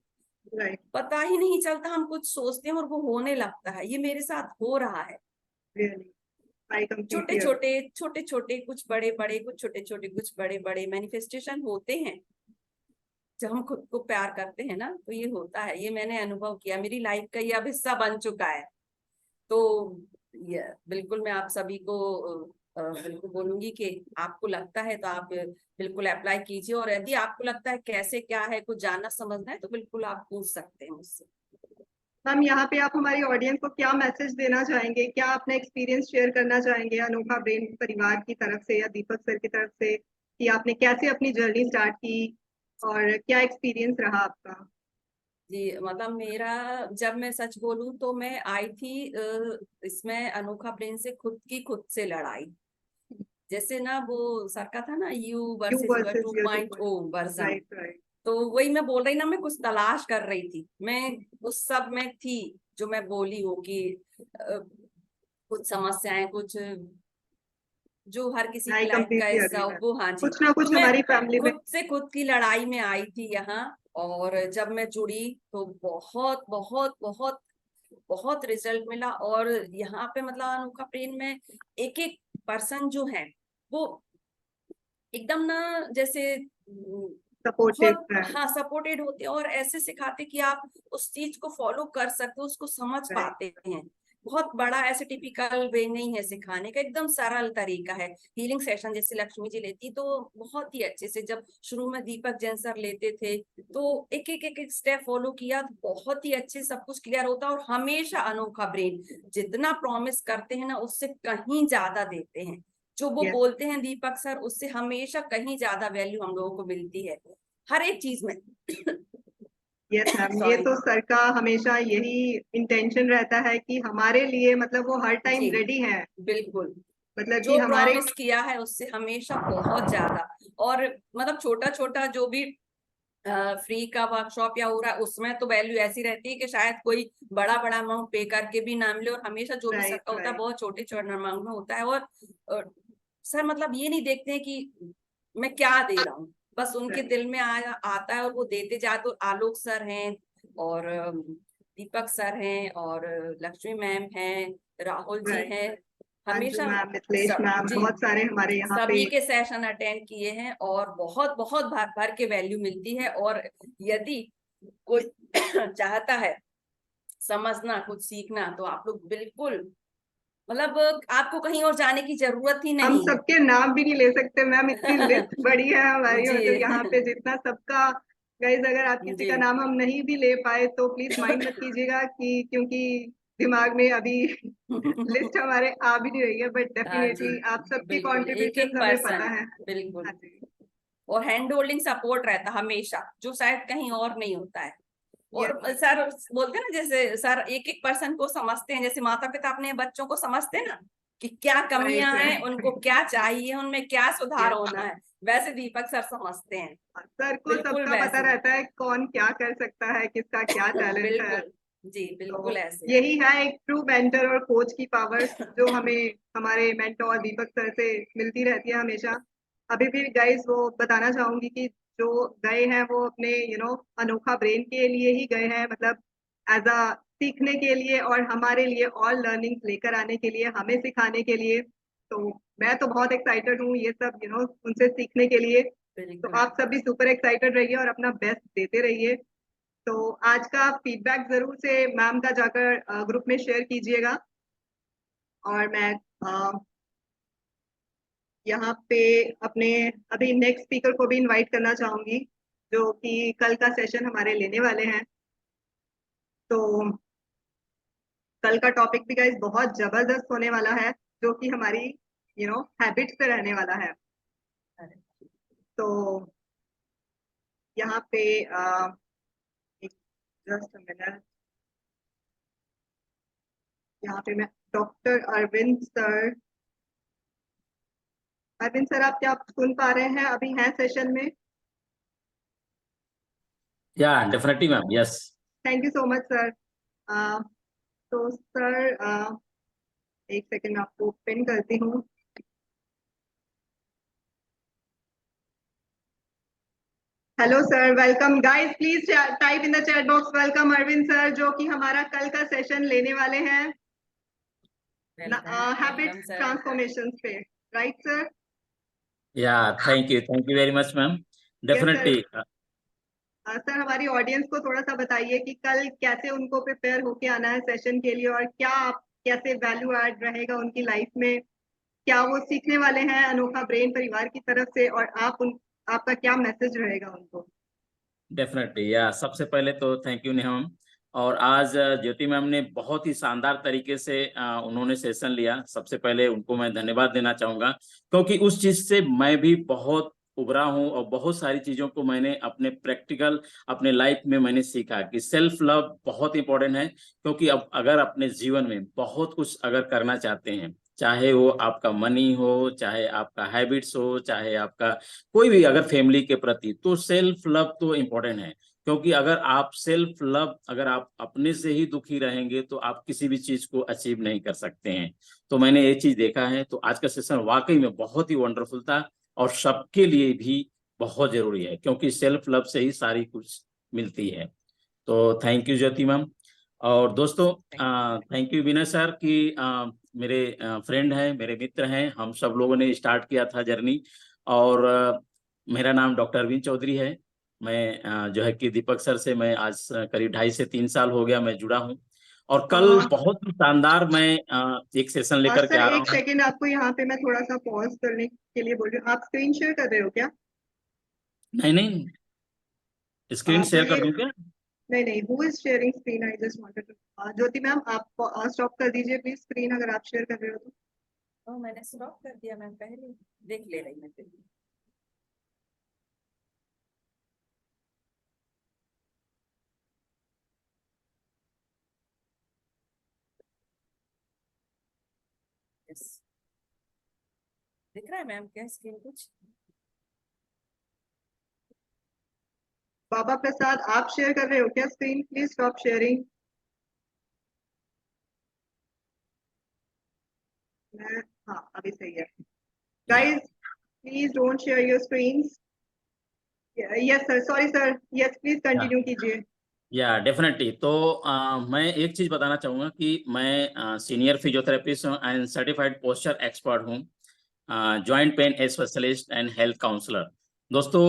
S2: राइट,
S1: पता ही नहीं चलता, हम कुछ सोचते हैं और वो होने लगता है। ये मेरे साथ हो रहा है।
S2: रियली, आई
S1: छोटे
S2: कंप्लीटली
S1: छोटे छोटे कुछ बड़े बड़े, कुछ छोटे छोटे कुछ बड़े बड़े मैनिफेस्टेशन होते हैं जब हम खुद को प्यार करते हैं ना, तो ये होता है। ये मैंने अनुभव किया, मेरी लाइफ का ये अब हिस्सा बन चुका है। तो ये बिल्कुल मैं आप सभी को बिल्कुल बोलूंगी कि आपको लगता है तो आप बिल्कुल अप्लाई कीजिए, और यदि आपको लगता है कैसे क्या है, कुछ जानना समझना है, तो बिल्कुल आप पूछ सकते हैं मुझसे।
S2: मैम, यहाँ पे आप हमारी ऑडियंस को क्या मैसेज देना चाहेंगे? क्या अपना एक्सपीरियंस शेयर करना चाहेंगे अनोखा ब्रेन परिवार की तरफ से या दीपक सर की तरफ से, कि आपने कैसे अपनी जर्नी स्टार्ट की और क्या एक्सपीरियंस रहा आपका?
S1: जी, मतलब मेरा, जब मैं सच बोलूं तो मैं आई थी इसमें अनोखा ब्रेन से खुद से लड़ाई। जैसे ना वो सर का था ना, you
S2: you
S1: versus
S2: versus
S1: to
S2: your
S1: point of version.
S2: Right, right,
S1: तो वही मैं बोल रही ना, मैं कुछ तलाश कर रही थी, मैं उस सब में थी जो मैं बोली हूँ कि कुछ समस्याएं, कुछ जो हर किसी की
S2: आई
S1: लाइफ का
S2: कंप्लीटली
S1: हिस्सा
S2: अग्री
S1: हो
S2: मैम।
S1: वो। हाँ जी।
S2: कुछ ना
S1: तो
S2: कुछ
S1: मैं
S2: हमारी फैमिली में
S1: खुद की लड़ाई में आई थी यहाँ। और जब मैं जुड़ी तो बहुत बहुत बहुत बहुत रिजल्ट मिला। और यहाँ पे मतलब अनोखा ब्रेन में एक एक पर्सन जो है वो एकदम ना, जैसे
S2: सपोर्टिव
S1: बहुत,
S2: है।
S1: हाँ, सपोर्टेड होते हैं और ऐसे सिखाते कि आप उस चीज को फॉलो कर सकते हो, उसको समझ
S2: राइट,
S1: पाते हैं। बहुत बड़ा ऐसे टिपिकल वे नहीं है सिखाने का, एकदम सरल तरीका है। हीलिंग सेशन जैसे लक्ष्मी जी लेती तो बहुत ही अच्छे से, जब शुरू में दीपक जैन सर लेते थे तो एक स्टेप फॉलो किया तो बहुत ही अच्छे सब कुछ क्लियर होता। और हमेशा अनोखा ब्रेन जितना प्रॉमिस करते हैं ना, उससे कहीं ज्यादा देते हैं। जो वो
S2: यस,
S1: बोलते हैं दीपक सर, उससे हमेशा कहीं ज्यादा वैल्यू हम लोगों को मिलती है हर एक चीज में।
S2: यस मैम, ये
S1: सॉरी।
S2: तो सर का हमेशा यही इंटेंशन रहता है कि हमारे लिए, मतलब वो हर टाइम
S1: जी,
S2: रेडी है,
S1: बिल्कुल।
S2: मतलब कि
S1: जो
S2: हमारे
S1: प्रॉमिस किया है उससे हमेशा बहुत ज्यादा। और मतलब छोटा छोटा जो भी फ्री का वर्कशॉप या हो रहा है, उसमें तो वैल्यू ऐसी रहती है कि शायद कोई बड़ा बड़ा अमाउंट पे करके भी ना मिले। और हमेशा जो भी
S2: राइट,
S1: सबका होता है
S2: राइट,
S1: बहुत छोटे छोटे अमाउंट में होता है। और सर मतलब ये नहीं देखते हैं कि मैं क्या दे रहा हूँ, बस उनके
S2: राइट,
S1: दिल में आता है और वो देते जाते। तो आलोक सर हैं, और दीपक सर हैं, और लक्ष्मी मैम हैं, राहुल जी
S2: राइट,
S1: हैं,
S2: अंजू
S1: हमेशा
S2: मैम, मिथिलेश
S1: सब
S2: मैम,
S1: जी
S2: बहुत सारे हमारे यहाँ पे।
S1: सभी के सेशन अटेंड किए हैं और बहुत बहुत भर भर के वैल्यू मिलती है। और यदि कोई चाहता है समझना, कुछ सीखना, तो आप लोग बिल्कुल, मतलब आपको कहीं और जाने की जरूरत ही
S2: हम
S1: नहीं है।
S2: सबके नाम भी नहीं ले सकते मैम, इतनी लिस्ट बड़ी है हमारी,
S1: जी
S2: मतलब यहाँ पे जितना सबका। गाइज, अगर आप किसी
S1: जी
S2: का नाम हम नहीं भी ले पाए तो प्लीज माइंड मत कीजिएगा, कि क्योंकि दिमाग में अभी लिस्ट हमारे आ भी नहीं रही है, बट
S1: हाँ जी,
S2: डेफिनेटली आप सबके
S1: बिल्कुल एक
S2: कॉन्ट्रीब्यूशन
S1: एक
S2: हमें पता
S1: पर्सन,
S2: है।
S1: बिल्कुल।
S2: हाँ जी,
S1: और हैंड होल्डिंग सपोर्ट रहता हमेशा, जो शायद कहीं और नहीं होता है।
S2: यस,
S1: और सर बोलते हैं ना, जैसे सर एक एक पर्सन को समझते हैं, जैसे माता पिता अपने बच्चों को समझते हैं ना कि क्या
S2: राइट,
S1: कमियां हैं, उनको
S2: राइट,
S1: क्या चाहिए, उनमें क्या सुधार
S2: यस।
S1: होना है, वैसे दीपक सर समझते हैं।
S2: सर को
S1: बिल्कुल
S2: सबका पता
S1: वैसे।
S2: रहता है कौन क्या कर सकता है, किसका क्या टैलेंट है।
S1: बिल्कुल जी, बिल्कुल
S2: तो
S1: ऐसे।
S2: यही है एक ट्रू मेंटर और कोच की पावर्स, जो हमें हमारे मेंटोर दीपक सर से मिलती रहती है हमेशा। अभी भी गाइस, वो बताना चाहूंगी कि जो गए हैं वो अपने अनोखा ब्रेन के लिए ही गए हैं, मतलब एज अ सीखने के लिए और हमारे लिए और लर्निंग्स लेकर आने के लिए, हमें सिखाने के लिए। तो मैं तो बहुत एक्साइटेड हूँ ये सब उनसे सीखने के लिए। तो
S1: बिल्कुल
S2: आप सब भी सुपर एक्साइटेड रहिए और अपना बेस्ट देते रहिए। तो आज का फीडबैक जरूर से मैम का जाकर ग्रुप में शेयर कीजिएगा। और मैं यहाँ पे अपने अभी नेक्स्ट स्पीकर को भी इनवाइट करना चाहूंगी, जो कि कल का सेशन हमारे लेने वाले हैं। तो कल का टॉपिक भी गाइस बहुत जबरदस्त होने वाला है, जो कि हमारी हैबिट से रहने वाला है। तो यहाँ पे जस्ट मिनट, यहाँ पे मैं डॉक्टर अरविंद सर आप क्या आप सुन पा रहे हैं? अभी हैं सेशन में?
S6: Yeah, definitely, ma'am. Yes.
S2: Thank you so much sir. तो सर एक सेकेंड आपको पिन करती हूँ। Hello sir, welcome guys, please type in the chat box welcome Arvind sir, जो कि हमारा कल का सेशन लेने वाले हैं हैबिट ट्रांसफॉर्मेशन पे, right sir?
S6: Yeah, thank you very much, ma'am. Definitely.
S2: Sir हमारी ऑडियंस को थोड़ा सा बताइए कि कल कैसे उनको प्रिपेयर होके आना है सेशन के लिए, और क्या कैसे वैल्यू ऐड रहेगा उनकी लाइफ में, क्या वो सीखने वाले हैं अनोखा ब्रेन परिवार की तरफ से, और आपका क्या मैसेज रहेगा उनको?
S6: डेफिनेटली या सबसे पहले तो थैंक यू नेहम। और आज ज्योति मैम ने बहुत ही शानदार तरीके से उन्होंने सेशन लिया। सबसे पहले उनको मैं धन्यवाद देना चाहूँगा, क्योंकि उस चीज़ से मैं भी बहुत उभरा हूँ और बहुत सारी चीज़ों को मैंने अपने प्रैक्टिकल अपने लाइफ में मैंने सीखा कि सेल्फ लव बहुत इंपॉर्टेंट है। क्योंकि अब अगर अपने जीवन में बहुत कुछ अगर करना चाहते हैं, चाहे वो आपका मनी हो, चाहे आपका हैबिट्स हो, चाहे आपका कोई भी अगर फैमिली के प्रति, तो सेल्फ लव तो इम्पोर्टेंट है। क्योंकि अगर आप सेल्फ लव, अगर आप अपने से ही दुखी रहेंगे तो आप किसी भी चीज को अचीव नहीं कर सकते हैं। तो मैंने ये चीज देखा है। तो आज का सेशन वाकई में बहुत ही वंडरफुल था और सबके लिए भी बहुत जरूरी है, क्योंकि सेल्फ लव से ही सारी कुछ मिलती है। तो थैंक यू ज्योति मैम। और दोस्तों थैंक यू विनय सर कि मेरे फ्रेंड हैं, मेरे मित्र हैं। हम सब लोगों ने स्टार्ट किया था जर्नी। और मेरा नाम डॉक्टर अरविंद चौधरी है। मैं जो है कि दीपक सर से मैं आज करीब 2.5 से 3 साल हो गया मैं जुड़ा हूँ। और कल बहुत ही शानदार मैं एक सेशन लेकर के आ रहा हूँ।
S2: एक सेकेंड, आपको यहाँ पे मैं थोड़ा सा पॉज करने के लिए बोल रही हूँ। आप स्क्रीन शेयर कर रहे हो क्या?
S6: नहीं, स्क्रीन शेयर कर दूं क्या?
S2: नहीं, who is sharing screen? I just wanted to. Jyoti ma'am आप स्टॉप कर दीजिए प्लीज स्क्रीन, अगर आप शेयर कर रहे हो तो।
S1: मैंने स्टॉप कर दिया मैम, पहले देख ले रही मैं फिर। यस, दिख रहा है मैम क्या स्क्रीन कुछ?
S2: बाबा प्रसाद आप शेयर कर रहे हो क्या स्क्रीन? Please stop sharing. हाँ अभी सही है। Guys please don't share your screens. Yes sir, sorry sir, yes please continue कीजिए।
S6: या डेफिनेटली। तो मैं एक चीज बताना चाहूंगा कि मैं सीनियर फिजियोथेरेपिस्ट हूँ एंड सर्टिफाइड पोस्चर एक्सपर्ट हूँ, joint pain specialist and health counsellor. दोस्तों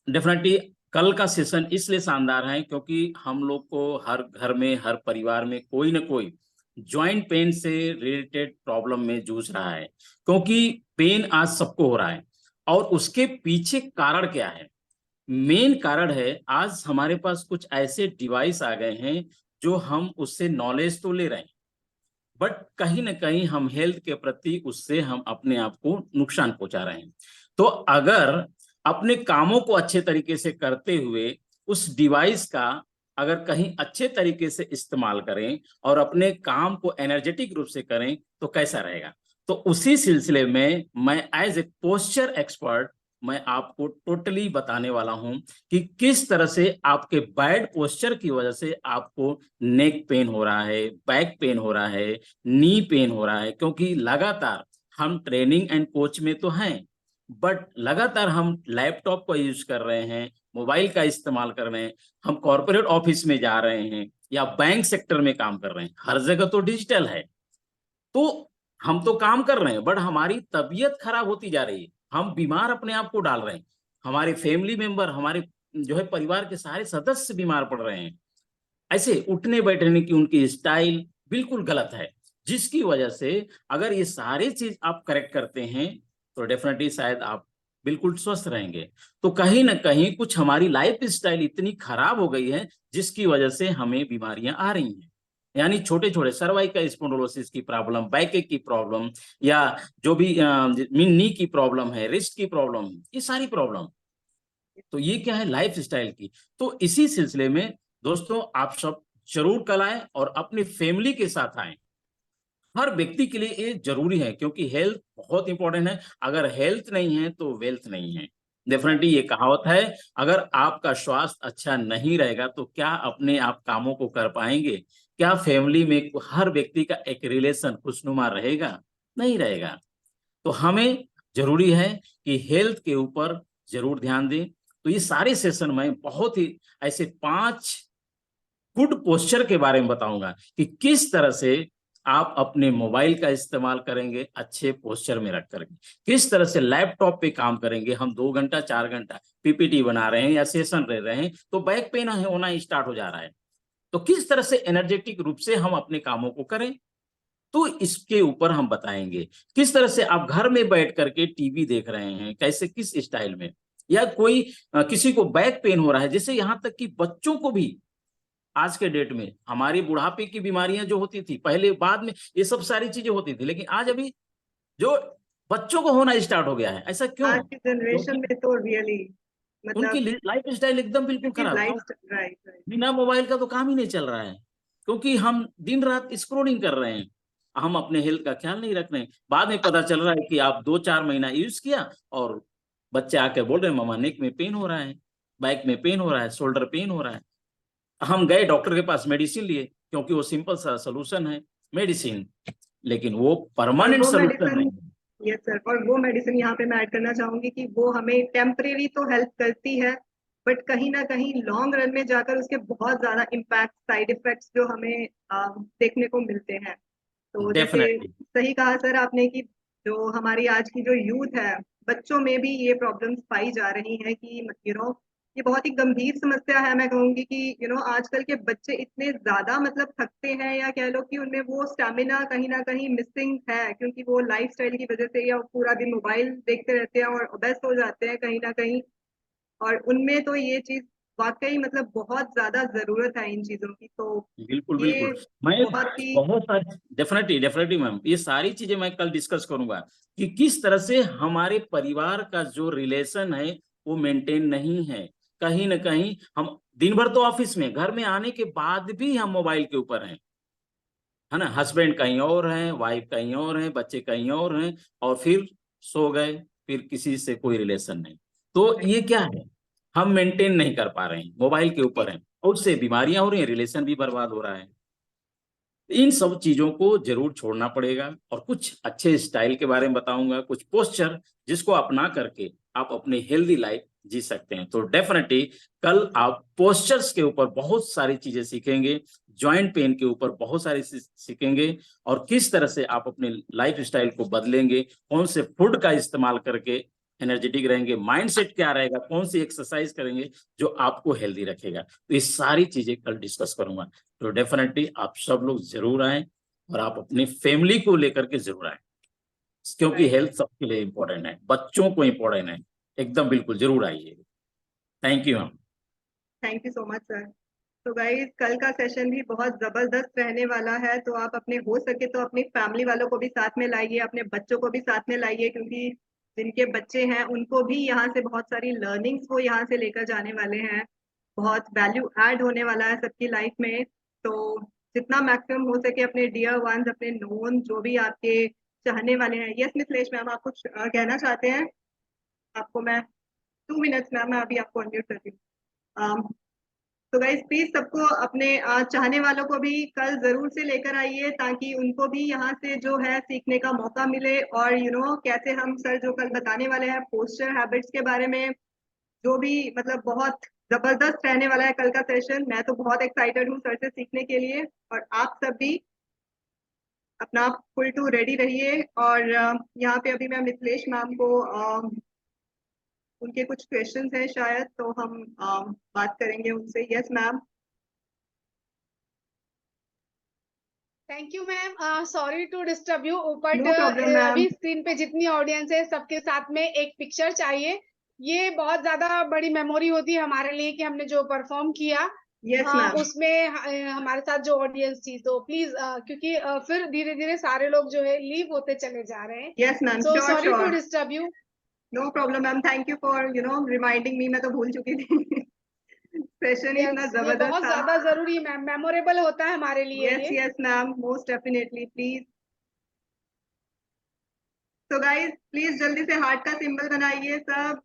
S6: डेफिनेटली कल का सेशन इसलिए शानदार है क्योंकि हम लोग को हर घर में, हर परिवार में कोई ना कोई जॉइंट पेन से रिलेटेड प्रॉब्लम में जूझ रहा है। क्योंकि पेन आज सबको हो रहा है और उसके पीछे कारण क्या है? मेन कारण है आज हमारे पास कुछ ऐसे डिवाइस आ गए हैं जो हम उससे नॉलेज तो ले रहे हैं, बट कहीं ना कहीं हम हेल्थ के प्रति उससे हम अपने आप को नुकसान पहुंचा रहे हैं। तो अगर अपने कामों को अच्छे तरीके से करते हुए उस डिवाइस का अगर कहीं अच्छे तरीके से इस्तेमाल करें और अपने काम को एनर्जेटिक रूप से करें तो कैसा रहेगा? तो उसी सिलसिले में मैं एज ए पोस्चर एक्सपर्ट मैं आपको टोटली बताने वाला हूं कि किस तरह से आपके बैड पोस्चर की वजह से आपको नेक पेन हो रहा है, बैक पेन हो रहा है, नी पेन हो रहा है। क्योंकि लगातार हम ट्रेनिंग एंड कोच में तो हैं, बट लगातार हम लैपटॉप का यूज कर रहे हैं, मोबाइल का इस्तेमाल कर रहे हैं, हम कॉर्पोरेट ऑफिस में जा रहे हैं या बैंक सेक्टर में काम कर रहे हैं, हर जगह तो डिजिटल है। तो हम तो काम कर रहे हैं बट हमारी तबीयत खराब होती जा रही है, हम बीमार अपने आप को डाल रहे हैं, हमारे फैमिली मेंबर, हमारे जो है परिवार के सारे सदस्य बीमार पड़ रहे हैं। ऐसे उठने बैठने की उनकी स्टाइल बिल्कुल गलत है, जिसकी वजह से अगर ये सारी चीज आप करेक्ट करते हैं तो डेफिनेटली शायद आप बिल्कुल स्वस्थ रहेंगे। तो कहीं ना कहीं कुछ हमारी लाइफ स्टाइल इतनी खराब हो गई है जिसकी वजह से हमें बीमारियां आ रही हैं। यानी छोटे छोटे सर्वाइकल स्पोंडिलोसिस की प्रॉब्लम, बैक की प्रॉब्लम, या जो भी नी की प्रॉब्लम है, रिस्ट की प्रॉब्लम, ये सारी प्रॉब्लम। तो ये क्या है, लाइफ स्टाइल की। तो इसी सिलसिले में दोस्तों आप सब जरूर कल आएं और अपनी फैमिली के साथ आएं। हर व्यक्ति के लिए ये जरूरी है क्योंकि हेल्थ बहुत इंपॉर्टेंट है। अगर हेल्थ नहीं है तो वेल्थ नहीं है। डेफिनेटली ये कहावत है, अगर आपका स्वास्थ्य अच्छा नहीं रहेगा तो क्या अपने आप कामों को कर पाएंगे? क्या फैमिली में हर व्यक्ति का एक रिलेशन खुशनुमा रहेगा? नहीं रहेगा। तो हमें जरूरी है कि हेल्थ के ऊपर जरूर ध्यान दें। तो ये सारे सेशन में बहुत ही ऐसे 5 गुड पोस्चर के बारे में बताऊंगा कि किस तरह से आप अपने मोबाइल का इस्तेमाल करेंगे अच्छे पोस्चर में रख करके, किस तरह से लैपटॉप पे काम करेंगे। हम 2 घंटा 4 घंटा पीपीटी बना रहे हैं या सेशन ले रहे हैं तो बैक पेन होना स्टार्ट हो जा रहा है। तो किस तरह से एनर्जेटिक रूप से हम अपने कामों को करें, तो इसके ऊपर हम बताएंगे। किस तरह से आप घर में बैठ करके टीवी देख रहे हैं, कैसे, किस स्टाइल में, या कोई किसी को बैक पेन हो रहा है, जैसे यहाँ तक कि बच्चों को भी आज के डेट में हमारी बुढ़ापे की बीमारियां जो होती थी पहले, बाद में ये सब सारी चीजें होती थी, लेकिन आज अभी जो बच्चों को होना स्टार्ट हो गया है। ऐसा क्यों?
S2: आज की जनरेशन
S6: क्योंकि
S2: में तो रियली
S6: उनकी
S2: मतलब
S6: लाइफ स्टाइल एकदम बिल्कुल खराब।
S2: लाइफ,
S6: क्यों?
S2: Right right.
S6: बिना मोबाइल का तो काम ही नहीं चल रहा है, क्योंकि हम दिन रात स्क्रोलिंग कर रहे हैं। हम अपने हेल्थ का ख्याल नहीं रख रहे हैं। बाद में पता चल रहा है कि आप 2-4 महीना यूज किया और बच्चे आके बोल रहे हैं मामा नेक में पेन हो रहा है, बैक में पेन हो रहा है, शोल्डर पेन हो रहा है। हम गए डॉक्टर के पास, मेडिसिन लिए, क्योंकि वो सिंपल सा सोल्यूशन है मेडिसिन, लेकिन वो
S2: और
S6: परमानेंट
S2: वो
S6: सोल्यूशन नहीं
S2: मेडिसिन,
S6: है।
S2: यस सर, और वो मेडिसिन यहाँ पे मैं ऐड करना चाहूंगी कि वो हमें टेम्परेरी तो हेल्प करती है, बट कहीं ना कहीं लॉन्ग रन में जाकर उसके बहुत ज्यादा इम्पैक्ट, साइड इफेक्ट्स जो हमें देखने को मिलते हैं। तो जैसे
S6: डेफिनेटली
S2: सही कहा सर आपने कि जो हमारी आज की जो यूथ है, बच्चों में भी ये प्रॉब्लम्स पाई जा रही हैं कि ये बहुत ही गंभीर समस्या है। मैं कहूंगी कि आजकल के बच्चे इतने ज्यादा मतलब थकते हैं, या कह लो कि उनमें वो स्टैमिना कहीं ना कहीं मिसिंग है, क्योंकि वो लाइफस्टाइल की वजह से या पूरा दिन मोबाइल देखते रहते हैं और व्यस्त हो जाते हैं कहीं ना कहीं। और उनमें तो ये चीज वाकई मतलब बहुत ज्यादा जरूरत है इन चीजों की। तो
S6: बिल्कुल
S2: ये
S6: बिल्कुल। मैं
S2: बहुत ही
S6: बहुत सारी, डेफिनेटली डेफिनेटली मैम, ये सारी चीजें मैं कल डिस्कस करूंगा कि किस तरह से हमारे परिवार का जो रिलेशन है वो मेंटेन नहीं है। कहीं ना कहीं हम दिन भर तो ऑफिस में, घर में आने के बाद भी हम मोबाइल के ऊपर हैं, है ना। हस्बैंड कहीं और हैं, वाइफ कहीं और हैं, बच्चे कहीं और हैं, और फिर सो गए, फिर किसी से कोई रिलेशन नहीं। तो ये क्या है, हम मेंटेन नहीं कर पा रहे हैं, मोबाइल के ऊपर हैं, और उससे बीमारियां हो रही हैं, रिलेशन भी बर्बाद हो रहा है। इन सब चीजों को जरूर छोड़ना पड़ेगा, और कुछ अच्छे स्टाइल के बारे में बताऊंगा, कुछ पोस्चर जिसको अपना करके आप अपनी हेल्दी लाइफ जी सकते हैं। तो डेफिनेटली कल आप पोस्चर्स के ऊपर बहुत सारी चीजें सीखेंगे, जॉइंट पेन के ऊपर बहुत सारी सीखेंगे, और किस तरह से आप अपने लाइफ स्टाइल को बदलेंगे, कौन से फूड का इस्तेमाल करके एनर्जेटिक रहेंगे, माइंडसेट क्या रहेगा, कौन सी एक्सरसाइज करेंगे जो आपको हेल्दी रखेगा। तो ये सारी चीजें कल डिस्कस करूंगा। तो डेफिनेटली आप सब लोग जरूर आए, और आप अपनी फैमिली को लेकर के जरूर आए, क्योंकि हेल्थ सबके लिए इंपॉर्टेंट है, बच्चों को इंपॉर्टेंट है। एकदम बिल्कुल जरूर आइए। Thank you ma'am.
S2: Thank you so much sir. तो गाइस कल का सेशन भी बहुत जबरदस्त रहने वाला है, तो आप अपने हो सके तो अपनी फैमिली वालों को भी साथ में लाइए, अपने बच्चों को भी साथ में लाइए, क्योंकि जिनके बच्चे हैं उनको भी यहाँ से बहुत सारी लर्निंग्स वो यहाँ से लेकर जाने वाले हैं। बहुत वैल्यू ऐड होने वाला है सबकी लाइफ में। तो जितना मैक्सिमम हो सके अपने डियर वंस, अपने नोन जो भी आपके चाहने वाले हैं। यस मिथिलेश मैम, आप कुछ कहना चाहते हैं? आपको मैं 2 मिनट्स मैम, मैं अभी आपको अनम्यूट करती हूँ। तो गाइस प्लीज सबको अपने चाहने वालों को भी कल जरूर से लेकर आइए, ताकि उनको भी यहाँ से जो है सीखने का मौका मिले। और कैसे हम सर जो कल बताने वाले हैं पोस्चर हैबिट्स के बारे में, जो भी मतलब बहुत जबरदस्त रहने वाला है कल का सेशन। मैं तो बहुत एक्साइटेड हूँ सर से सीखने के लिए, और आप सब भी अपना फुल टू रेडी रहिए। और यहाँ पे अभी मैं मिथिलेश मैम को उनके कुछ क्वेश्चंस हैं शायद, तो हम बात करेंगे उनसे। Yes ma'am.
S8: Thank you ma'am, sorry to disturb you but
S2: No problem, ma'am.
S8: अभी स्क्रीन पे जितनी ऑडियंस है सबके साथ में एक पिक्चर चाहिए। ये बहुत ज्यादा बड़ी मेमोरी होती है हमारे लिए कि हमने जो परफॉर्म किया
S2: Yes, ma'am.
S8: उसमें हमारे साथ जो ऑडियंस थी, तो प्लीज क्योंकि फिर धीरे धीरे सारे लोग जो है लीव होते चले जा रहे हैं।
S2: Yes, ma'am.
S8: So
S2: Sure,
S8: sorry to
S2: sure.
S8: Disturb you.
S2: No problem, ma'am. Thank you for reminding me. मैं तो भूल चुकी थी। सेशन ही इतना
S8: ये
S2: जबरदस्त
S8: बहुत
S2: था।
S8: ज्यादा जरूरी है मैम, मेमोरेबल होता है हमारे लिए
S2: Yes,
S8: ये।
S2: yes, ma'am. Most definitely, please. So guys, please जल्दी से हार्ट का सिंबल बनाइए सब।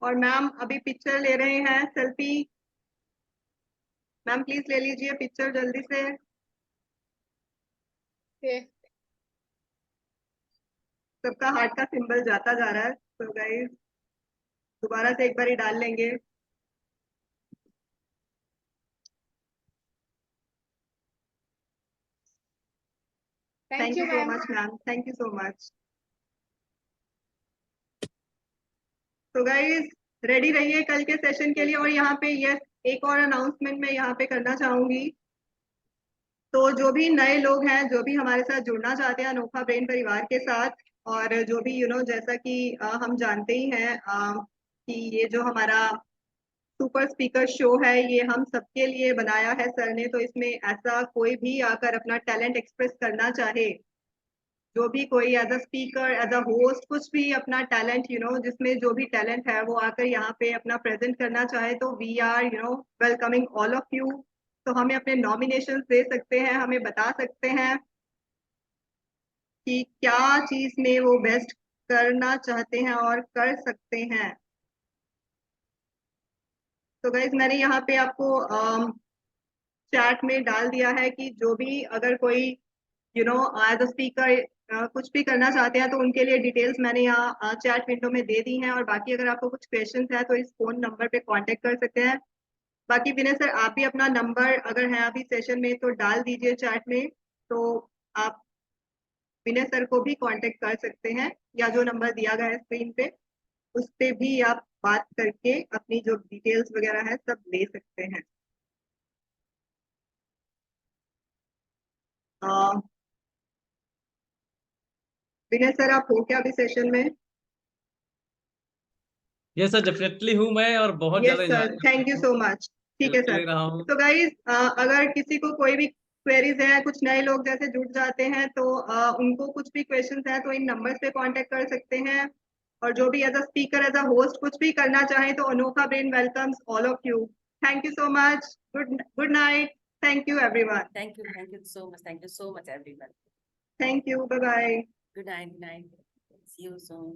S2: और मैम अभी पिक्चर ले रहे हैं, सेल्फी। मैम प्लीज ले लीजिए पिक्चर जल्दी से। सबका हार्ट का सिंबल जाता जा रहा है। तो गाइस दोबारा से एक बार ही डाल लेंगे।
S8: Thank you
S2: so
S8: ma'am.
S2: Much ma'am, thank you so much. तो गाइस रेडी रहिए कल के सेशन के लिए। और यहाँ पे यस एक और अनाउंसमेंट मैं यहाँ पे करना चाहूंगी। तो जो भी नए लोग हैं, जो भी हमारे साथ जुड़ना चाहते हैं अनोखा ब्रेन परिवार के साथ, और जो भी जैसा कि हम जानते ही हैं कि ये जो हमारा सुपर स्पीकर शो है ये हम सबके लिए बनाया है सर ने। तो इसमें ऐसा कोई भी आकर अपना टैलेंट एक्सप्रेस करना चाहे, जो भी कोई as a speaker as a host कुछ भी अपना टैलेंट जिसमें जो भी टैलेंट है वो आकर यहाँ पे अपना प्रेजेंट करना चाहे, तो we are welcoming all of you. तो हमें अपने नॉमिनेशन दे सकते हैं, हमें बता सकते हैं कि क्या चीज में वो बेस्ट करना चाहते हैं और कर सकते हैं। तो गाइज मैंने यहाँ पे आपको चैट में डाल दिया है कि जो भी अगर कोई एज अ स्पीकर कुछ भी करना चाहते हैं तो उनके लिए डिटेल्स मैंने यहाँ चैट विंडो में दे दी हैं। और बाकी अगर आपको कुछ क्वेश्चन है तो इस फोन नंबर पे कांटेक्ट कर सकते हैं। बाकी विनय सर आप भी अपना नंबर अगर है अभी सेशन में तो डाल दीजिए चैट में, तो आप विनय सर को भी कांटेक्ट कर सकते हैं, या जो नंबर दिया गया है स्क्रीन पे उस पे भी आप बात करके अपनी जो डिटेल्स वगैरह है सब ले सकते हैं। विनय सर आप हो क्या अभी सेशन में?
S3: यस सर, डेफिनेटली हूँ मैं, और बहुत
S2: यस
S3: ज्यादा
S2: sir, thank you so much. ठीक है
S3: ले
S2: सर।
S3: रहा हूँ।
S2: तो गाइज अगर किसी को कोई भी क्वेरीज है, कुछ नए लोग जैसे जुड़ जाते हैं तो उनको कुछ भी क्वेश्चंस है तो इन नंबर्स पे कांटेक्ट कर सकते हैं। और जो भी as a speaker as a host कुछ भी करना चाहे तो Anokha brain welcomes all of you. Thank you so much. Good night. Thank you everyone.
S1: Thank you so much everyone.
S2: Thank you, bye bye.
S1: Good night, good night. See you soon.